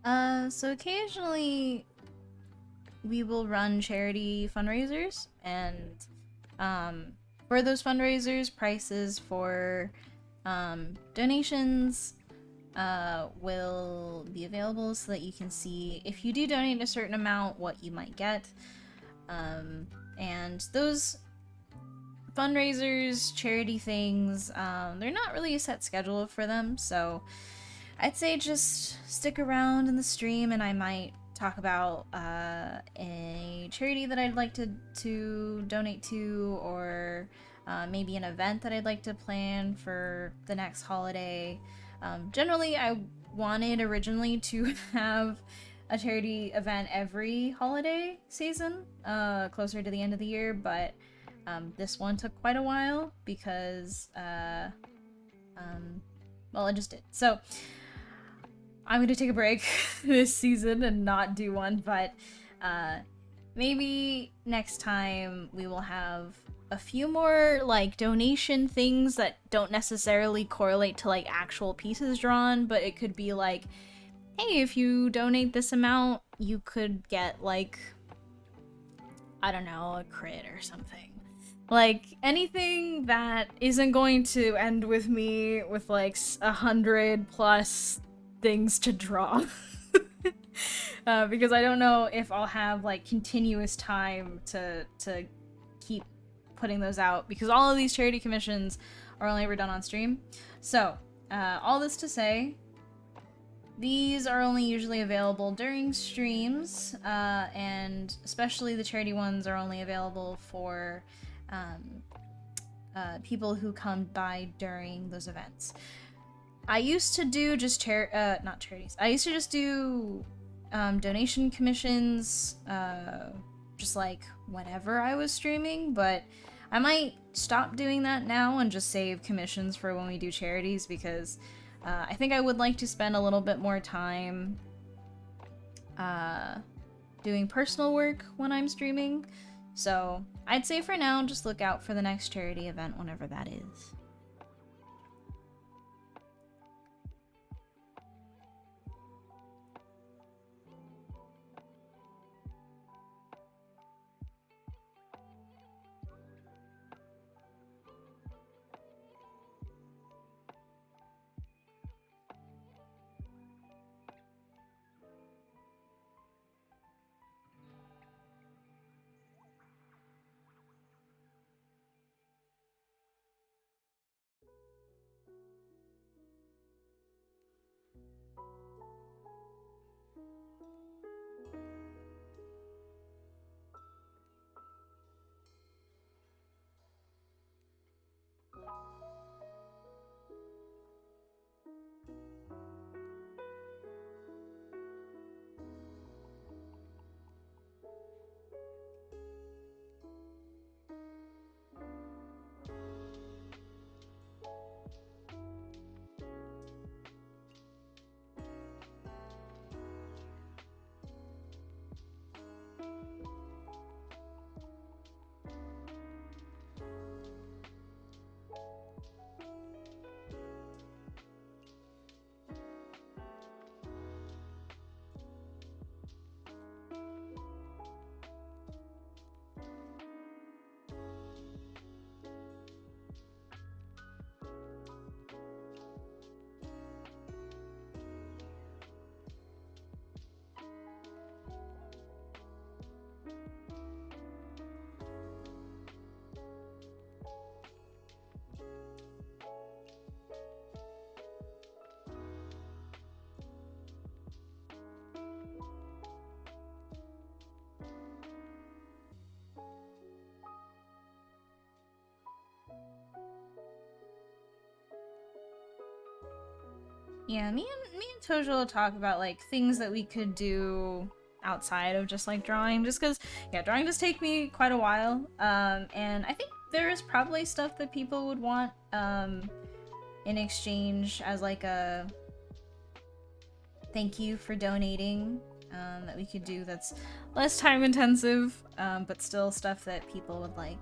So occasionally we will run charity fundraisers, and for those fundraisers, prices for donations will be available so that you can see if you do donate a certain amount what you might get. And those fundraisers, charity things, they're not really a set schedule for them, so I'd say just stick around in the stream and I might talk about a charity that I'd like to donate to, or maybe an event that I'd like to plan for the next holiday. Generally, I wanted originally to have a charity event every holiday season, closer to the end of the year, but this one took quite a while because, well, it just did. So I'm gonna take a break this season and not do one, but maybe next time we will have a few more like donation things that don't necessarily correlate to like actual pieces drawn, but it could be like, hey, if you donate this amount, you could get like, I don't know, a crit or something. Like anything that isn't going to end with me with like 100+ things to draw. Because I don't know if I'll have like continuous time to keep putting those out, because all of these charity commissions are only ever done on stream. So all this to say, these are only usually available during streams, and especially the charity ones are only available for people who come by during those events. I used to do just not charities. I used to just do donation commissions, just like whenever I was streaming, but I might stop doing that now and just save commissions for when we do charities, because I think I would like to spend a little bit more time doing personal work when I'm streaming. So I'd say for now, just look out for the next charity event whenever that is. Yeah, me and Tojo will talk about like things that we could do outside of just like drawing, just because drawing does take me quite a while, and I think there is probably stuff that people would want in exchange as like a thank you for donating, that we could do that's less time intensive, but still stuff that people would like.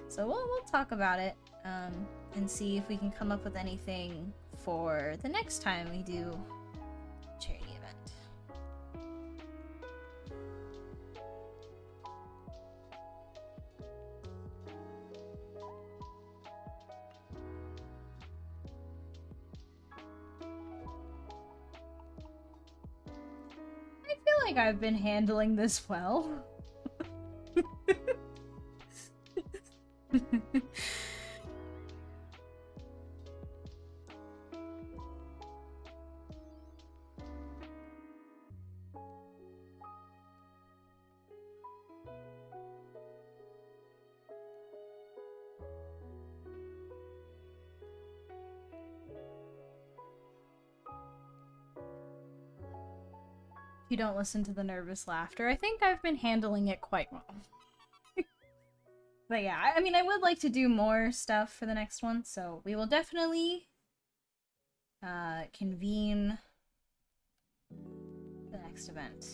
So we'll talk about it and see if we can come up with anything for the next time we do a charity event. like I've been handling this well. You don't listen to the nervous laughter. I think I've been handling it quite well. But yeah, I mean, I would like to do more stuff for the next one, so we will definitely convene the next event.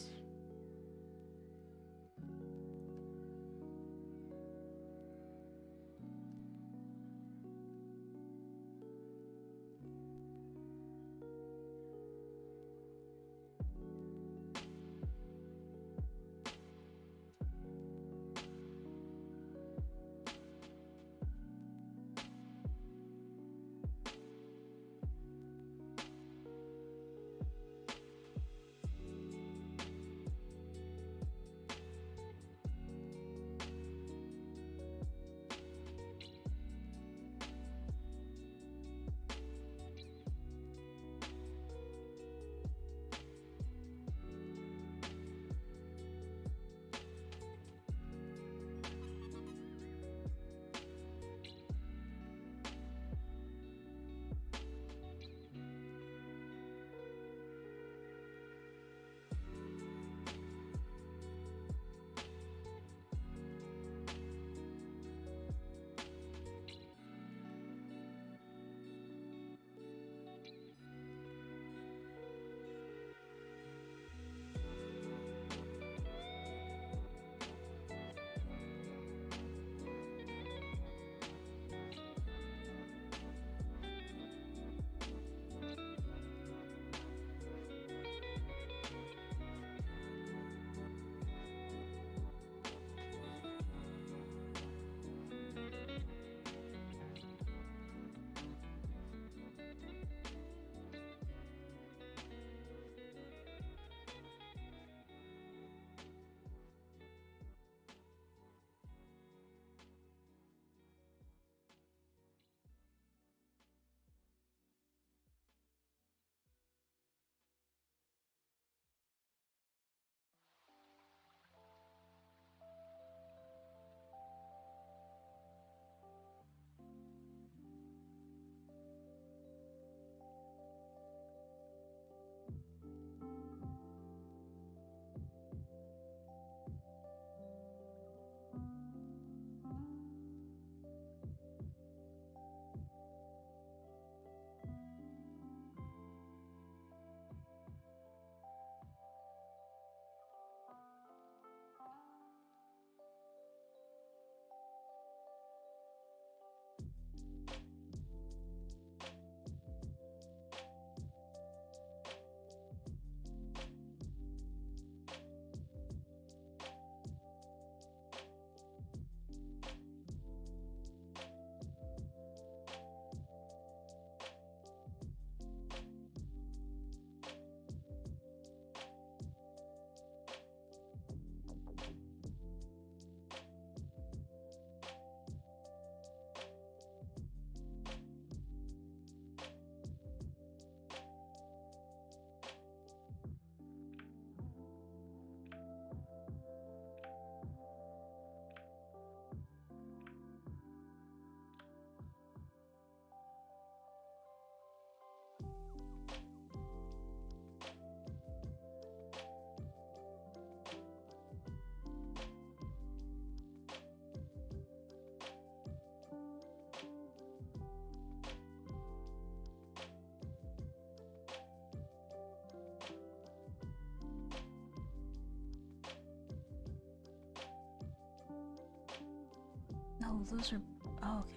No, those are... Oh, okay.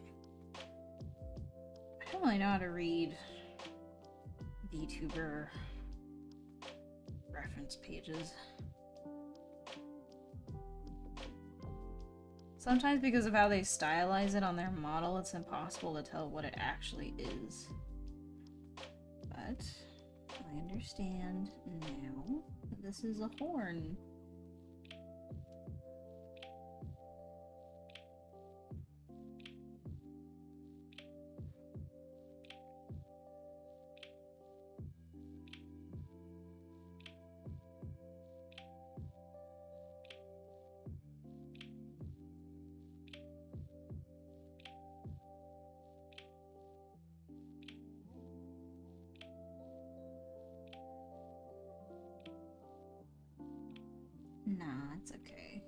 I don't really know how to read VTuber reference pages. Sometimes because of how they stylize it on their model, it's impossible to tell what it actually is. But I understand now that this is a horn. Nah, it's okay.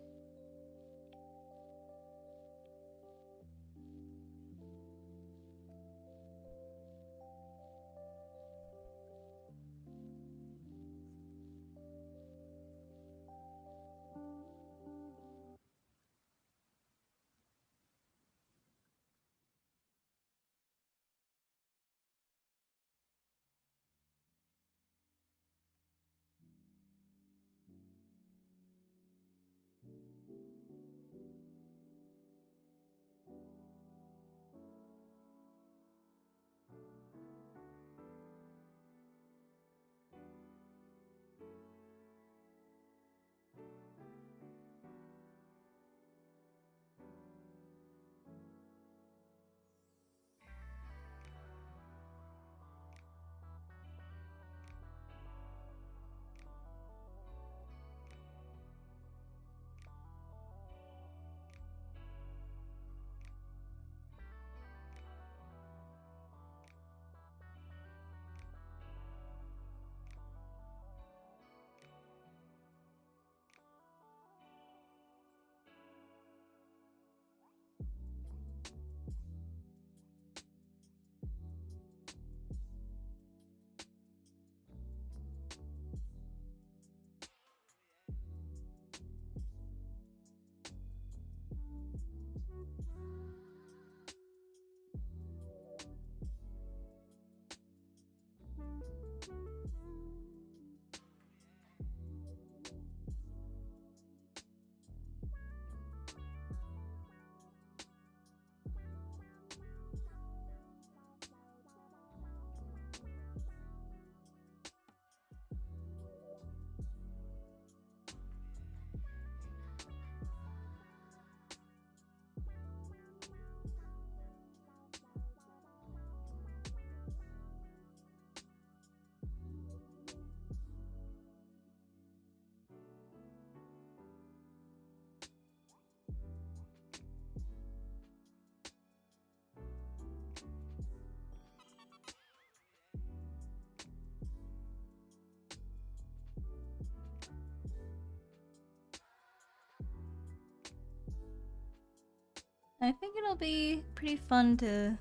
I think it'll be pretty fun to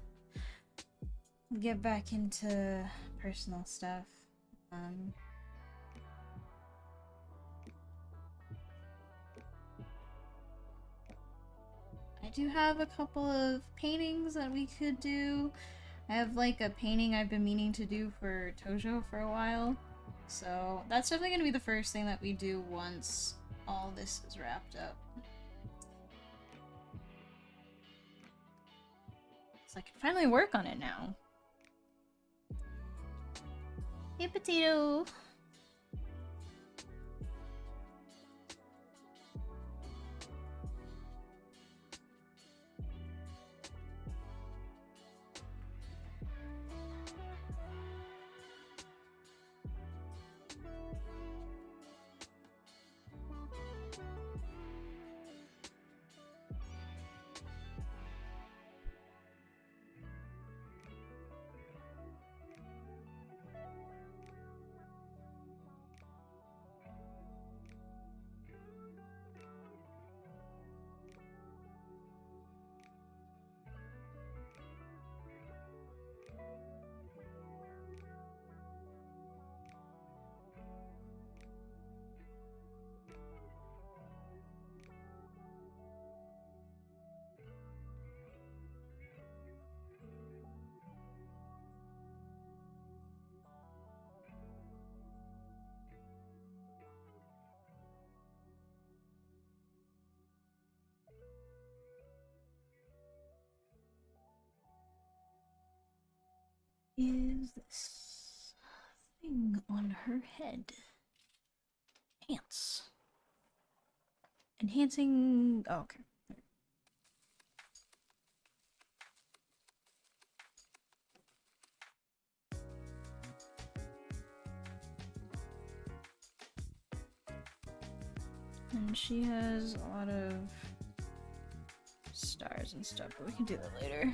get back into personal stuff. I do have a couple of paintings that we could do. I have like a painting I've been meaning to do for Tojo for a while. So that's definitely gonna be the first thing that we do once all this is wrapped up. So I can finally work on it now. Hey, Potato! Is this thing on her head? Enhance. Enhancing. Oh, okay. And she has a lot of stars and stuff, but we can do that later.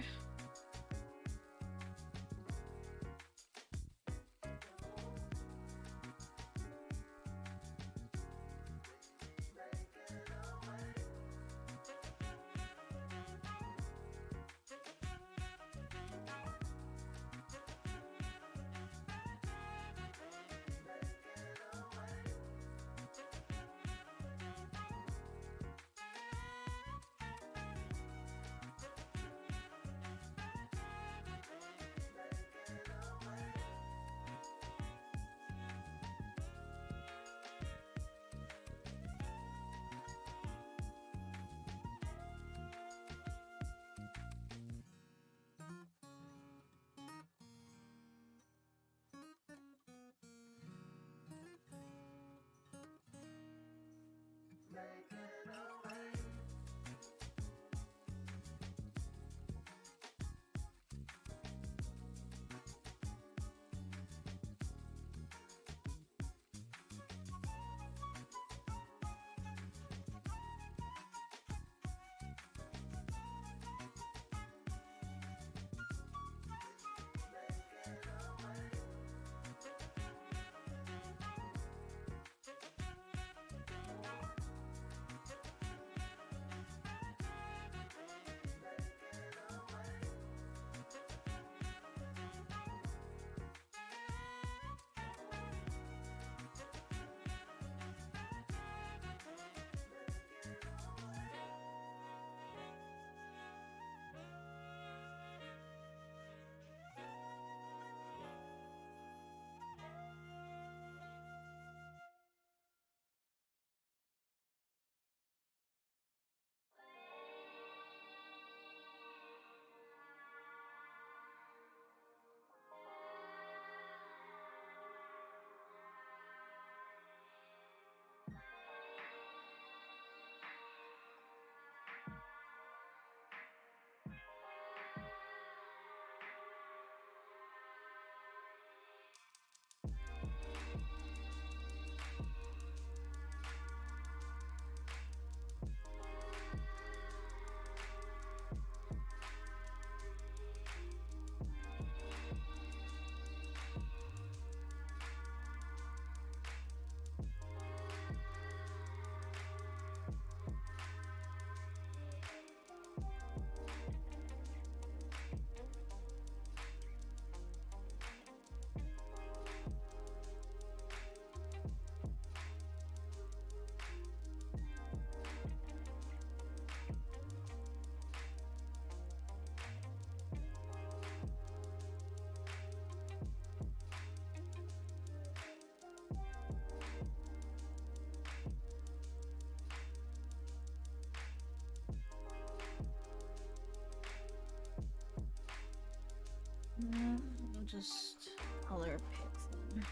I'll just color pick them.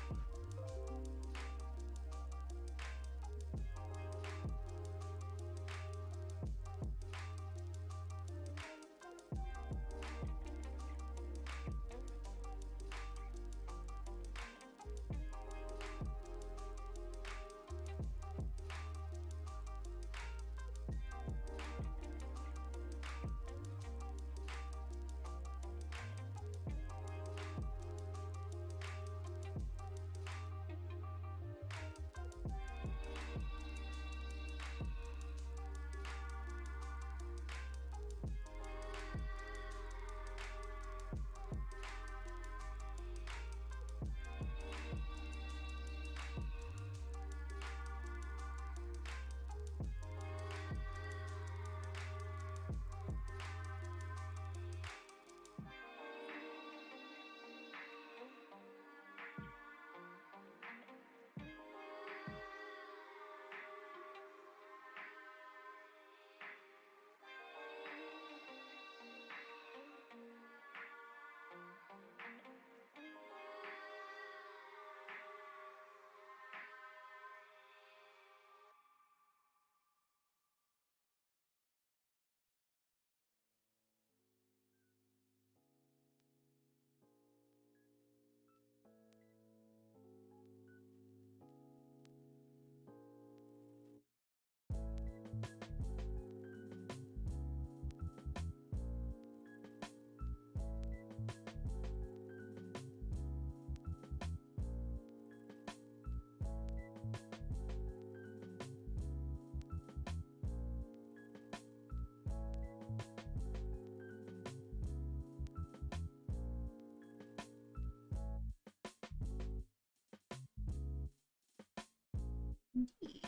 Indeed.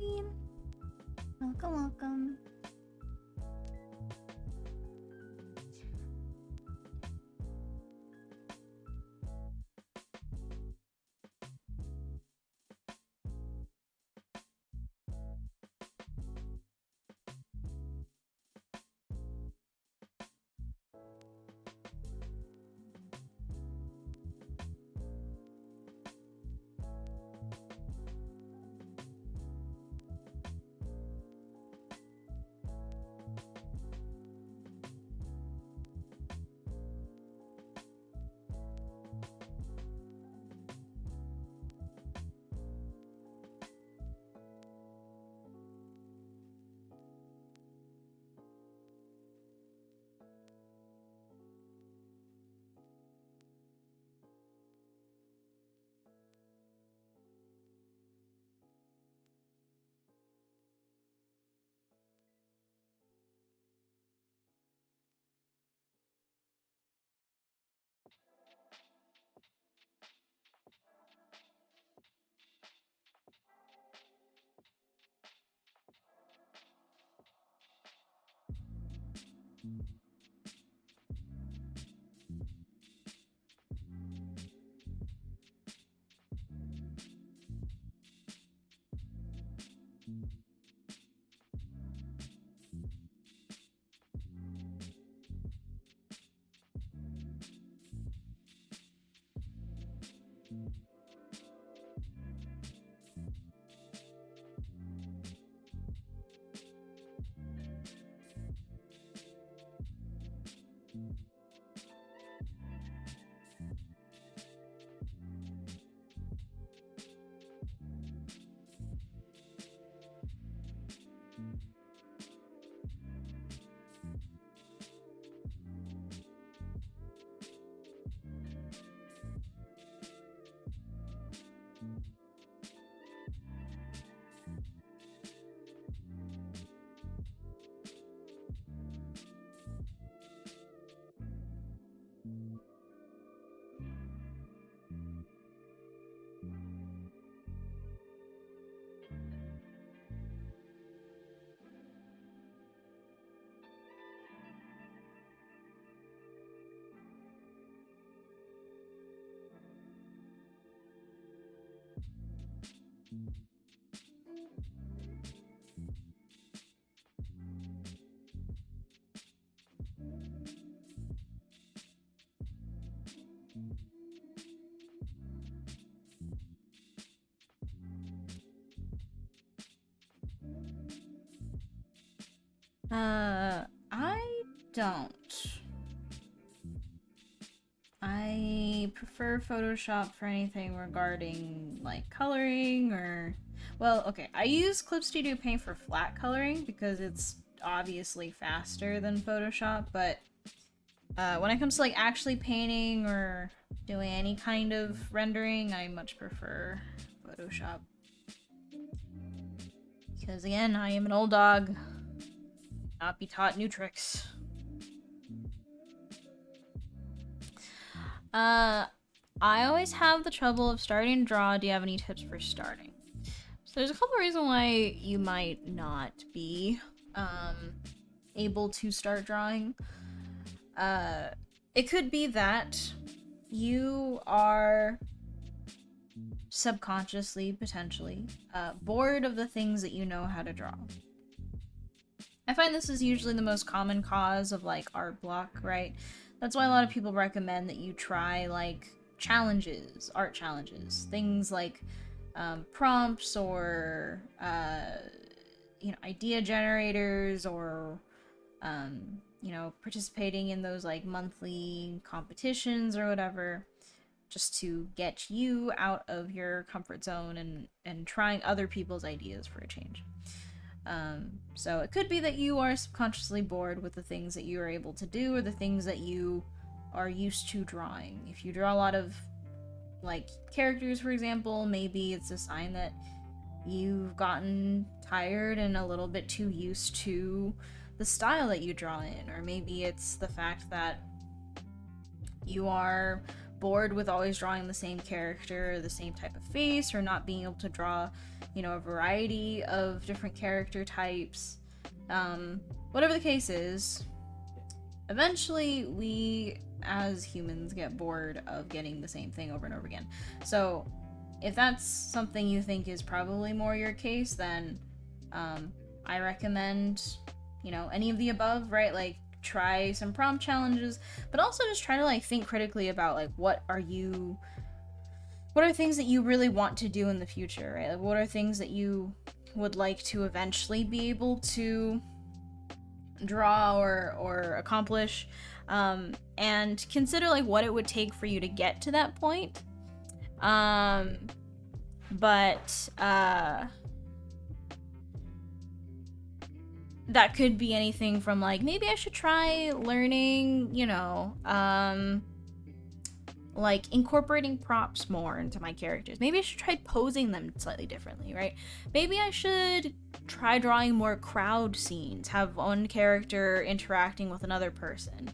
Queen. Welcome, welcome. I don't. I prefer Photoshop for anything regarding like coloring or, well, okay, I use Clip Studio Paint for flat coloring because it's obviously faster than Photoshop, but when it comes to like actually painting or doing any kind of rendering, I much prefer Photoshop. Because again, I am an old dog, not be taught new tricks. I always have the trouble of starting to draw. Do you have any tips for starting? So there's a couple reasons why you might not be able to start drawing. it could be that you are subconsciously, potentially, bored of the things that you know how to draw. I find this is usually the most common cause of like art block, right? That's why a lot of people recommend that you try like challenges, art challenges, things like prompts or idea generators, or participating in those like monthly competitions or whatever, just to get you out of your comfort zone and trying other people's ideas for a change. So it could be that you are subconsciously bored with the things that you are able to do, or the things that you are used to drawing. If you draw a lot of like characters, for example, maybe it's a sign that you've gotten tired and a little bit too used to the style that you draw in, or maybe it's the fact that you are bored with always drawing the same character, the same type of face, or not being able to draw, a variety of different character types. Whatever the case is, eventually we as humans get bored of getting the same thing over and over again. So if that's something you think is probably more your case, then I recommend, any of the above, right? Like, try some prompt challenges, but also just try to like think critically about like what are things that you really want to do in the future, right? Like, what are things that you would like to eventually be able to draw or accomplish, and consider like what it would take for you to get to that point. That could be anything from like, maybe I should try learning, like incorporating props more into my characters. Maybe I should try posing them slightly differently, right? Maybe I should try drawing more crowd scenes, have one character interacting with another person.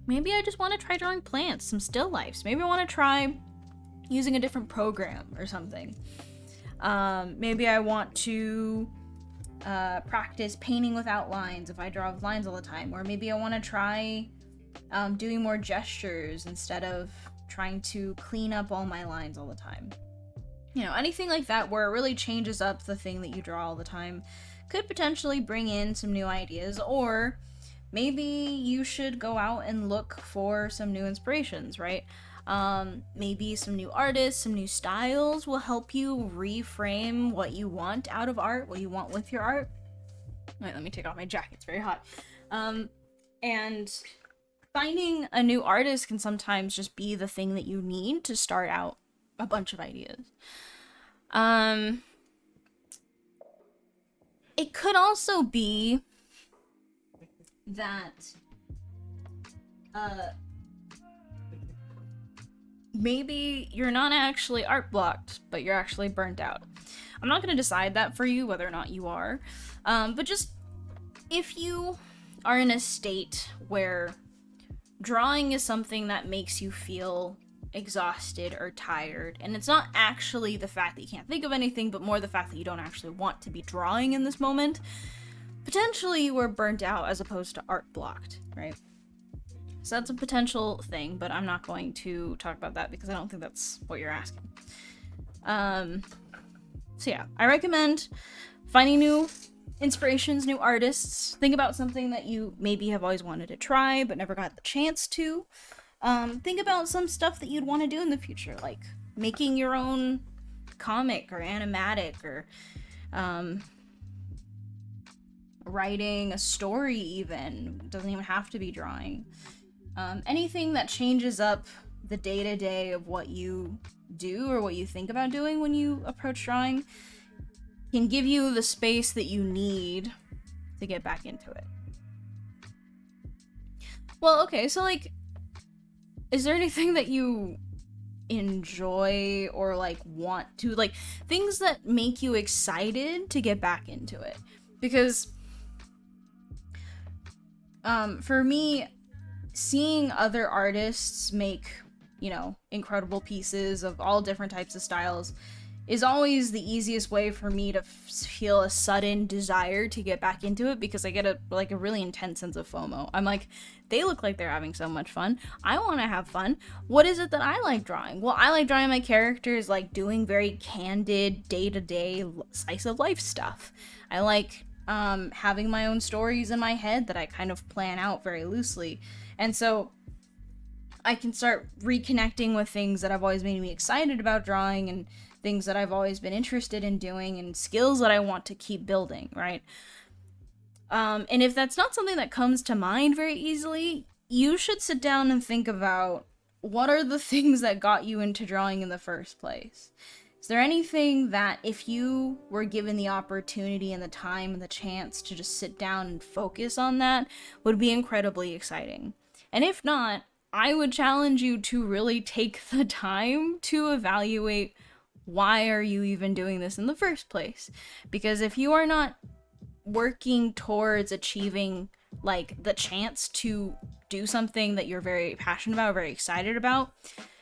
Maybe I just want to try drawing plants, some still lifes. Maybe I want to try using a different program or something. Maybe I want to practice painting without lines if I draw with lines all the time. Or maybe I want to try doing more gestures instead of trying to clean up all my lines all the time. Anything like that where it really changes up the thing that you draw all the time could potentially bring in some new ideas. Or maybe you should go out and look for some new inspirations, right? Maybe some new artists, some new styles will help you reframe what you want out of art, what you want with your art. Wait, let me take off my jacket, it's very hot. And finding a new artist can sometimes just be the thing that you need to start out a bunch of ideas. It could also be that maybe you're not actually art blocked, but you're actually burnt out. I'm not going to decide that for you, whether or not you are. But just if you are in a state where drawing is something that makes you feel exhausted or tired, and it's not actually the fact that you can't think of anything, but more the fact that you don't actually want to be drawing in this moment, potentially you are burnt out as opposed to art blocked, right? So that's a potential thing, but I'm not going to talk about that because I don't think that's what you're asking. So yeah, I recommend finding new inspirations, new artists. Think about something that you maybe have always wanted to try but never got the chance to. Think about some stuff that you'd want to do in the future, like making your own comic or animatic, or writing a story even. It doesn't even have to be drawing. Anything that changes up the day-to-day of what you do or what you think about doing when you approach drawing can give you the space that you need to get back into it. Well, okay, so like, is there anything that you enjoy or like want to, like things that make you excited to get back into it? Because for me, seeing other artists make, incredible pieces of all different types of styles is always the easiest way for me to feel a sudden desire to get back into it, because I get a really intense sense of FOMO. I'm like, they look like they're having so much fun. I want to have fun. What is it that I like drawing? Well, I like drawing my characters like doing very candid day-to-day slice of life stuff. I like having my own stories in my head that I kind of plan out very loosely. And so I can start reconnecting with things that have always made me excited about drawing, and things that I've always been interested in doing, and skills that I want to keep building, right? And if that's not something that comes to mind very easily, you should sit down and think about, what are the things that got you into drawing in the first place? Is there anything that, if you were given the opportunity and the time and the chance to just sit down and focus on that, would be incredibly exciting? And if not, I would challenge you to really take the time to evaluate, why are you even doing this in the first place? Because if you are not working towards achieving like the chance to do something that you're very passionate about, very excited about,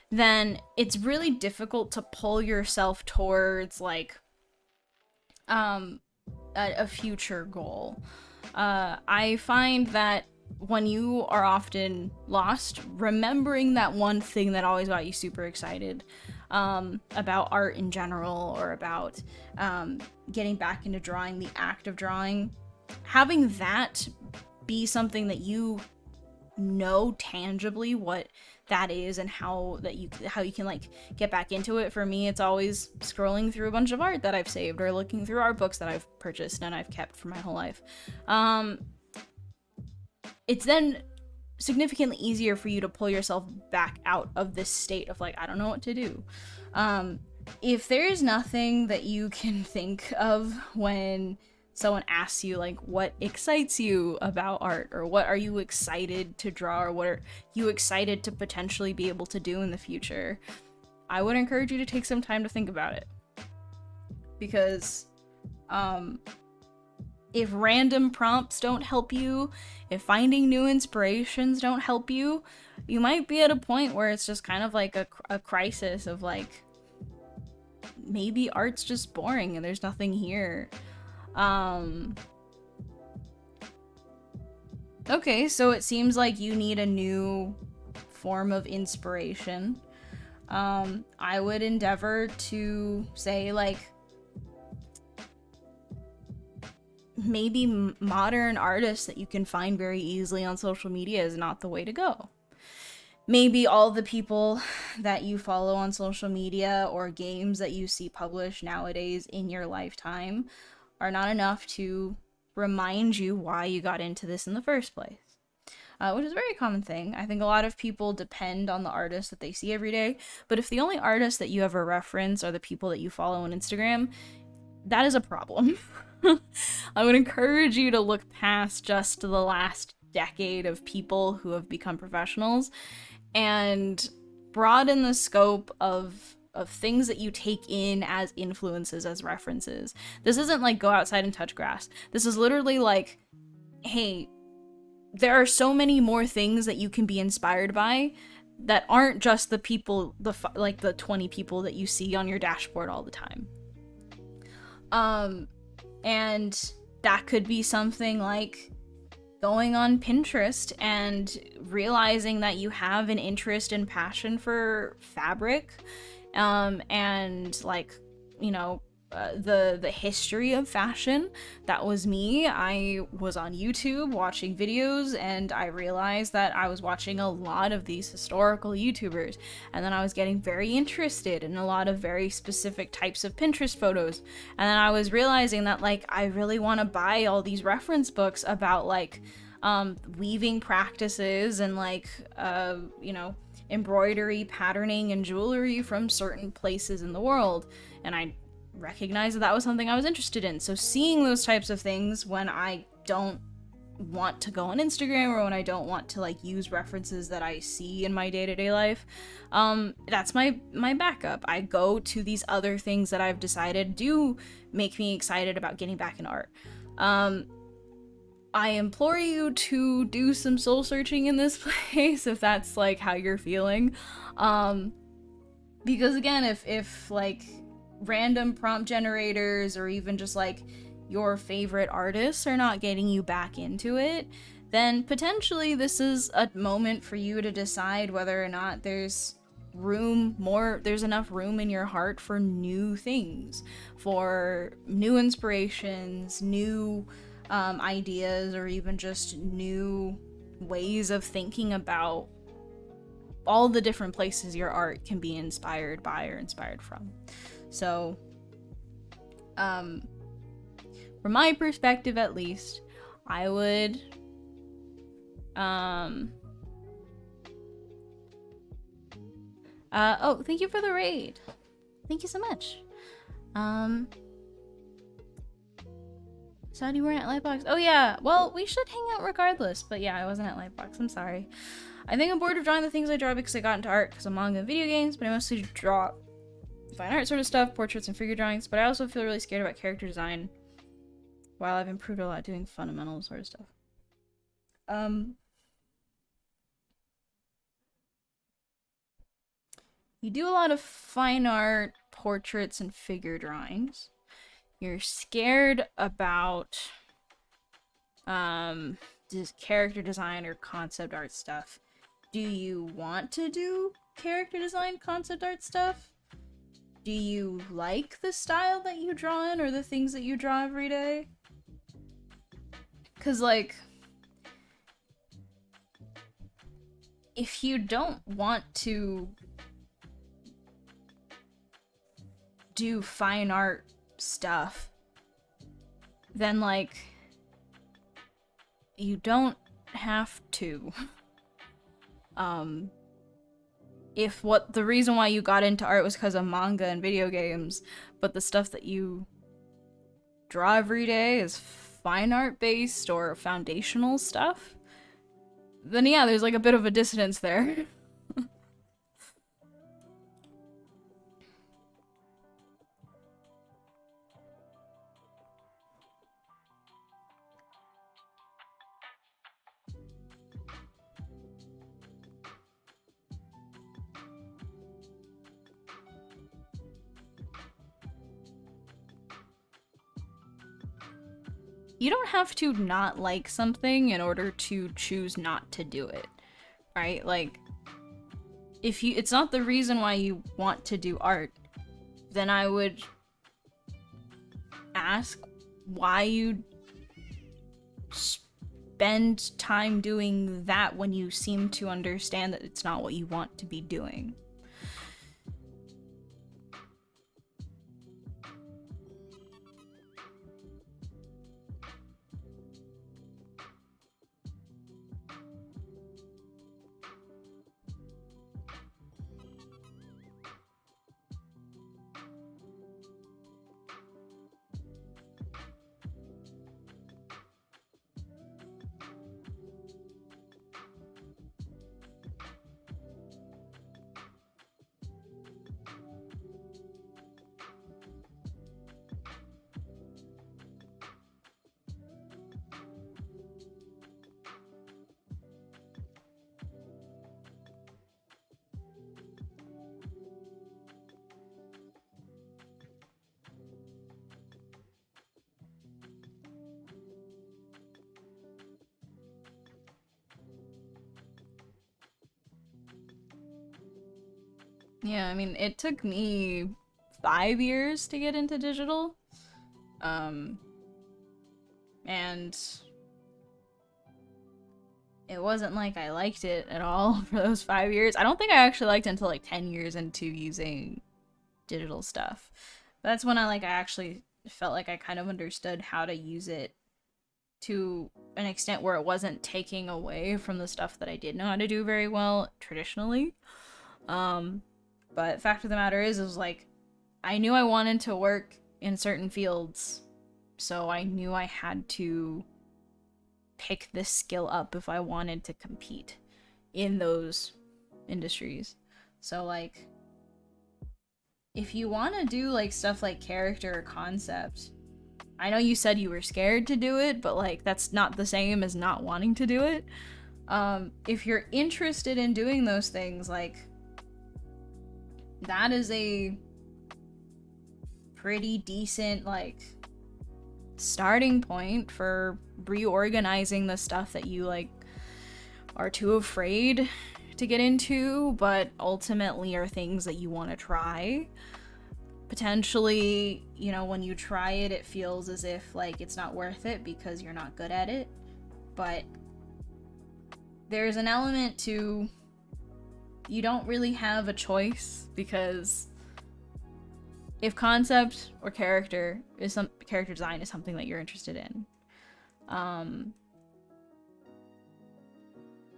then it's really difficult to pull yourself towards like a future goal. I find that when you are often lost, remembering that one thing that always got you super excited about art in general, or about getting back into drawing, the act of drawing, having that be something that you know tangibly what that is, and how you can like get back into it. For me, it's always scrolling through a bunch of art that I've saved, or looking through art books that I've purchased and I've kept for my whole life. It's then significantly easier for you to pull yourself back out of this state of like, I don't know what to do. If there's nothing that you can think of when someone asks you like, what excites you about art, or what are you excited to draw, or what are you excited to potentially be able to do in the future, I would encourage you to take some time to think about it. Because if random prompts don't help you, if finding new inspirations don't help you, you might be at a point where it's just kind of like a crisis of like, maybe art's just boring and there's nothing here. Okay, so it seems like you need a new form of inspiration. I would endeavor to say like, maybe modern artists that you can find very easily on social media is not the way to go. Maybe all the people that you follow on social media, or games that you see published nowadays in your lifetime, are not enough to remind you why you got into this in the first place. Which is a very common thing. I think a lot of people depend on the artists that they see every day, but if the only artists that you ever reference are the people that you follow on Instagram, that is a problem. I would encourage you to look past just the last decade of people who have become professionals, and broaden the scope of things that you take in as influences, as references. This isn't like go outside and touch grass. This is literally like, hey, there are so many more things that you can be inspired by that aren't just the people, like the 20 people that you see on your dashboard all the time. And that could be something like going on Pinterest and realizing that you have an interest and passion for fabric, and like, you know, the history of fashion. That was me. I was on YouTube watching videos, and I realized that I was watching a lot of these historical YouTubers, and then I was getting very interested in a lot of very specific types of Pinterest photos, and then I was realizing that like, I really want to buy all these reference books about like weaving practices and like you know, embroidery, patterning, and jewelry from certain places in the world. And I recognized that was something I was interested in. So seeing those types of things when I don't want to go on Instagram, or when I don't want to like use references that I see in my day-to-day life, that's my backup. I go to these other things that I've decided do make me excited about getting back in art. I implore you to do some soul searching in this place if that's like how you're feeling, because again, if like random prompt generators or even just like your favorite artists are not getting you back into it, then potentially this is a moment for you to decide whether or not there's enough room in your heart for new things, for new inspirations, new ideas, or even just new ways of thinking about all the different places your art can be inspired by or inspired from. So, from my perspective at least, I would, oh, thank you for the raid. Thank you so much. Sad you weren't at Lightbox. Oh yeah, well, we should hang out regardless, but yeah, I wasn't at Lightbox, I'm sorry. I think I'm bored of drawing the things I draw because I got into art because of manga and video games, but I mostly draw fine art sort of stuff, portraits and figure drawings, but I also feel really scared about character design while I've improved a lot doing fundamental sort of stuff. You do a lot of fine art, portraits, and figure drawings. You're scared about just character design or concept art stuff. Do you want to do character design, concept art stuff? Do you like the style that you draw in or the things that you draw every day? 'Cause like, if you don't want to do fine art stuff, then like, you don't have to. If what the reason why you got into art was because of manga and video games, but the stuff that you draw every day is fine art based or foundational stuff, then yeah, there's like a bit of a dissonance there. You don't have to not like something in order to choose not to do it, right? Like, if you, it's not the reason why you want to do art, then I would ask why you spend time doing that when you seem to understand that it's not what you want to be doing. Yeah, I mean, it took me 5 years to get into digital. And it wasn't like I liked it at all for those 5 years. I don't think I actually liked it until like 10 years into using digital stuff. That's when I actually felt like I kind of understood how to use it to an extent where it wasn't taking away from the stuff that I did know how to do very well traditionally. But fact of the matter is like, I knew I wanted to work in certain fields, so I knew I had to pick this skill up if I wanted to compete in those industries. So like, if you want to do like stuff like character or concept, I know you said you were scared to do it, but like, that's not the same as not wanting to do it. If you're interested in doing those things, like, that is a pretty decent, like, starting point for reorganizing the stuff that you, like, are too afraid to get into, but ultimately are things that you want to try. Potentially, you know, when you try it, it feels as if, like, it's not worth it because you're not good at it. But there's an element to you don't really have a choice, because if concept or character design is something that you're interested in,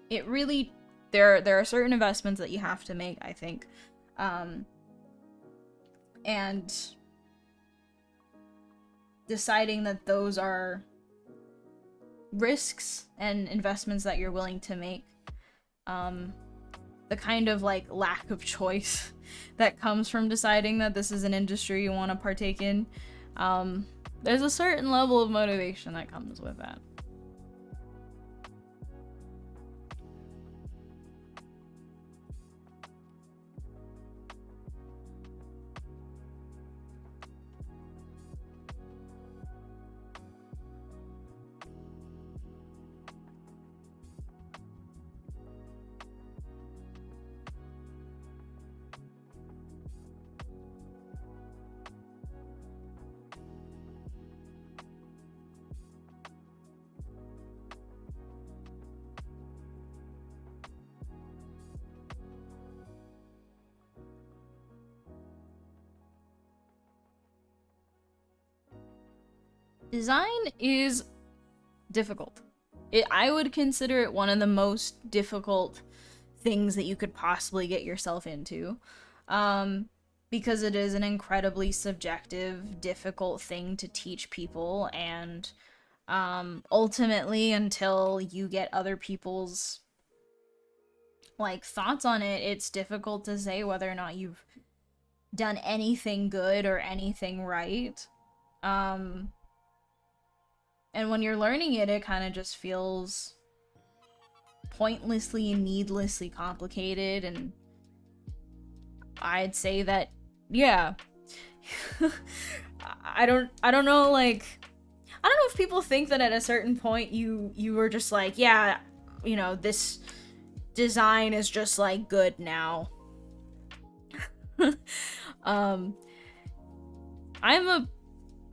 it really there are certain investments that you have to make, I think, and deciding that those are risks and investments that you're willing to make, the kind of, like, lack of choice that comes from deciding that this is an industry you want to partake in, there's a certain level of motivation that comes with that. Design is difficult. I would consider it one of the most difficult things that you could possibly get yourself into, because it is an incredibly subjective, difficult thing to teach people, and ultimately, until you get other people's, like, thoughts on it, it's difficult to say whether or not you've done anything good or anything right. And when you're learning it, it kind of just feels pointlessly and needlessly complicated, and I'd say that, yeah. I don't know, like, I don't know if people think that at a certain point you were just like, yeah, you know, this design is just, like, good now.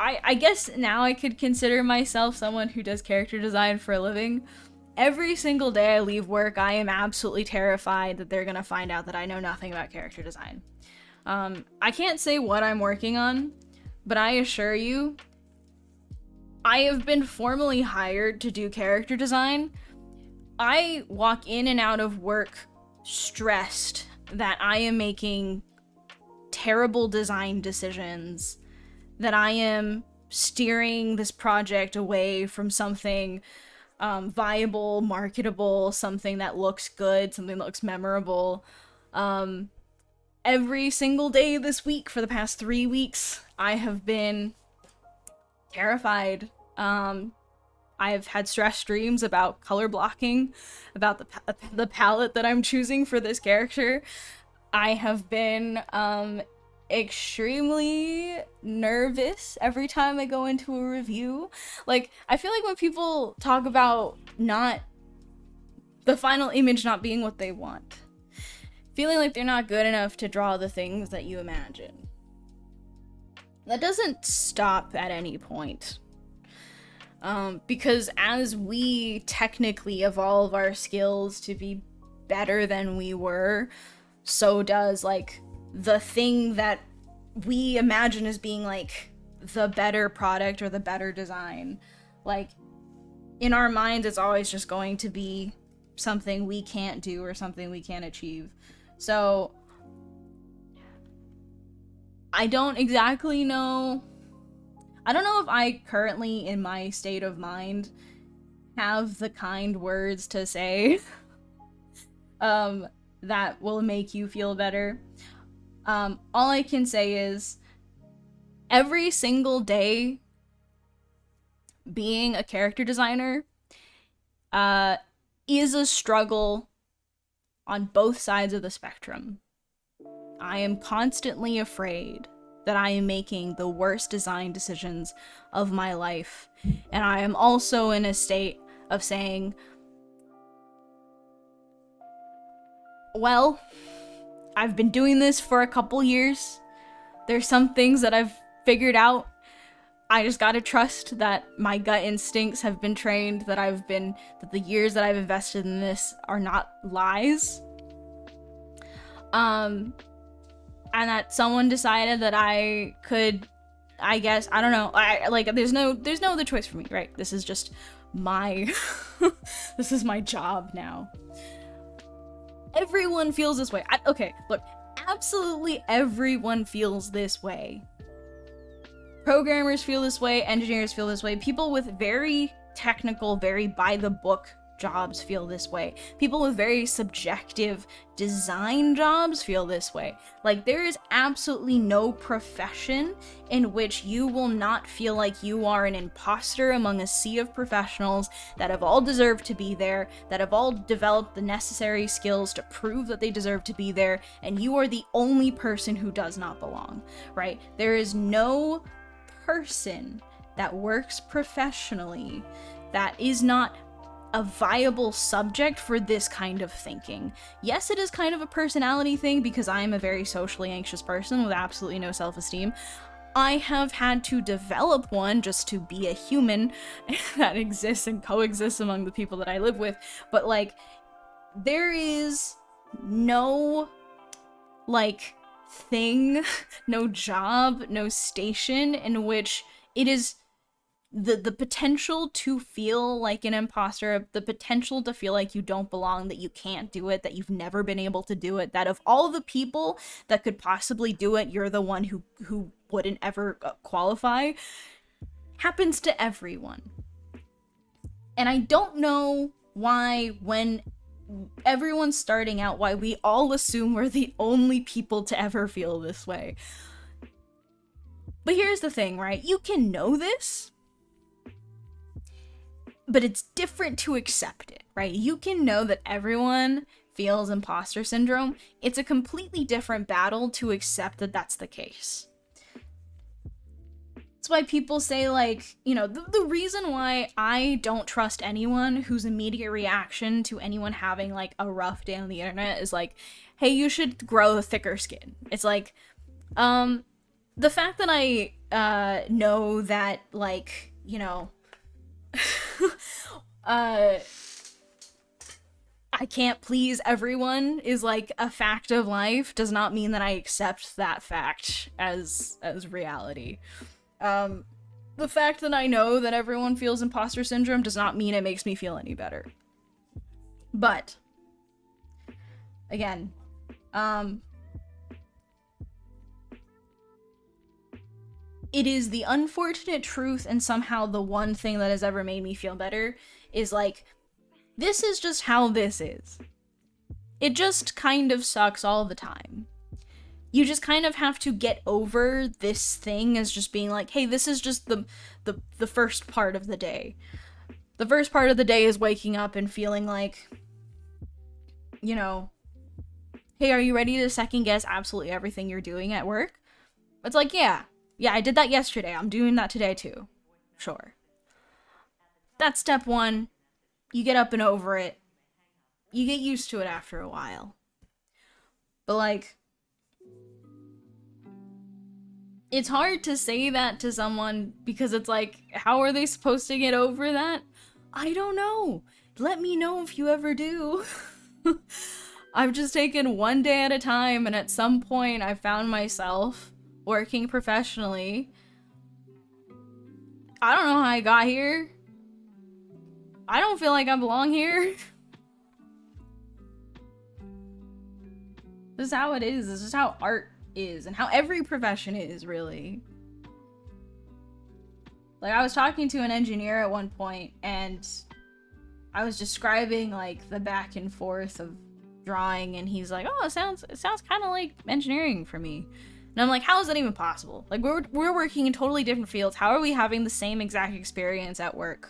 I guess now I could consider myself someone who does character design for a living. Every single day I leave work, I am absolutely terrified that they're gonna find out that I know nothing about character design. I can't say what I'm working on, but I assure you, I have been formally hired to do character design. I walk in and out of work stressed that I am making terrible design decisions, that I am steering this project away from something viable, marketable, something that looks good, something that looks memorable. Every single day this week for the past 3 weeks, I have been terrified. I've had stress dreams about color blocking, about the palette that I'm choosing for this character. I have been extremely nervous every time I go into a review. Like, I feel like when people talk about not the final image not being what they want, feeling like they're not good enough to draw the things that you imagine, that doesn't stop at any point. Because as we technically evolve our skills to be better than we were, so does, like, the thing that we imagine as being, like, the better product or the better design. Like, in our minds, it's always just going to be something we can't do or something we can't achieve. So I don't exactly know. I don't know if I currently, in my state of mind, have the kind words to say that will make you feel better. All I can say is, every single day being a character designer is a struggle on both sides of the spectrum. I am constantly afraid that I am making the worst design decisions of my life. And I am also in a state of saying, well, I've been doing this for a couple years. There's some things that I've figured out. I just gotta trust that my gut instincts have been trained, that the years that I've invested in this are not lies. And that someone decided that I could, I guess, I don't know, there's no other choice for me, right? This is just my, this is my job now. Everyone feels this way. Okay, look, absolutely everyone feels this way. Programmers feel this way, engineers feel this way, people with very technical, very by-the-book jobs feel this way. People with very subjective design jobs feel this way. Like, there is absolutely no profession in which you will not feel like you are an imposter among a sea of professionals that have all deserved to be there, that have all developed the necessary skills to prove that they deserve to be there, and you are the only person who does not belong, right? There is no person that works professionally that is not a viable subject for this kind of thinking. Yes, it is kind of a personality thing because I am a very socially anxious person with absolutely no self-esteem. I have had to develop one just to be a human that exists and coexists among the people that I live with, but like, there is no like thing, no job, no station in which it is the potential to feel like an imposter, the potential to feel like you don't belong, that you can't do it, that you've never been able to do it, that of all the people that could possibly do it, you're the one who wouldn't ever qualify, happens to everyone. And I don't know why, when everyone's starting out, why we all assume we're the only people to ever feel this way. But here's the thing, right? You can know this, but it's different to accept it, right? You can know that everyone feels imposter syndrome. It's a completely different battle to accept that that's the case. That's why people say, like, you know, the reason why I don't trust anyone whose immediate reaction to anyone having, like, a rough day on the internet is like, hey, you should grow a thicker skin. It's like, the fact that I know that, like, you know, I can't please everyone is like a fact of life does not mean that I accept that fact as reality. The fact that I know that everyone feels imposter syndrome does not mean it makes me feel any better. But again, it is the unfortunate truth, and somehow the one thing that has ever made me feel better is like, this is just how this is. It just kind of sucks all the time. You just kind of have to get over this thing as just being like, hey, this is just the first part of the day. The first part of the day is waking up and feeling like, you know, hey, are you ready to second guess absolutely everything you're doing at work? It's like, yeah, I did that yesterday. I'm doing that today too. Sure. That's step one. You get up and over it. You get used to it after a while. But like, it's hard to say that to someone because it's like, how are they supposed to get over that? I don't know. Let me know if you ever do. I've just taken one day at a time, and at some point I found myself working professionally. I don't know how I got here. I don't feel like I belong here. This is how it is. This is how art is, and how every profession is, really. Like, I was talking to an engineer at one point, and I was describing, like, the back and forth of drawing, and he's like, oh, it sounds kind of like engineering for me. And I'm like, how is that even possible? Like, we're working in totally different fields. How are we having the same exact experience at work?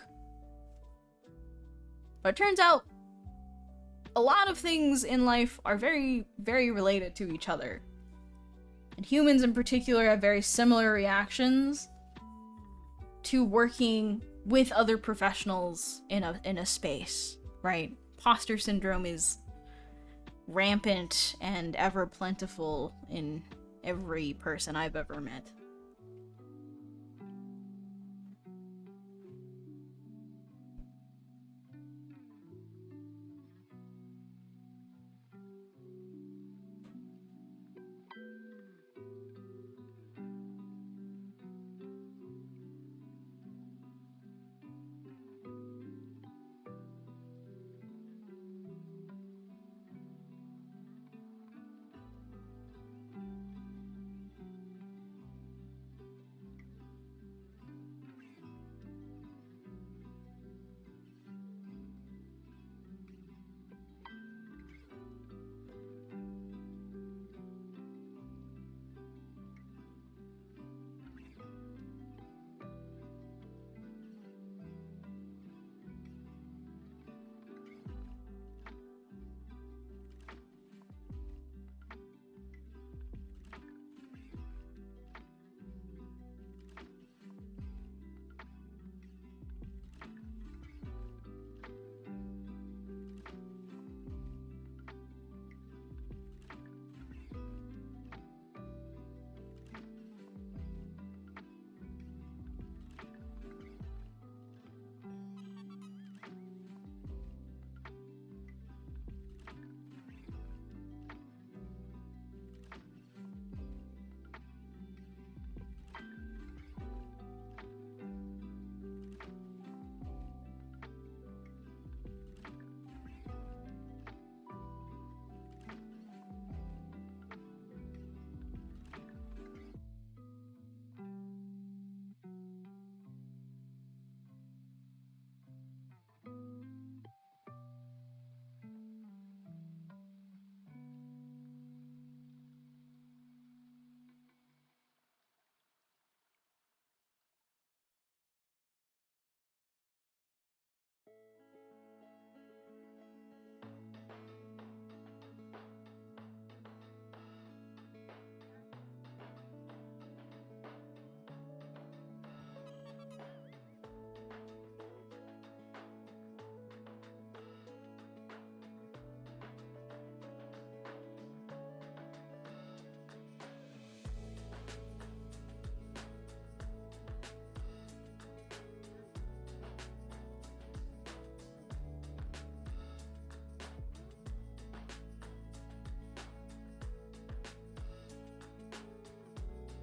But it turns out a lot of things in life are very, very related to each other. And humans in particular have very similar reactions to working with other professionals in a space, right? Imposter syndrome is rampant and ever plentiful in every person I've ever met.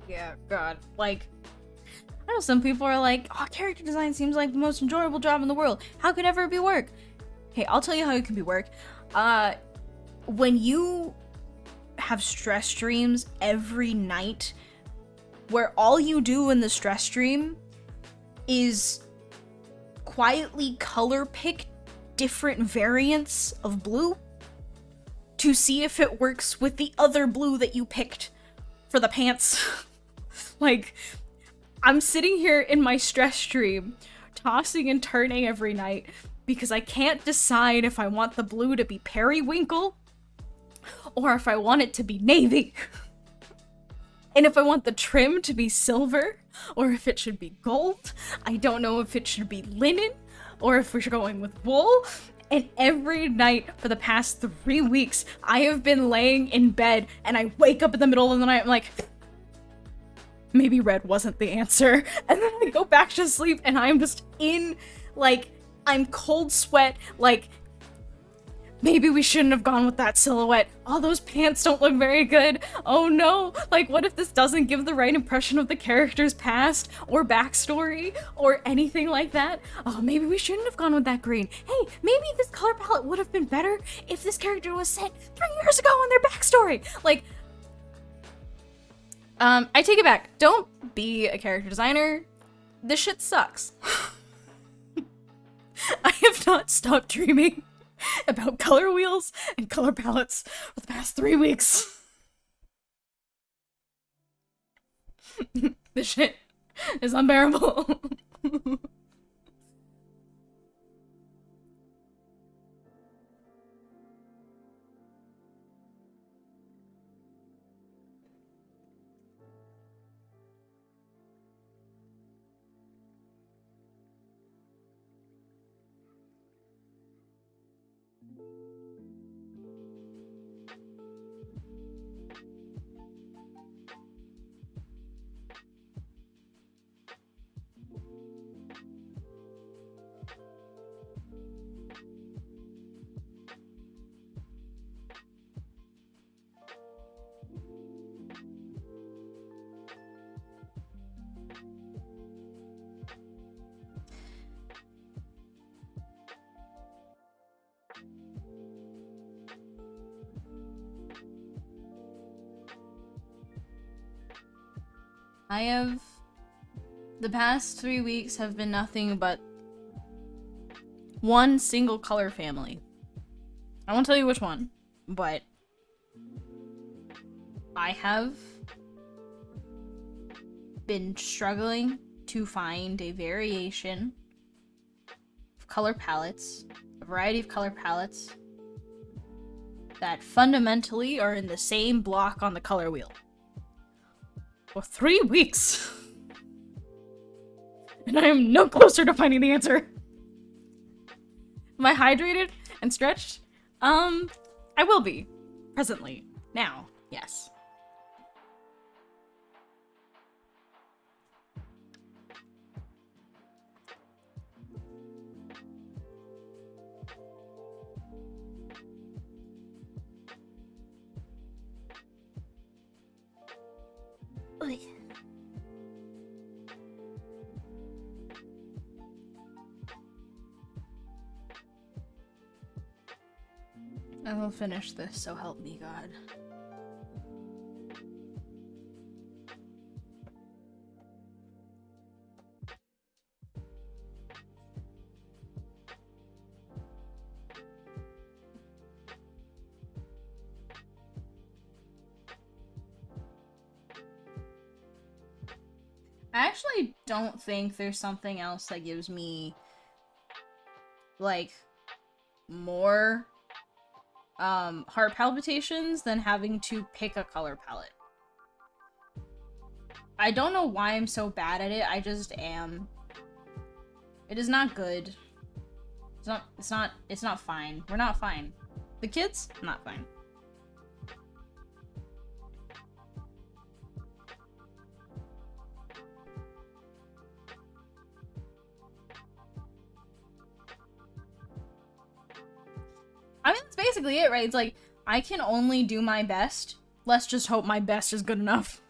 Yeah, God. Like, I know some people are like, oh, character design seems like the most enjoyable job in the world. How could it ever be work? Hey, I'll tell you how it can be work. When you have stress streams every night, where all you do in the stress stream is quietly color pick different variants of blue to see if it works with the other blue that you picked for the pants. Like, I'm sitting here in my stress stream, tossing and turning every night because I can't decide if I want the blue to be periwinkle or if I want it to be navy. And if I want the trim to be silver or if it should be gold. I don't know if it should be linen or if we're going with wool. And every night for the past 3 weeks, I have been laying in bed and I wake up in the middle of the night, I'm like, maybe red wasn't the answer. And then I go back to sleep and I'm just in, like, I'm cold sweat, like, maybe we shouldn't have gone with that silhouette. Oh, those pants don't look very good. Oh no, like, what if this doesn't give the right impression of the character's past or backstory or anything like that? Oh, maybe we shouldn't have gone with that green. Hey, maybe this color palette would have been better if this character was set 3 years ago on their backstory. Like, I take it back. Don't be a character designer. This shit sucks. I have not stopped dreaming about color wheels and color palettes for the past 3 weeks. This shit is unbearable. The past 3 weeks have been nothing but one single color family. I won't tell you which one, but I have been struggling to find a variation of color palettes, a variety of color palettes that fundamentally are in the same block on the color wheel. For 3 weeks. And I am no closer to finding the answer. Am I hydrated and stretched? I will be. Presently. Now. Yes. Oy. I will finish this, so help me God. I actually don't think there's something else that gives me, like, more heart palpitations than having to pick a color palette. I don't know why I'm so bad at it, I just am. It is not good. It's not fine. We're not fine. The kids? Not fine. I mean, that's basically it, right? It's like, I can only do my best. Let's just hope my best is good enough.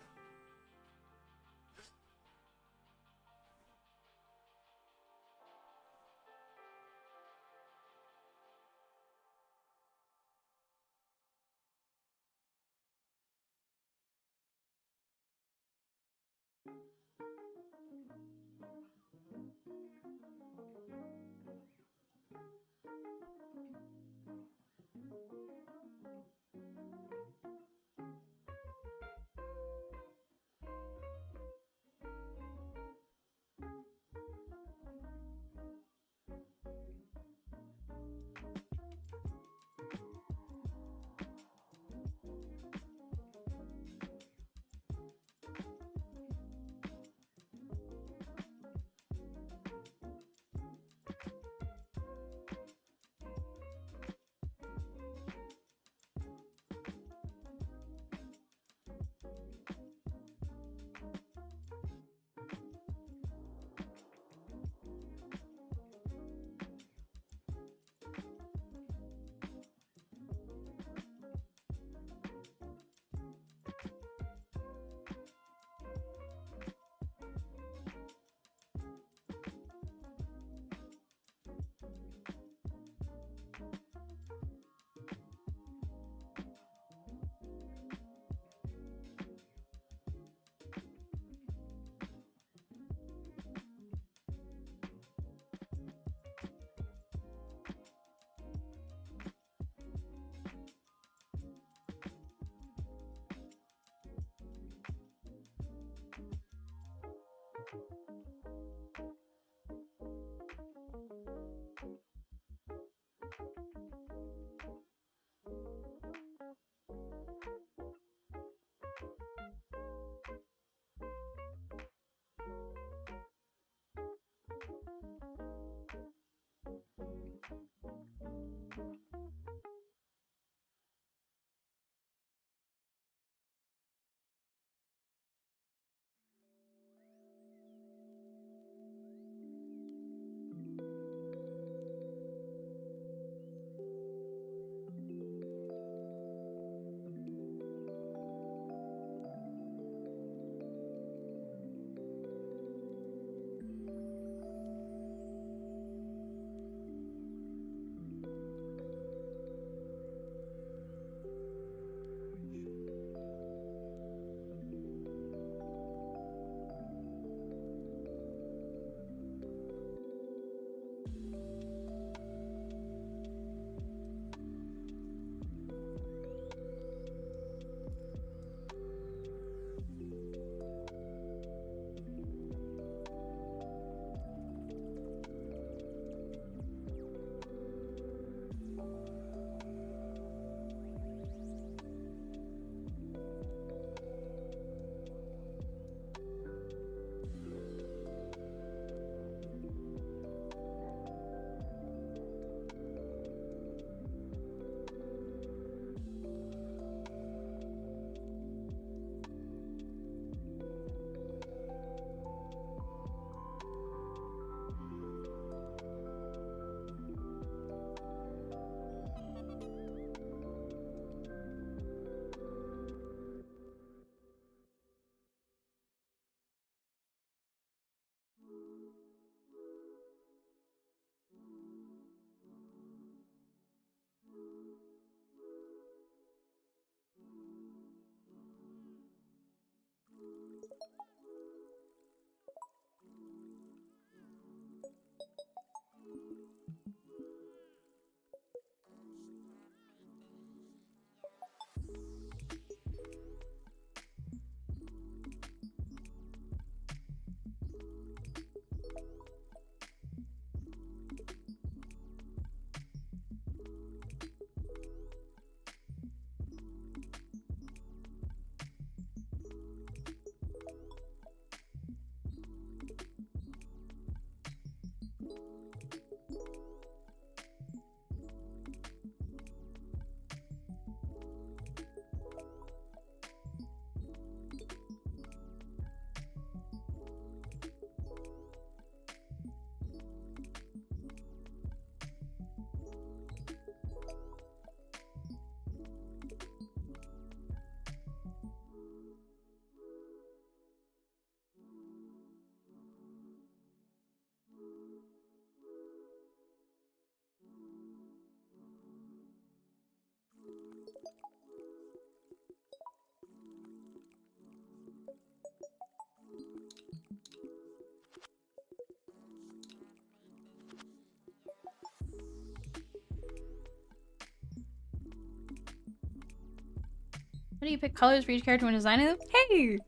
How do you pick colors for each character when designing them? Hey!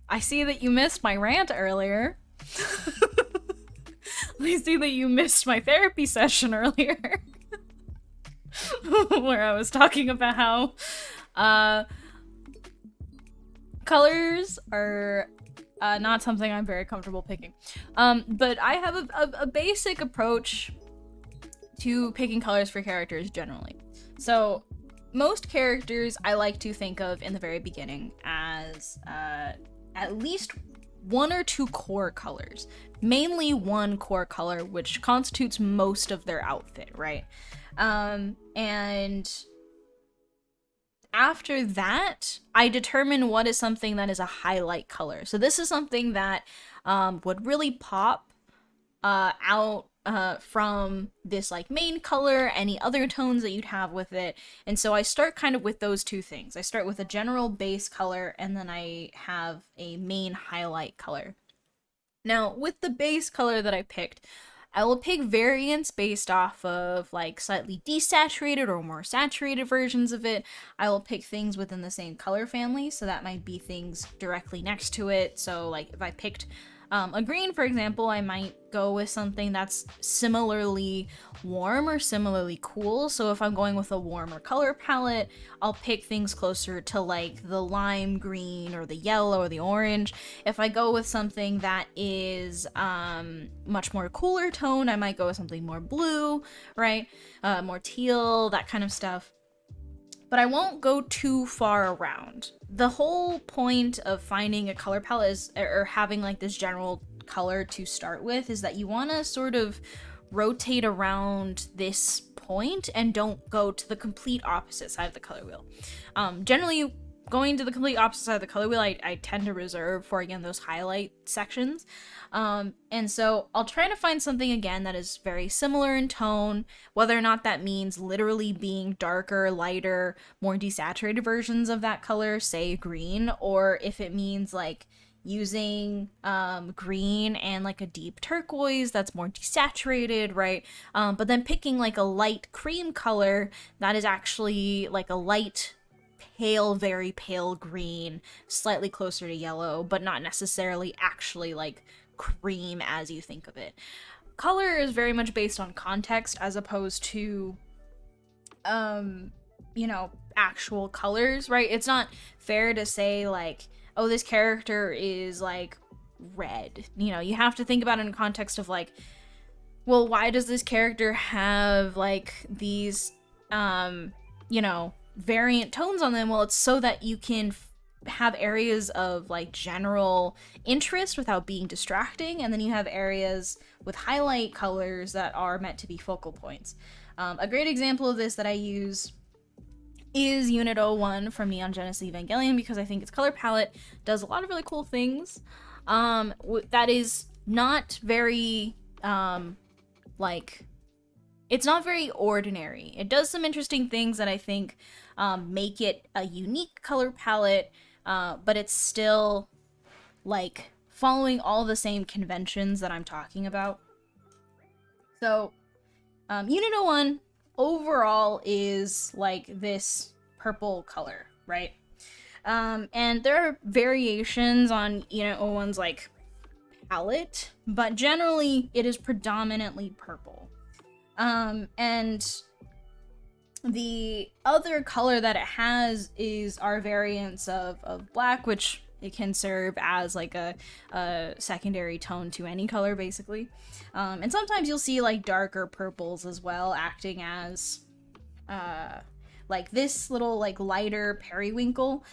I see that you missed my rant earlier. I see that you missed my therapy session earlier. Where I was talking about how colors are not something I'm very comfortable picking. But I have a basic approach to picking colors for characters generally. So most characters I like to think of in the very beginning as at least one or two core colors. Mainly one core color, which constitutes most of their outfit, right? And after that, I determine what is something that is a highlight color. So this is something that would really pop out from this like main color, any other tones that you'd have with it. And so I start kind of with those two things. I start with a general base color, and then I have a main highlight color. Now, with the base color that I picked, I will pick variants based off of like slightly desaturated or more saturated versions of it. I will pick things within the same color family, so that might be things directly next to it. So like if I picked a green, for example, I might go with something that's similarly warm or similarly cool. So if I'm going with a warmer color palette, I'll pick things closer to like the lime green or the yellow or the orange. If I go with something that is much more cooler tone, I might go with something more blue, right? More teal, that kind of stuff. But I won't go too far around. The whole point of finding a color palette is, or having like this general color to start with, is that you want to sort of rotate around this point and don't go to the complete opposite side of the color wheel. Generally, going to the complete opposite side of the color wheel, I tend to reserve for, again, those highlight sections. And so I'll try to find something, again, that is very similar in tone, whether or not that means literally being darker, lighter, more desaturated versions of that color, say green, or if it means like using green and like a deep turquoise that's more desaturated, right? But then picking like a light cream color that is actually like a light pale, very pale green, slightly closer to yellow, but not necessarily actually like cream as you think of it. Color is very much based on context as opposed to you know, actual colors, right? It's not fair to say like, oh, this character is like red. You know, you have to think about it in context of like, well, why does this character have like these you know, variant tones on them? Well, it's so that you can have areas of like general interest without being distracting, and then you have areas with highlight colors that are meant to be focal points. A great example of this that I use is Unit 01 from Neon Genesis Evangelion, because I think its color palette does a lot of really cool things. That is not very like, it's not very ordinary. It does some interesting things that I think make it a unique color palette, but it's still like following all the same conventions that I'm talking about. So Unit 01 overall is like this purple color, right? And there are variations on Unit 01's like palette, but generally it is predominantly purple. And the other color that it has is our variants of black, which it can serve as like a secondary tone to any color, basically. And sometimes you'll see like darker purples as well, acting as like this little like lighter periwinkle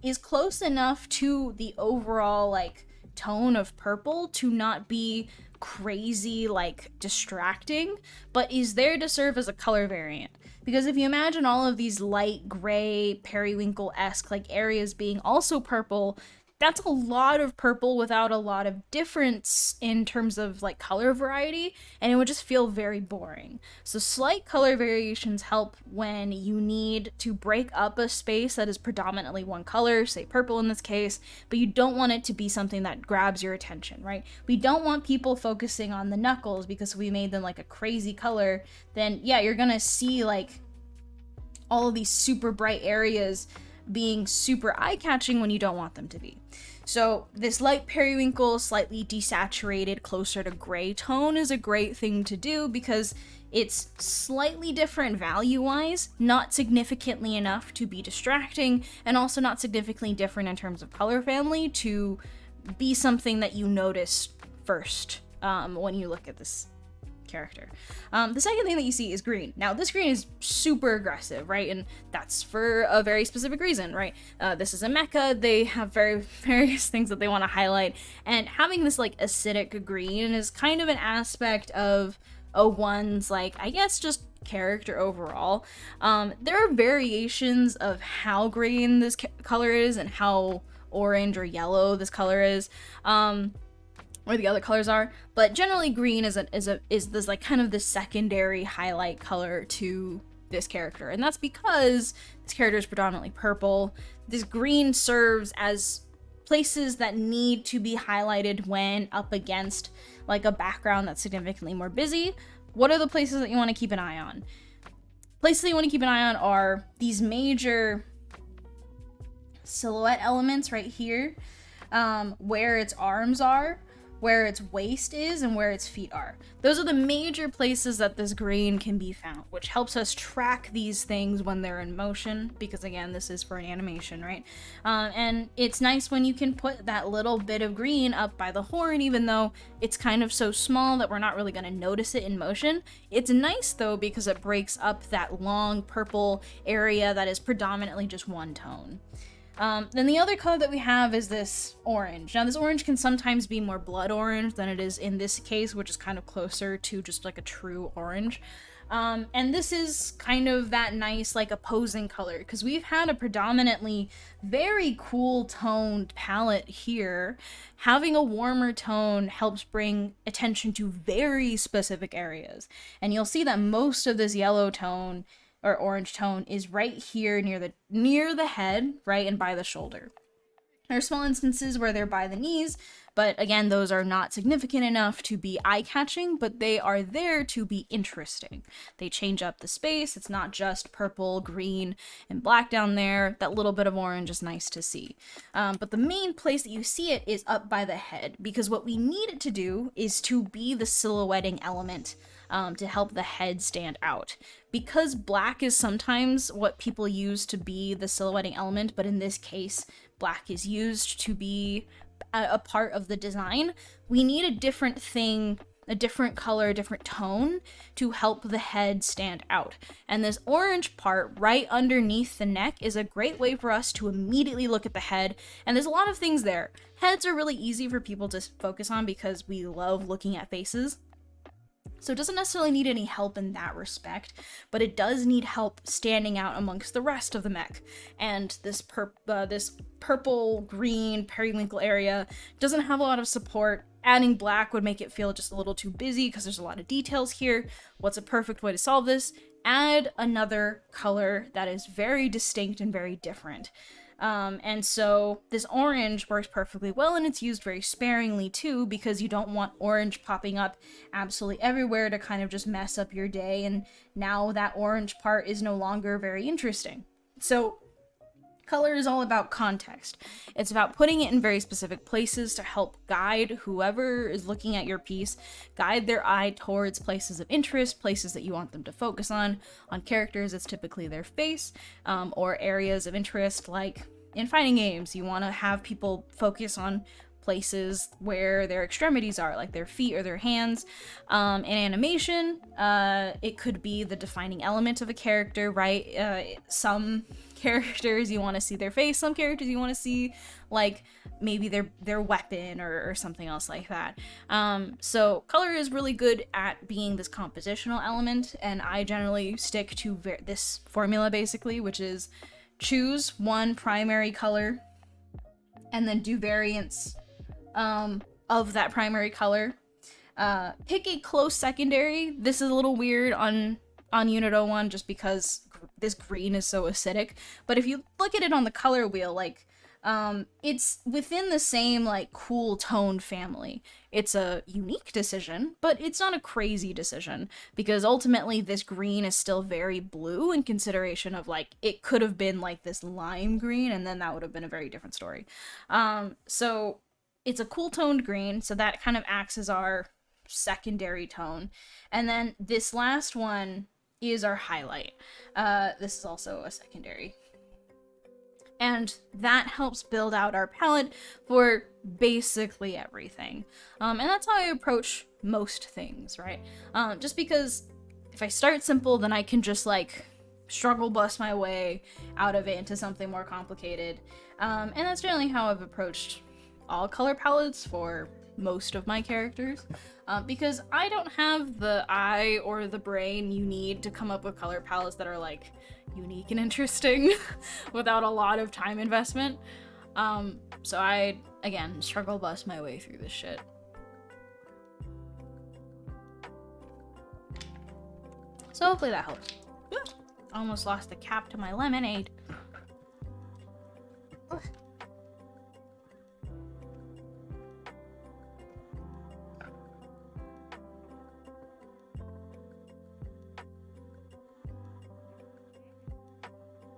is close enough to the overall like tone of purple to not be crazy like distracting, but is there to serve as a color variant. Because if you imagine all of these light gray periwinkle-esque like areas being also purple, that's a lot of purple without a lot of difference in terms of like color variety, and it would just feel very boring. So slight color variations help when you need to break up a space that is predominantly one color, say purple in this case, but you don't want it to be something that grabs your attention, right? We don't want people focusing on the knuckles because we made them like a crazy color. Then yeah, you're gonna see like all of these super bright areas being super eye-catching when you don't want them to be. So this light periwinkle, slightly desaturated, closer to gray tone is a great thing to do because it's slightly different value-wise, not significantly enough to be distracting, and also not significantly different in terms of color family to be something that you notice first when you look at this character. The second thing that you see is green. Now, this green is super aggressive, right? And that's for a very specific reason, right? This is a mecha. They have various things that they want to highlight, and having this like acidic green is kind of an aspect of O1's, like, I guess just character overall. There are variations of how green this color is and how orange or yellow this color is. Or the other colors are, but generally green is this like kind of the secondary highlight color to this character, and that's because this character is predominantly purple. This green serves as places that need to be highlighted when up against like a background that's significantly more busy. What are the places that you want to keep an eye on? Places that you want to keep an eye on are these major silhouette elements right here, where its arms are, where its waist is, and where its feet are. Those are the major places that this green can be found, which helps us track these things when they're in motion, because again, this is for an animation, right? And it's nice when you can put that little bit of green up by the horn, even though it's kind of so small that we're not really going to notice it in motion. It's nice though, because it breaks up that long purple area that is predominantly just one tone. Then the other color that we have is this orange. Now, this orange can sometimes be more blood orange than it is in this case, which is kind of closer to just like a true orange. And this is kind of that nice, like, opposing color, because we've had a predominantly very cool toned palette here. Having a warmer tone helps bring attention to very specific areas. And you'll see that most of this yellow tone or orange tone is right here near the head, right, and by the shoulder. There are small instances where they're by the knees, but again, those are not significant enough to be eye-catching, but they are there to be interesting. They change up the space. It's not just purple, green, and black down there. That little bit of orange is nice to see. But the main place that you see it is up by the head, because what we need it to do is to be the silhouetting element, to help the head stand out. Because black is sometimes what people use to be the silhouetting element, but in this case, black is used to be a part of the design, we need a different thing, a different color, a different tone to help the head stand out. And this orange part right underneath the neck is a great way for us to immediately look at the head. And there's a lot of things there. Heads are really easy for people to focus on because we love looking at faces. So it doesn't necessarily need any help in that respect, but it does need help standing out amongst the rest of the mech. And this purple-green periwinkle area doesn't have a lot of support. Adding black would make it feel just a little too busy because there's a lot of details here. What's a perfect way to solve this? Add another color that is very distinct and very different. And so this orange works perfectly well, and it's used very sparingly too, because you don't want orange popping up absolutely everywhere to kind of just mess up your day, and now that orange part is no longer very interesting. So color is all about context. It's about putting it in very specific places to help guide whoever is looking at your piece, guide their eye towards places of interest, places that you want them to focus on. On characters, it's typically their face, or areas of interest, like in fighting games, you want to have people focus on places where their extremities are, like their feet or their hands. In animation, it could be the defining element of a character, right? Some characters you want to see their face, some characters you want to see like maybe their weapon or something else like that. So color is really good at being this compositional element, and I generally stick to this formula basically, which is choose one primary color and then do variants of that primary color. Pick a close secondary. This is a little weird on Unit 01 just because this green is so acidic, but if you look at it on the color wheel, like It's within the same like cool toned family. It's a unique decision, but it's not a crazy decision because ultimately this green is still very blue in consideration of like it could have been like this lime green and then that would have been a very different story. So it's a cool toned green, so that kind of acts as our secondary tone. And then this last one is our highlight. This is also a secondary, and that helps build out our palette for basically everything. And that's how I approach most things, right? Just because if I start simple, then I can just like struggle bust my way out of it into something more complicated. And that's generally how I've approached all color palettes for most of my characters. Because I don't have the eye or the brain you need to come up with color palettes that are like unique and interesting without a lot of time investment. So I, again, struggle bust my way through this shit. So hopefully that helps. Almost lost the cap to my lemonade.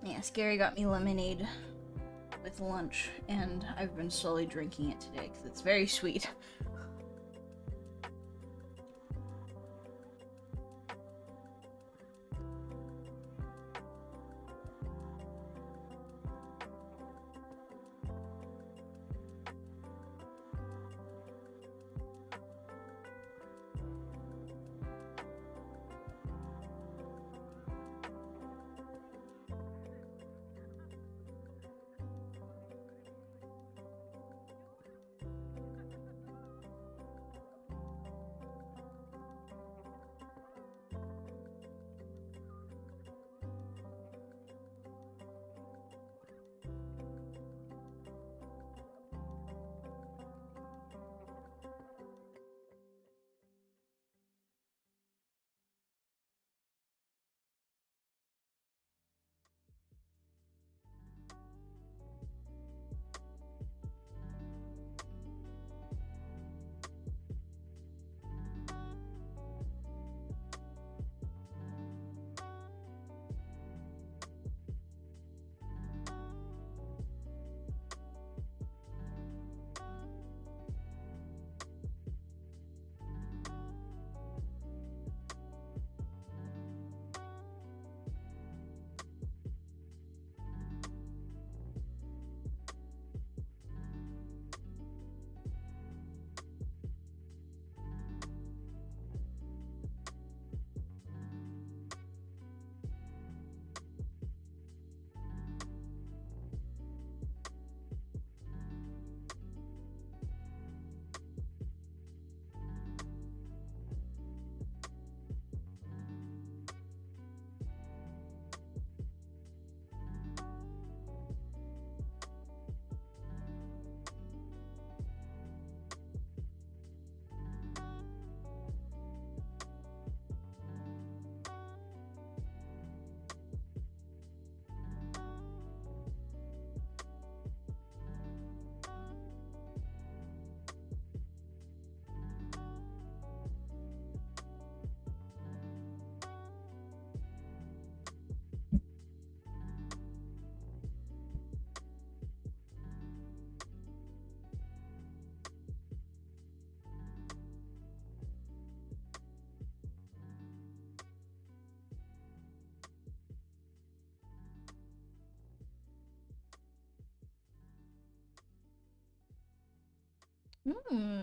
Yeah, Scary got me lemonade with lunch, and I've been slowly drinking it today because it's very sweet.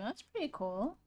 That's pretty cool.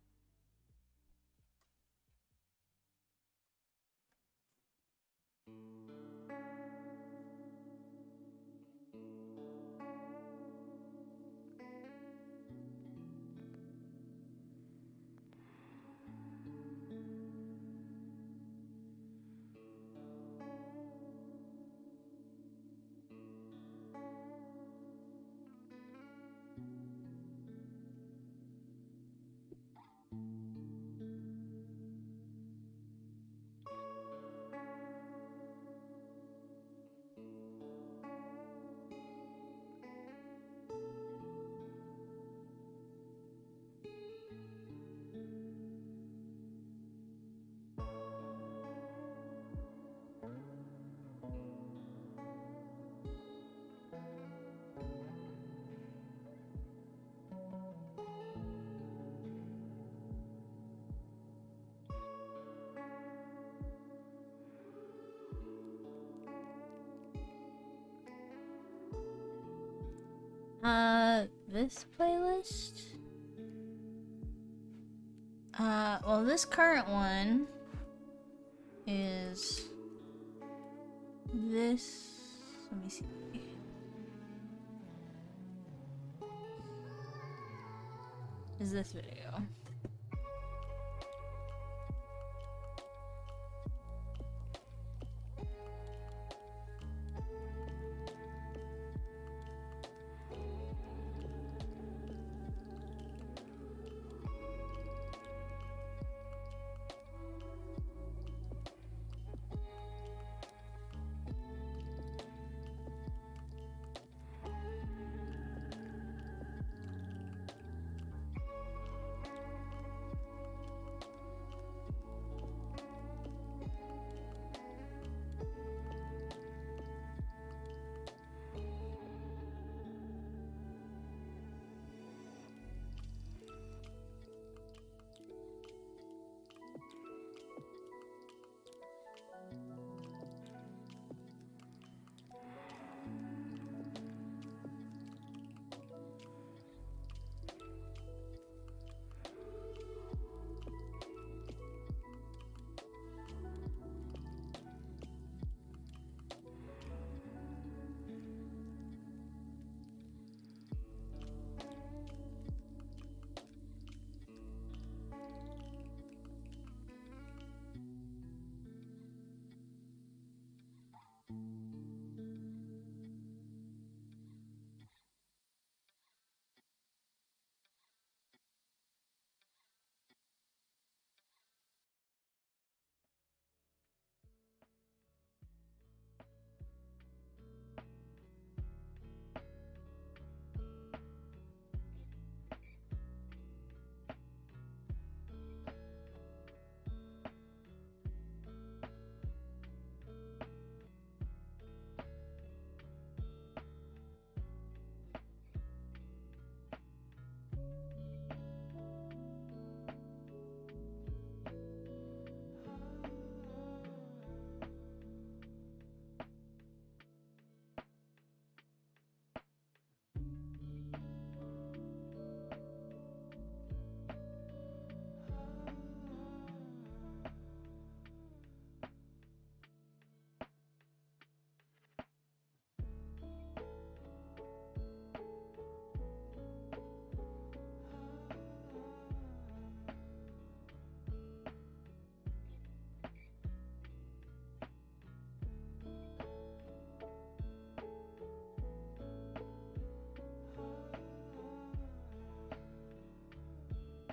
This playlist? Well, this current one is this. Let me see. Is this video?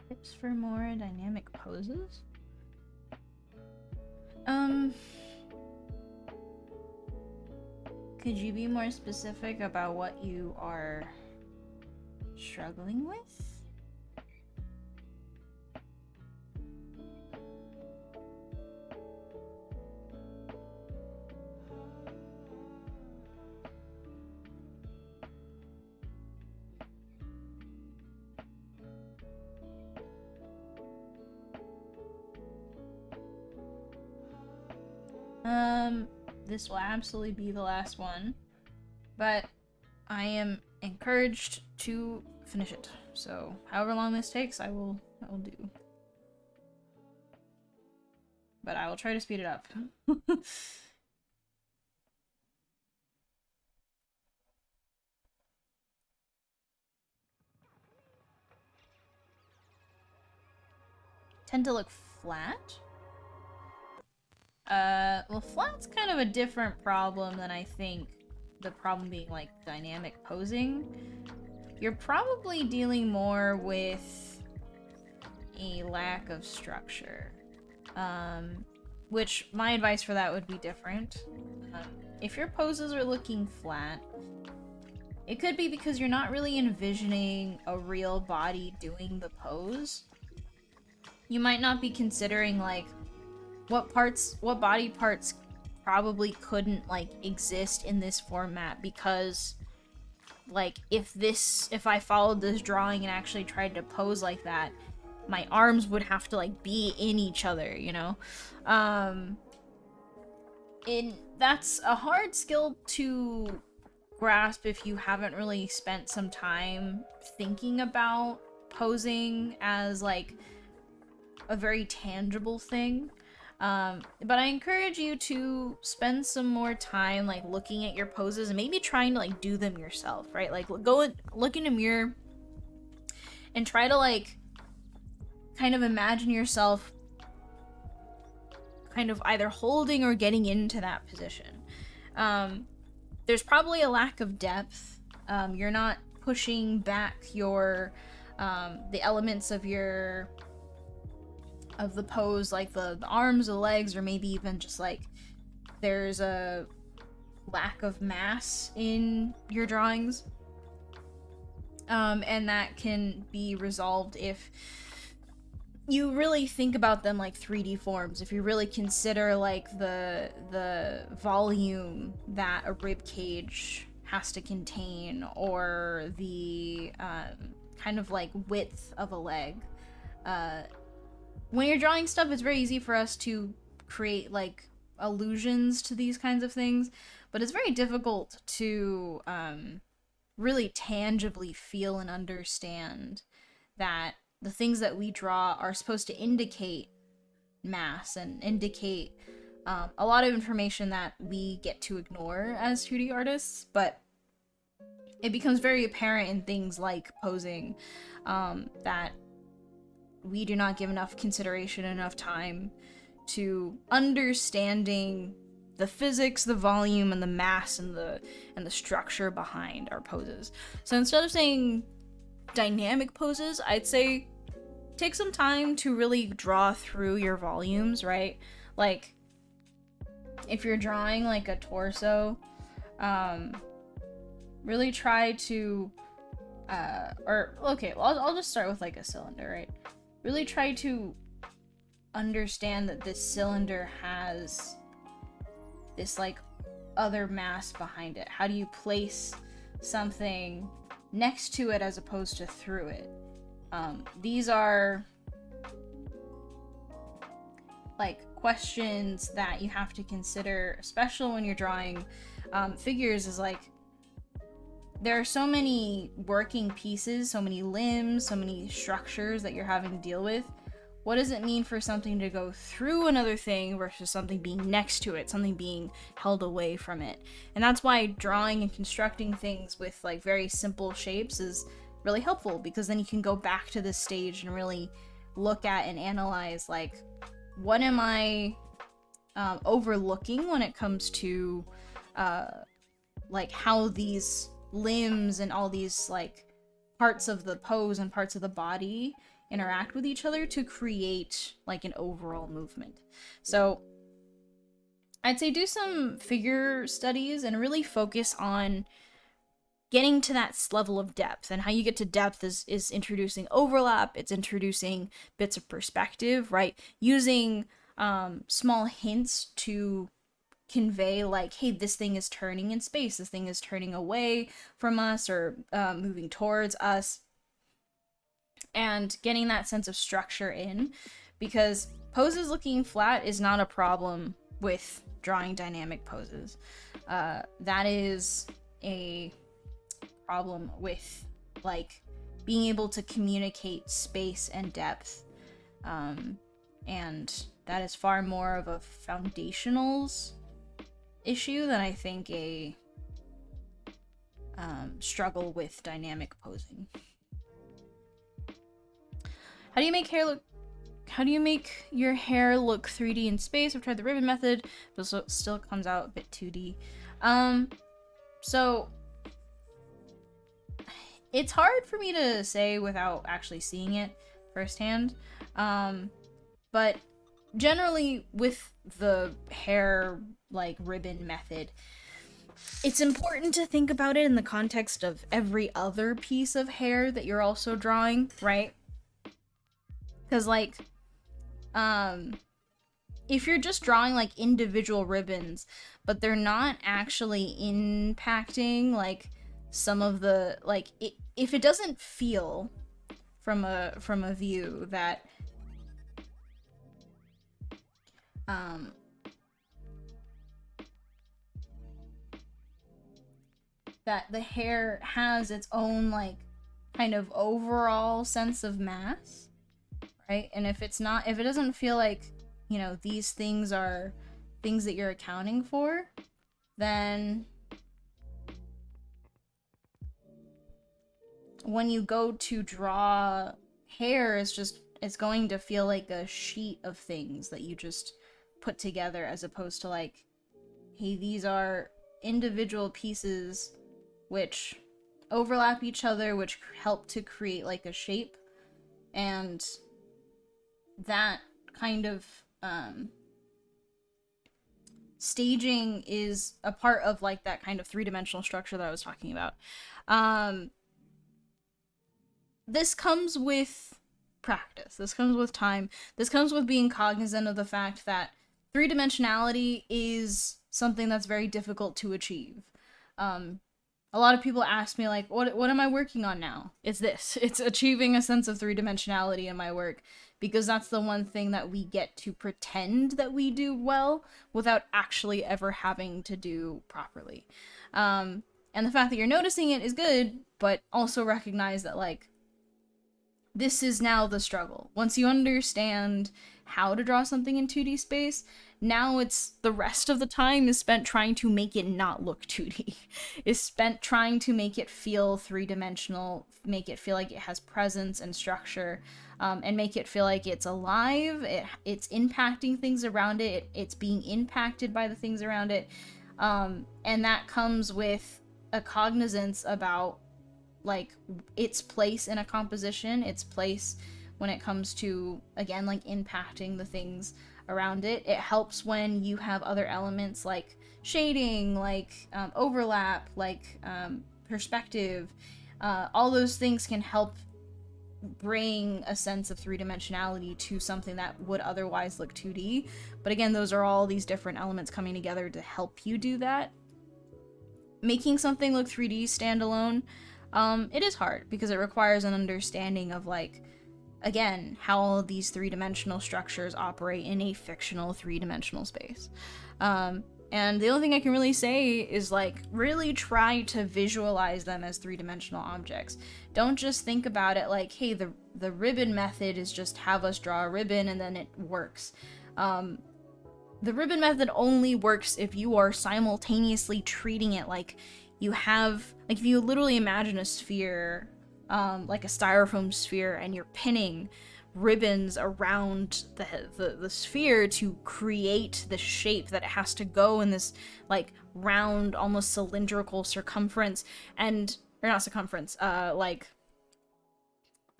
Tips for more dynamic poses? Could you be more specific about what you are struggling with? This will absolutely be the last one, but I am encouraged to finish it. So, however long this takes, I will do. But I will try to speed it up. Tend to look flat. Well, flat's kind of a different problem than I think the problem being, like, dynamic posing. You're probably dealing more with a lack of structure. Which, my advice for that would be different. If your poses are looking flat, it could be because you're not really envisioning a real body doing the pose. You might not be considering, like, what body parts probably couldn't, like, exist in this format because, like, if I followed this drawing and actually tried to pose like that, my arms would have to, like, be in each other, you know? That's a hard skill to grasp if you haven't really spent some time thinking about posing as like a very tangible thing. But I encourage you to spend some more time like looking at your poses and maybe trying to like do them yourself, right? Like go and look in a mirror and try to like kind of imagine yourself kind of either holding or getting into that position. There's probably a lack of depth. You're not pushing back your the elements of the pose, like the arms, the legs, or maybe even just like there's a lack of mass in your drawings. And that can be resolved if you really think about them like 3D forms. If you really consider like the volume that a rib cage has to contain, or the kind of like width of a leg. When you're drawing stuff, it's very easy for us to create like allusions to these kinds of things, but it's very difficult to really tangibly feel and understand that the things that we draw are supposed to indicate mass and indicate a lot of information that we get to ignore as 2D artists, but it becomes very apparent in things like posing that we do not give enough consideration, enough time to understanding the physics, the volume, and the mass, and the structure behind our poses. So instead of saying dynamic poses, I'd say take some time to really draw through your volumes, right? Like if you're drawing like a torso, really try to I'll just start with like a cylinder, right? Really try to understand that this cylinder has this like other mass behind it. How do you place something next to it as opposed to through it? These are like questions that you have to consider, especially when you're drawing figures. Is like there are so many working pieces, so many limbs, so many structures that you're having to deal with. What does it mean for something to go through another thing versus something being next to it, something being held away from it? And that's why drawing and constructing things with like very simple shapes is really helpful, because then you can go back to this stage and really look at and analyze like, what am I overlooking when it comes to like how these limbs and all these like parts of the pose and parts of the body interact with each other to create like an overall movement. So I'd say do some figure studies and really focus on getting to that level of depth. And how you get to depth is introducing overlap, it's introducing bits of perspective, right? Using small hints to convey like, hey, this thing is turning in space, this thing is turning away from us, or moving towards us, and getting that sense of structure in, because poses looking flat is not a problem with drawing dynamic poses. That is a problem with like being able to communicate space and depth, and that is far more of a foundationals issue than I think a struggle with dynamic posing. How do you make your hair look 3D in space? I've tried the ribbon method, but it still comes out a bit 2D. So it's hard for me to say without actually seeing it firsthand. But generally with the hair like ribbon method, it's important to think about it in the context of every other piece of hair that you're also drawing, right? Because like if you're just drawing like individual ribbons but they're not actually impacting like some of the like if it doesn't feel from a view that that the hair has its own like kind of overall sense of mass, right? And if it's not, if it doesn't feel like, you know, these things are things that you're accounting for, then when you go to draw hair, it's going to feel like a sheet of things that you just put together, as opposed to like, hey, these are individual pieces which overlap each other, which help to create like a shape. And that kind of staging is a part of like that kind of three-dimensional structure that I was talking about. This comes with practice. This comes with time. This comes with being cognizant of the fact that three-dimensionality is something that's very difficult to achieve. A lot of people ask me, like, what am I working on now? It's this. It's achieving a sense of three-dimensionality in my work, because that's the one thing that we get to pretend that we do well without actually ever having to do properly. And the fact that you're noticing it is good, but also recognize that, like, this is now the struggle. Once you understand how to draw something in 2D space, now it's the rest of the time is spent trying to make it not look 2D. Is spent trying to make it feel three-dimensional, make it feel like it has presence and structure, and make it feel like it's alive, it's impacting things around it, it's being impacted by the things around it. And that comes with a cognizance about like its place in a composition, its place when it comes to, again, like impacting the things around it. It helps when you have other elements like shading, like overlap, like perspective. All those things can help bring a sense of three-dimensionality to something that would otherwise look 2D. But again, those are all these different elements coming together to help you do that. Making something look 3D standalone, it is hard because it requires an understanding of, like, again, how all of these three-dimensional structures operate in a fictional three-dimensional space. And the only thing I can really say is, like, really try to visualize them as three-dimensional objects. Don't just think about it like, hey, the ribbon method is just have us draw a ribbon and then it works. The ribbon method only works if you are simultaneously treating it like you have, like, if you literally imagine a sphere, like a styrofoam sphere, and you're pinning ribbons around the sphere to create the shape that it has to go in this, like, round, almost cylindrical circumference, and, or not circumference, wait,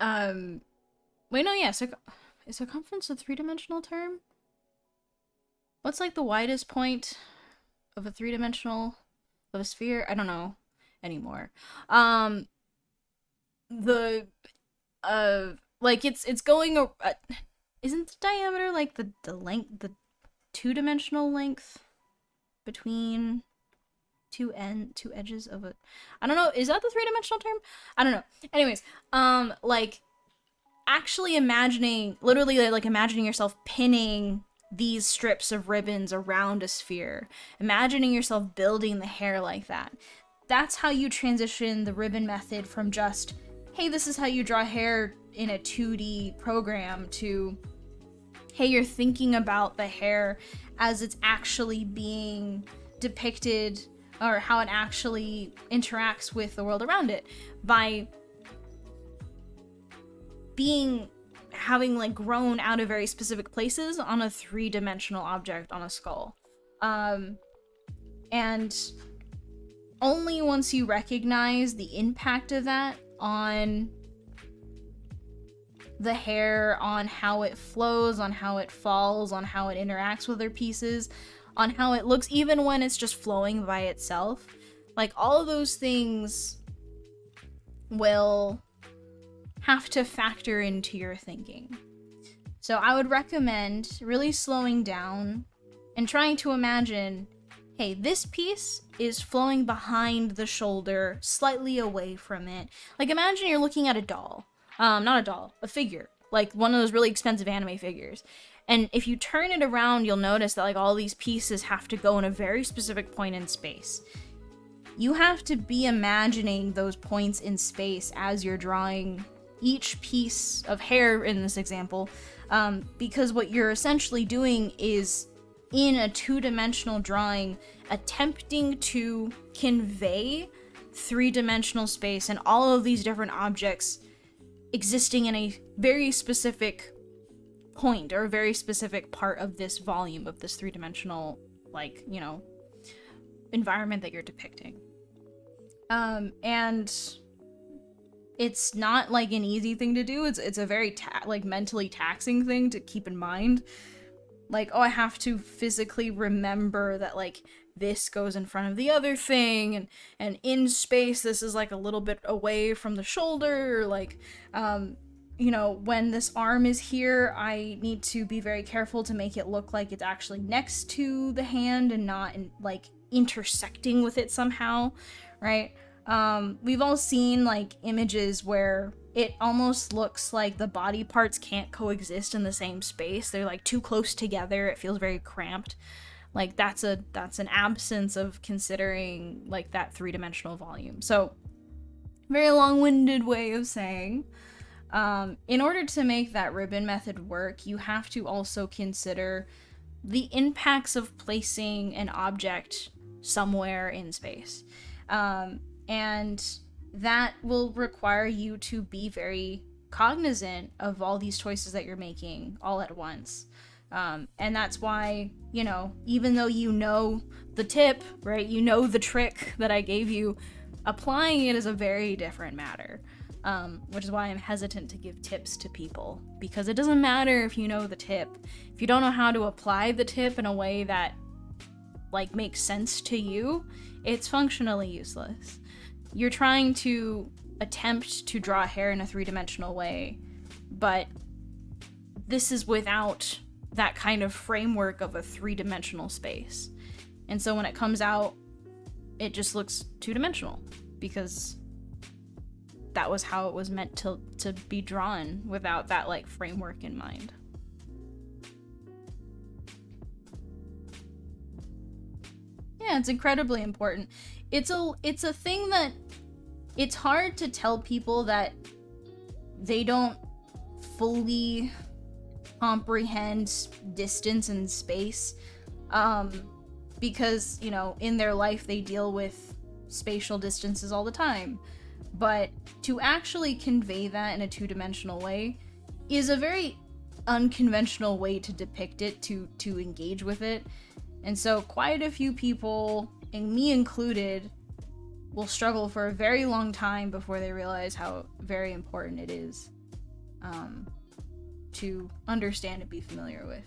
no, yeah, is circumference a three-dimensional term? What's, like, the widest point of a three-dimensional, of a sphere? I don't know anymore. Like, it's going, isn't the diameter, like, the length, the two-dimensional length between two edges of a, I don't know, is that the three-dimensional term? I don't know. Anyways, like, actually imagining, literally, like, imagining yourself pinning these strips of ribbons around a sphere, imagining yourself building the hair like that. That's how you transition the ribbon method from just, hey, this is how you draw hair in a 2D program, to, hey, you're thinking about the hair as it's actually being depicted, or how it actually interacts with the world around it, by having, like, grown out of very specific places on a three-dimensional object on a skull. And only once you recognize the impact of that on the hair, on how it flows, on how it falls, on how it interacts with other pieces, on how it looks, even when it's just flowing by itself, like, all of those things will have to factor into your thinking. So I would recommend really slowing down and trying to imagine, hey, this piece is flowing behind the shoulder, slightly away from it. Like, imagine you're looking at a doll. Not a doll, a figure. Like, one of those really expensive anime figures. And if you turn it around, you'll notice that, like, all these pieces have to go in a very specific point in space. you have to be imagining those points in space as you're drawing each piece of hair in this example, because what you're essentially doing is, in a two-dimensional drawing, attempting to convey three-dimensional space and all of these different objects existing in a very specific point or a very specific part of this volume of this three-dimensional, like, you know, environment that you're depicting. And it's not like an easy thing to do. It's a very like mentally taxing thing to keep in mind. Like, oh, I have to physically remember that, like, this goes in front of the other thing, and in space this is like a little bit away from the shoulder, or like, you know, when this arm is here, I need to be very careful to make it look like it's actually next to the hand and not like intersecting with it somehow, right? We've all seen like images where it almost looks like the body parts can't coexist in the same space. They're like too close together. It feels very cramped. Like that's an absence of considering like that three-dimensional volume. So very long-winded way of saying, in order to make that ribbon method work, you have to also consider the impacts of placing an object somewhere in space. And that will require you to be very cognizant of all these choices that you're making all at once. And that's why, you know, even though you know the tip, right, you know the trick that I gave you, applying it is a very different matter. Which is why I'm hesitant to give tips to people, because it doesn't matter if you know the tip. If you don't know how to apply the tip in a way that like makes sense to you, it's functionally useless. You're trying to attempt to draw hair in a three-dimensional way, but this is without that kind of framework of a three-dimensional space. And so when it comes out, it just looks two-dimensional, because that was how it was meant to be drawn without that like framework in mind. Yeah, it's incredibly important. It's a thing that it's hard to tell people that they don't fully comprehend distance and space, because, you know, in their life they deal with spatial distances all the time. But to actually convey that in a two-dimensional way is a very unconventional way to depict it, to engage with it. And so quite a few people, and me included, will struggle for a very long time before they realize how very important it is to understand and be familiar with.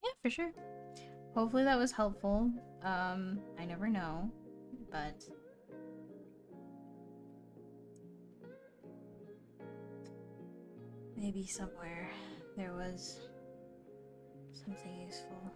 Yeah, for sure. Hopefully that was helpful. I never know, but maybe somewhere there was something useful.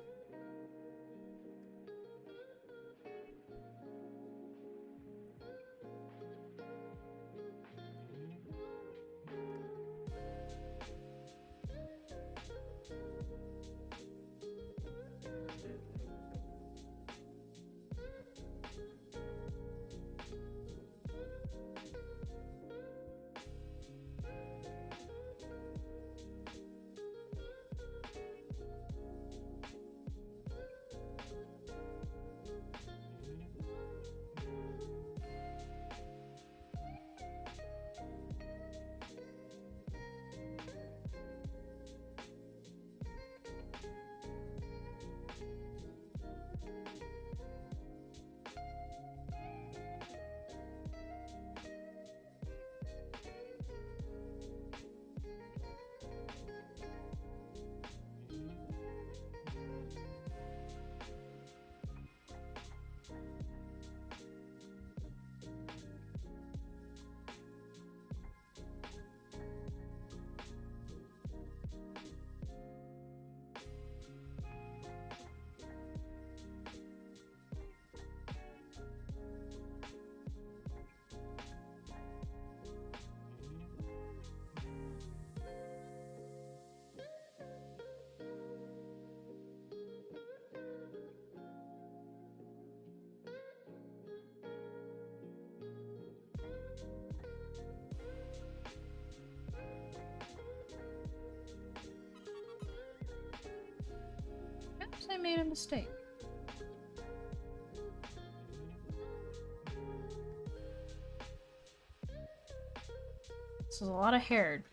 made a mistake. This is a lot of hair.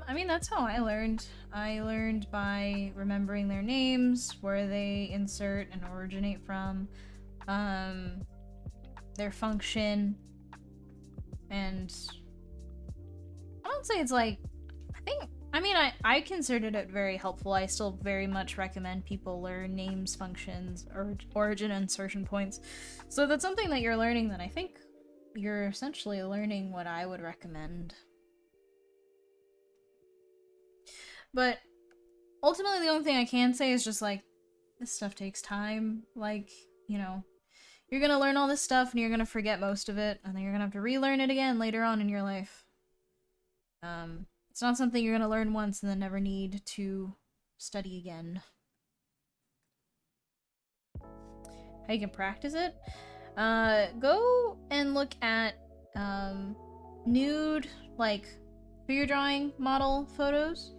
I mean, that's how I learned. I learned by remembering their names, where they insert and originate from, their function, and I don't say it's like, I considered it very helpful. I still very much recommend people learn names, functions, or origin insertion points. So that's something that you're learning, then I think you're essentially learning what I would recommend. But ultimately, the only thing I can say is just like, this stuff takes time. Like, you know, you're gonna learn all this stuff and you're gonna forget most of it, and then you're gonna have to relearn it again later on in your life. It's not something you're gonna learn once and then never need to study again. How you can practice it? Go and look at nude, like, figure drawing model photos,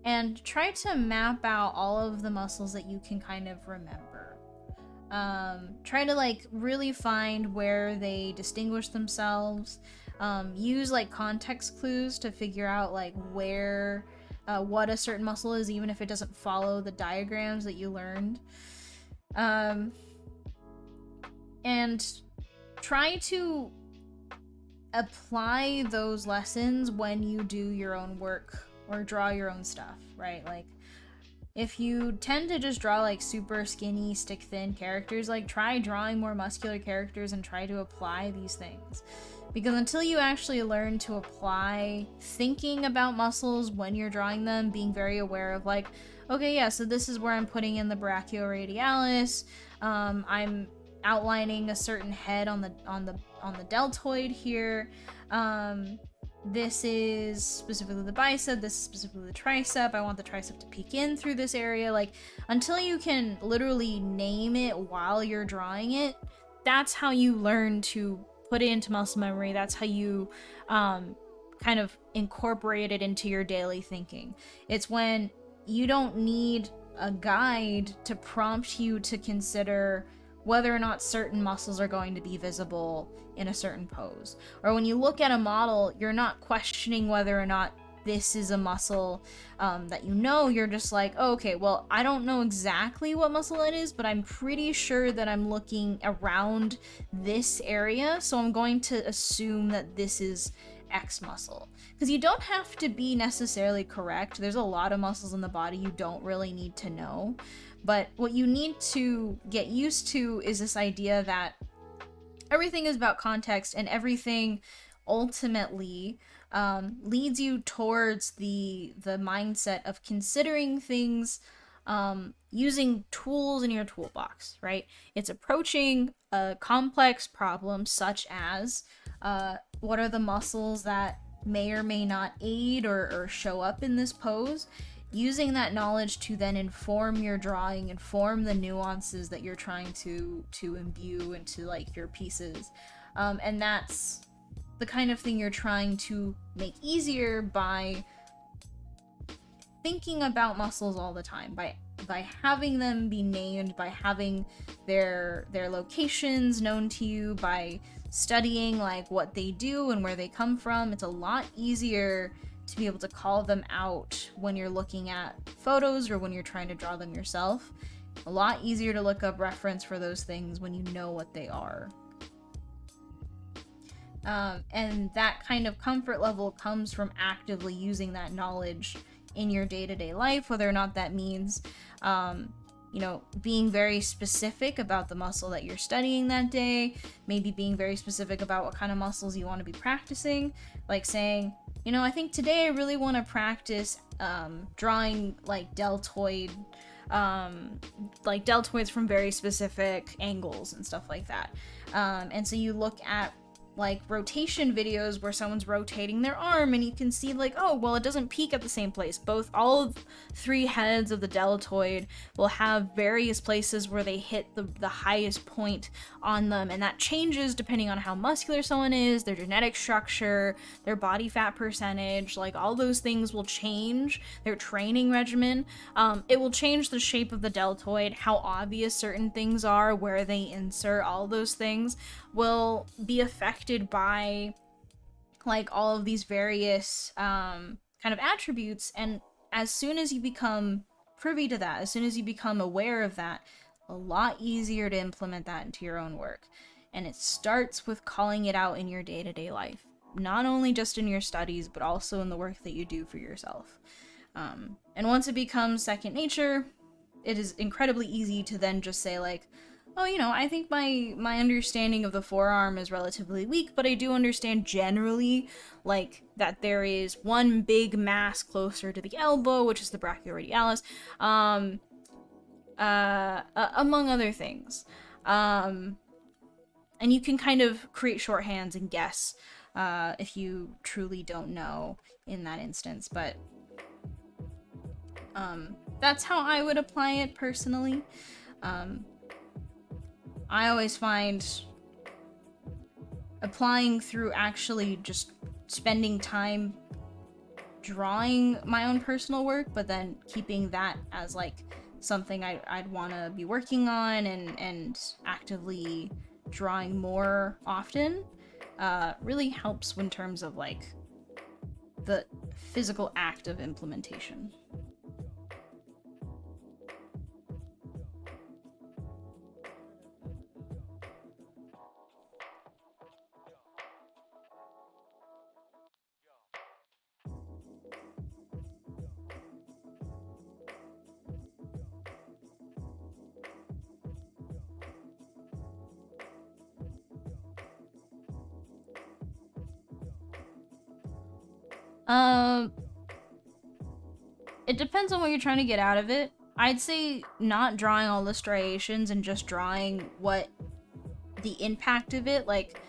and try to map out all of the muscles that you can kind of remember. Try to like really find where they distinguish themselves. Use like context clues to figure out like where, what a certain muscle is, even if it doesn't follow the diagrams that you learned. And try to apply those lessons when you do your own work or draw your own stuff, right? Like, if you tend to just draw like super skinny, stick thin characters, like try drawing more muscular characters and try to apply these things. Because until you actually learn to apply thinking about muscles when you're drawing them, being very aware of like, okay, yeah, so this is where I'm putting in the brachioradialis, I'm outlining a certain head on the deltoid here, this is specifically the bicep, this is specifically the tricep, I want the tricep to peek in through this area. Like, until you can literally name it while you're drawing it, that's how you learn to put it into muscle memory. That's how you kind of incorporate it into your daily thinking. It's when you don't need a guide to prompt you to consider whether or not certain muscles are going to be visible in a certain pose. Or when you look at a model, you're not questioning whether or not this is a muscle that you know. You're just like, oh, okay, well, I don't know exactly what muscle it is, but I'm pretty sure that I'm looking around this area, so I'm going to assume that this is X muscle. Because you don't have to be necessarily correct. There's a lot of muscles in the body you don't really need to know. But what you need to get used to is this idea that everything is about context, and everything ultimately leads you towards the mindset of considering things using tools in your toolbox, right? It's approaching a complex problem such as what are the muscles that may or may not aid or show up in this pose, using that knowledge to then inform your drawing, inform the nuances that you're trying to imbue into like your pieces. And that's the kind of thing you're trying to make easier by thinking about muscles all the time, by having them be named, by having their locations known to you, by studying like what they do and where they come from. It's a lot easier to be able to call them out when you're looking at photos or when you're trying to draw them yourself. A lot easier to look up reference for those things when you know what they are. And that kind of comfort level comes from actively using that knowledge in your day-to-day life, whether or not that means being very specific about the muscle that you're studying that day, maybe being very specific about what kind of muscles you want to be practicing, like saying, I think today I really want to practice drawing like deltoids from very specific angles and stuff like that. And so you look at like rotation videos where someone's rotating their arm and you can see like, oh, well, it doesn't peak at the same place. All of 3 heads of the deltoid will have various places where they hit the highest point on them, and that changes depending on how muscular someone is, their genetic structure, their body fat percentage, like all those things will change, their training regimen. It will change the shape of the deltoid, how obvious certain things are, where they insert, all those things will be affected by like all of these various kind of attributes. And as soon as you become privy to that, as soon as you become aware of that, a lot easier to implement that into your own work. And it starts with calling it out in your day-to-day life, not only just in your studies, but also in the work that you do for yourself. And once it becomes second nature, it is incredibly easy to then just say like, oh, I think my understanding of the forearm is relatively weak, but I do understand generally, like, that there is one big mass closer to the elbow, which is the brachioradialis, among other things. And you can kind of create shorthands and guess if you truly don't know in that instance, but that's how I would apply it personally. I always find applying through actually just spending time drawing my own personal work, but then keeping that as like something I'd want to be working on and actively drawing more often really helps in terms of like the physical act of implementation. It depends on what you're trying to get out of it. I'd say not drawing all the striations and just drawing what the impact of it, like,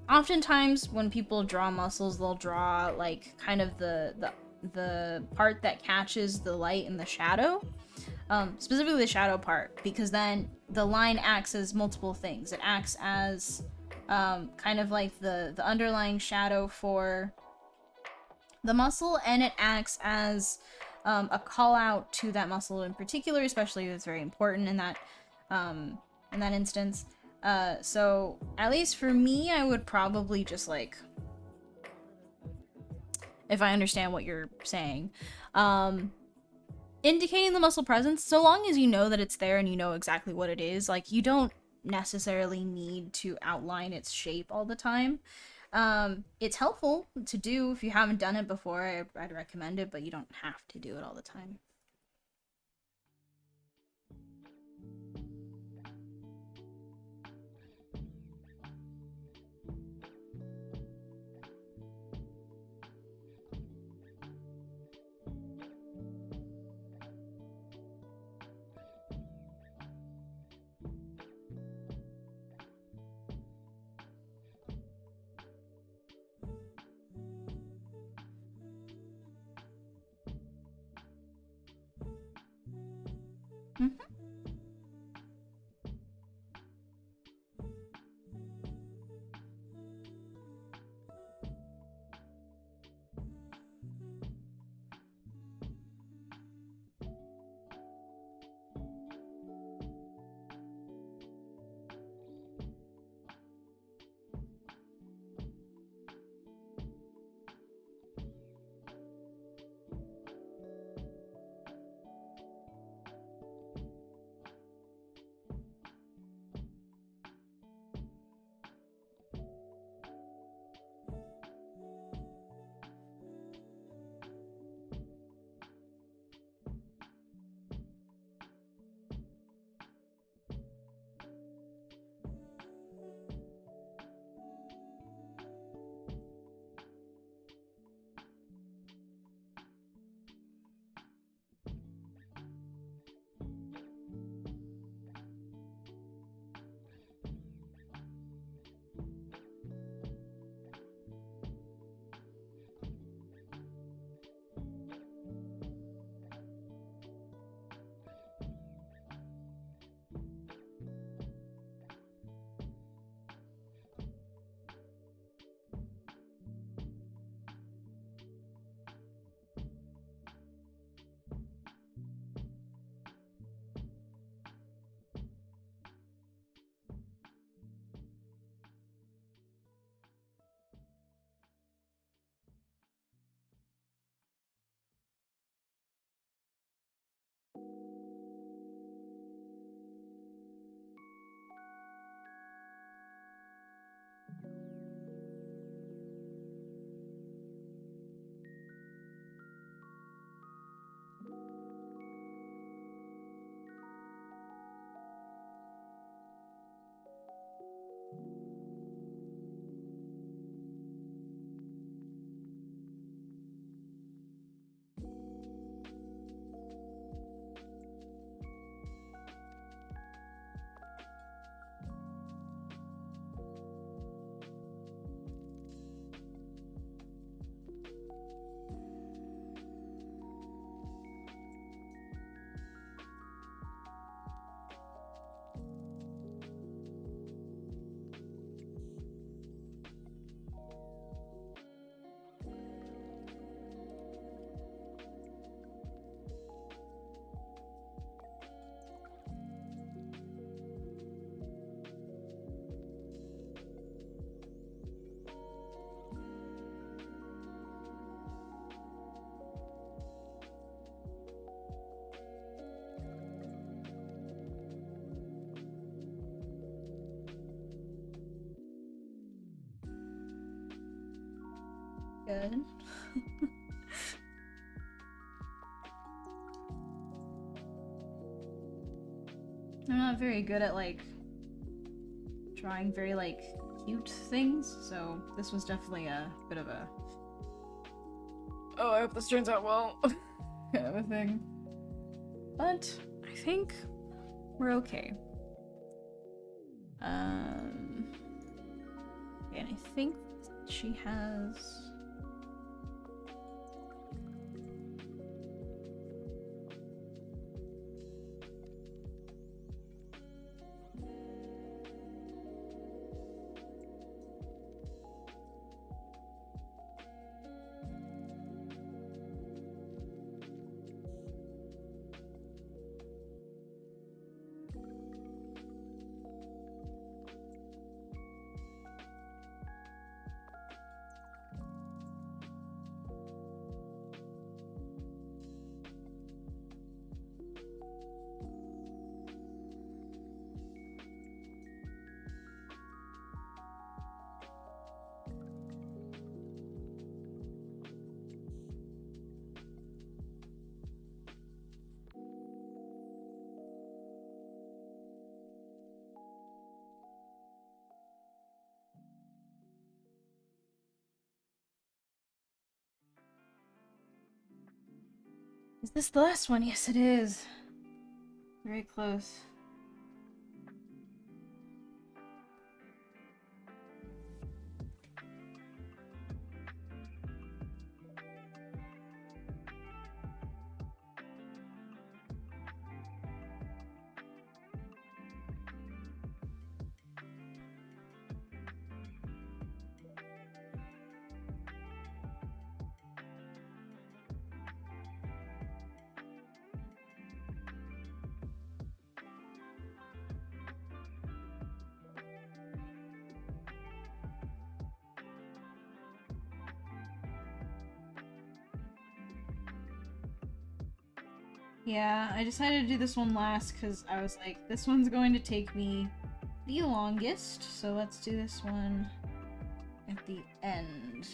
oftentimes when people draw muscles, they'll draw like kind of the part that catches the light and the shadow, specifically the shadow part, because then the line acts as multiple things. It acts as kind of like the underlying shadow for the muscle, and it acts as a call out to that muscle in particular, especially if it's very important in that instance. So at least for me, I would probably just like, if I understand what you're saying, indicating the muscle presence, so long as you know that it's there and you know exactly what it is, like you don't necessarily need to outline its shape all the time. It's helpful to do if you haven't done it before. I'd recommend it, but you don't have to do it all the time. Mhm. Good. I'm not very good at like drawing very like cute things, so this was definitely a bit of a oh, I hope this turns out well kind of a thing. But I think we're okay. And I think she has Is this the last one? Yes, it is. Very close. Yeah, I decided to do this one last because I was like, this one's going to take me the longest, so let's do this one at the end.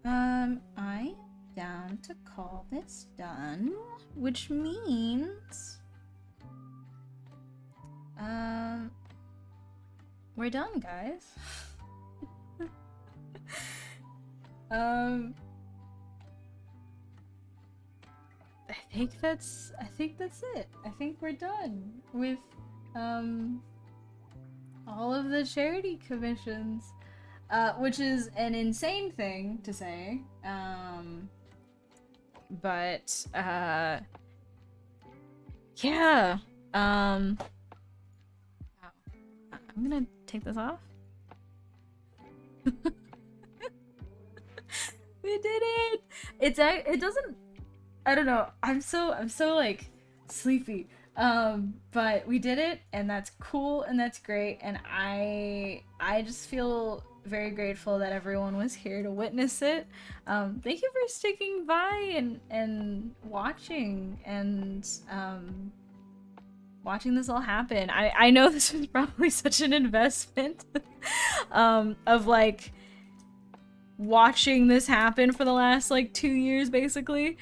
I'm down to call this done, which means, we're done, guys. I think that's it. I think we're done with, all of the charity commissions, which is an insane thing to say. But yeah. I'm gonna take this off. We did it. It doesn't. I don't know. I'm so like sleepy. But we did it, and that's cool, and that's great, and I just feel very grateful that everyone was here to witness it. Thank you for sticking by and watching and watching this all happen. I know this was probably such an investment of like watching this happen for the last like 2 years basically.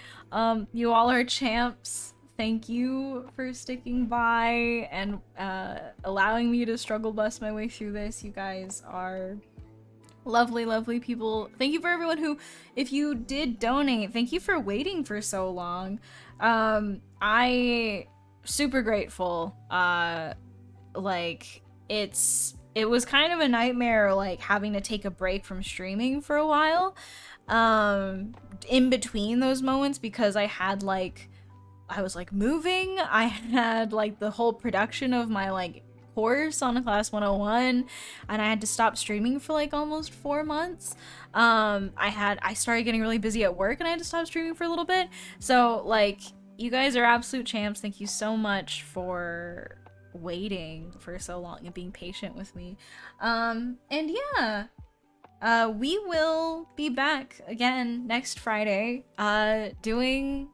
You all are champs. Thank you for sticking by and allowing me to struggle bust my way through this. You guys are lovely, lovely people. Thank you for everyone who, if you did donate, thank you for waiting for so long. I super grateful. Like it was kind of a nightmare, like having to take a break from streaming for a while in between those moments, because I was like moving, I had like the whole production of my like course on Class 101, and I had to stop streaming for like almost 4 months. I started getting really busy at work, and I had to stop streaming for a little bit. So like, you guys are absolute champs. Thank you so much for waiting for so long and being patient with me. And yeah, we will be back again next Friday, doing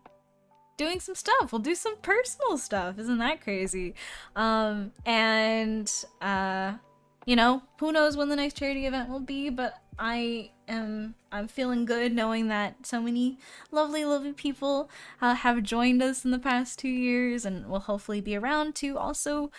some stuff. We'll do some personal stuff. Isn't that crazy? And you know, who knows when the next charity event will be, but I'm feeling good knowing that so many lovely, lovely people have joined us in the past 2 years, and will hopefully be around to also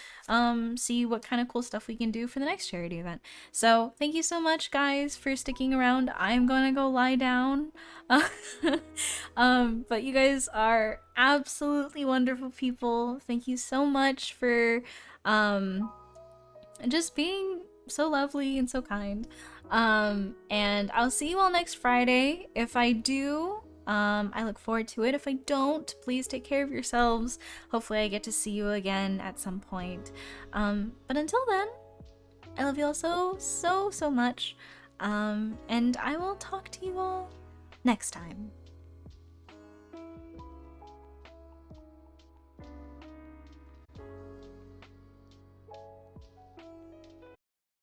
see what kind of cool stuff we can do for the next charity event. So thank you so much, guys, for sticking around. I'm gonna go lie down. But you guys are absolutely wonderful people. Thank you so much for just being so lovely and so kind. And I'll see you all next Friday. If I do, I look forward to it. If I don't, please take care of yourselves. Hopefully I get to see you again at some point. But until then, I love you all so, so, so much. And I will talk to you all next time.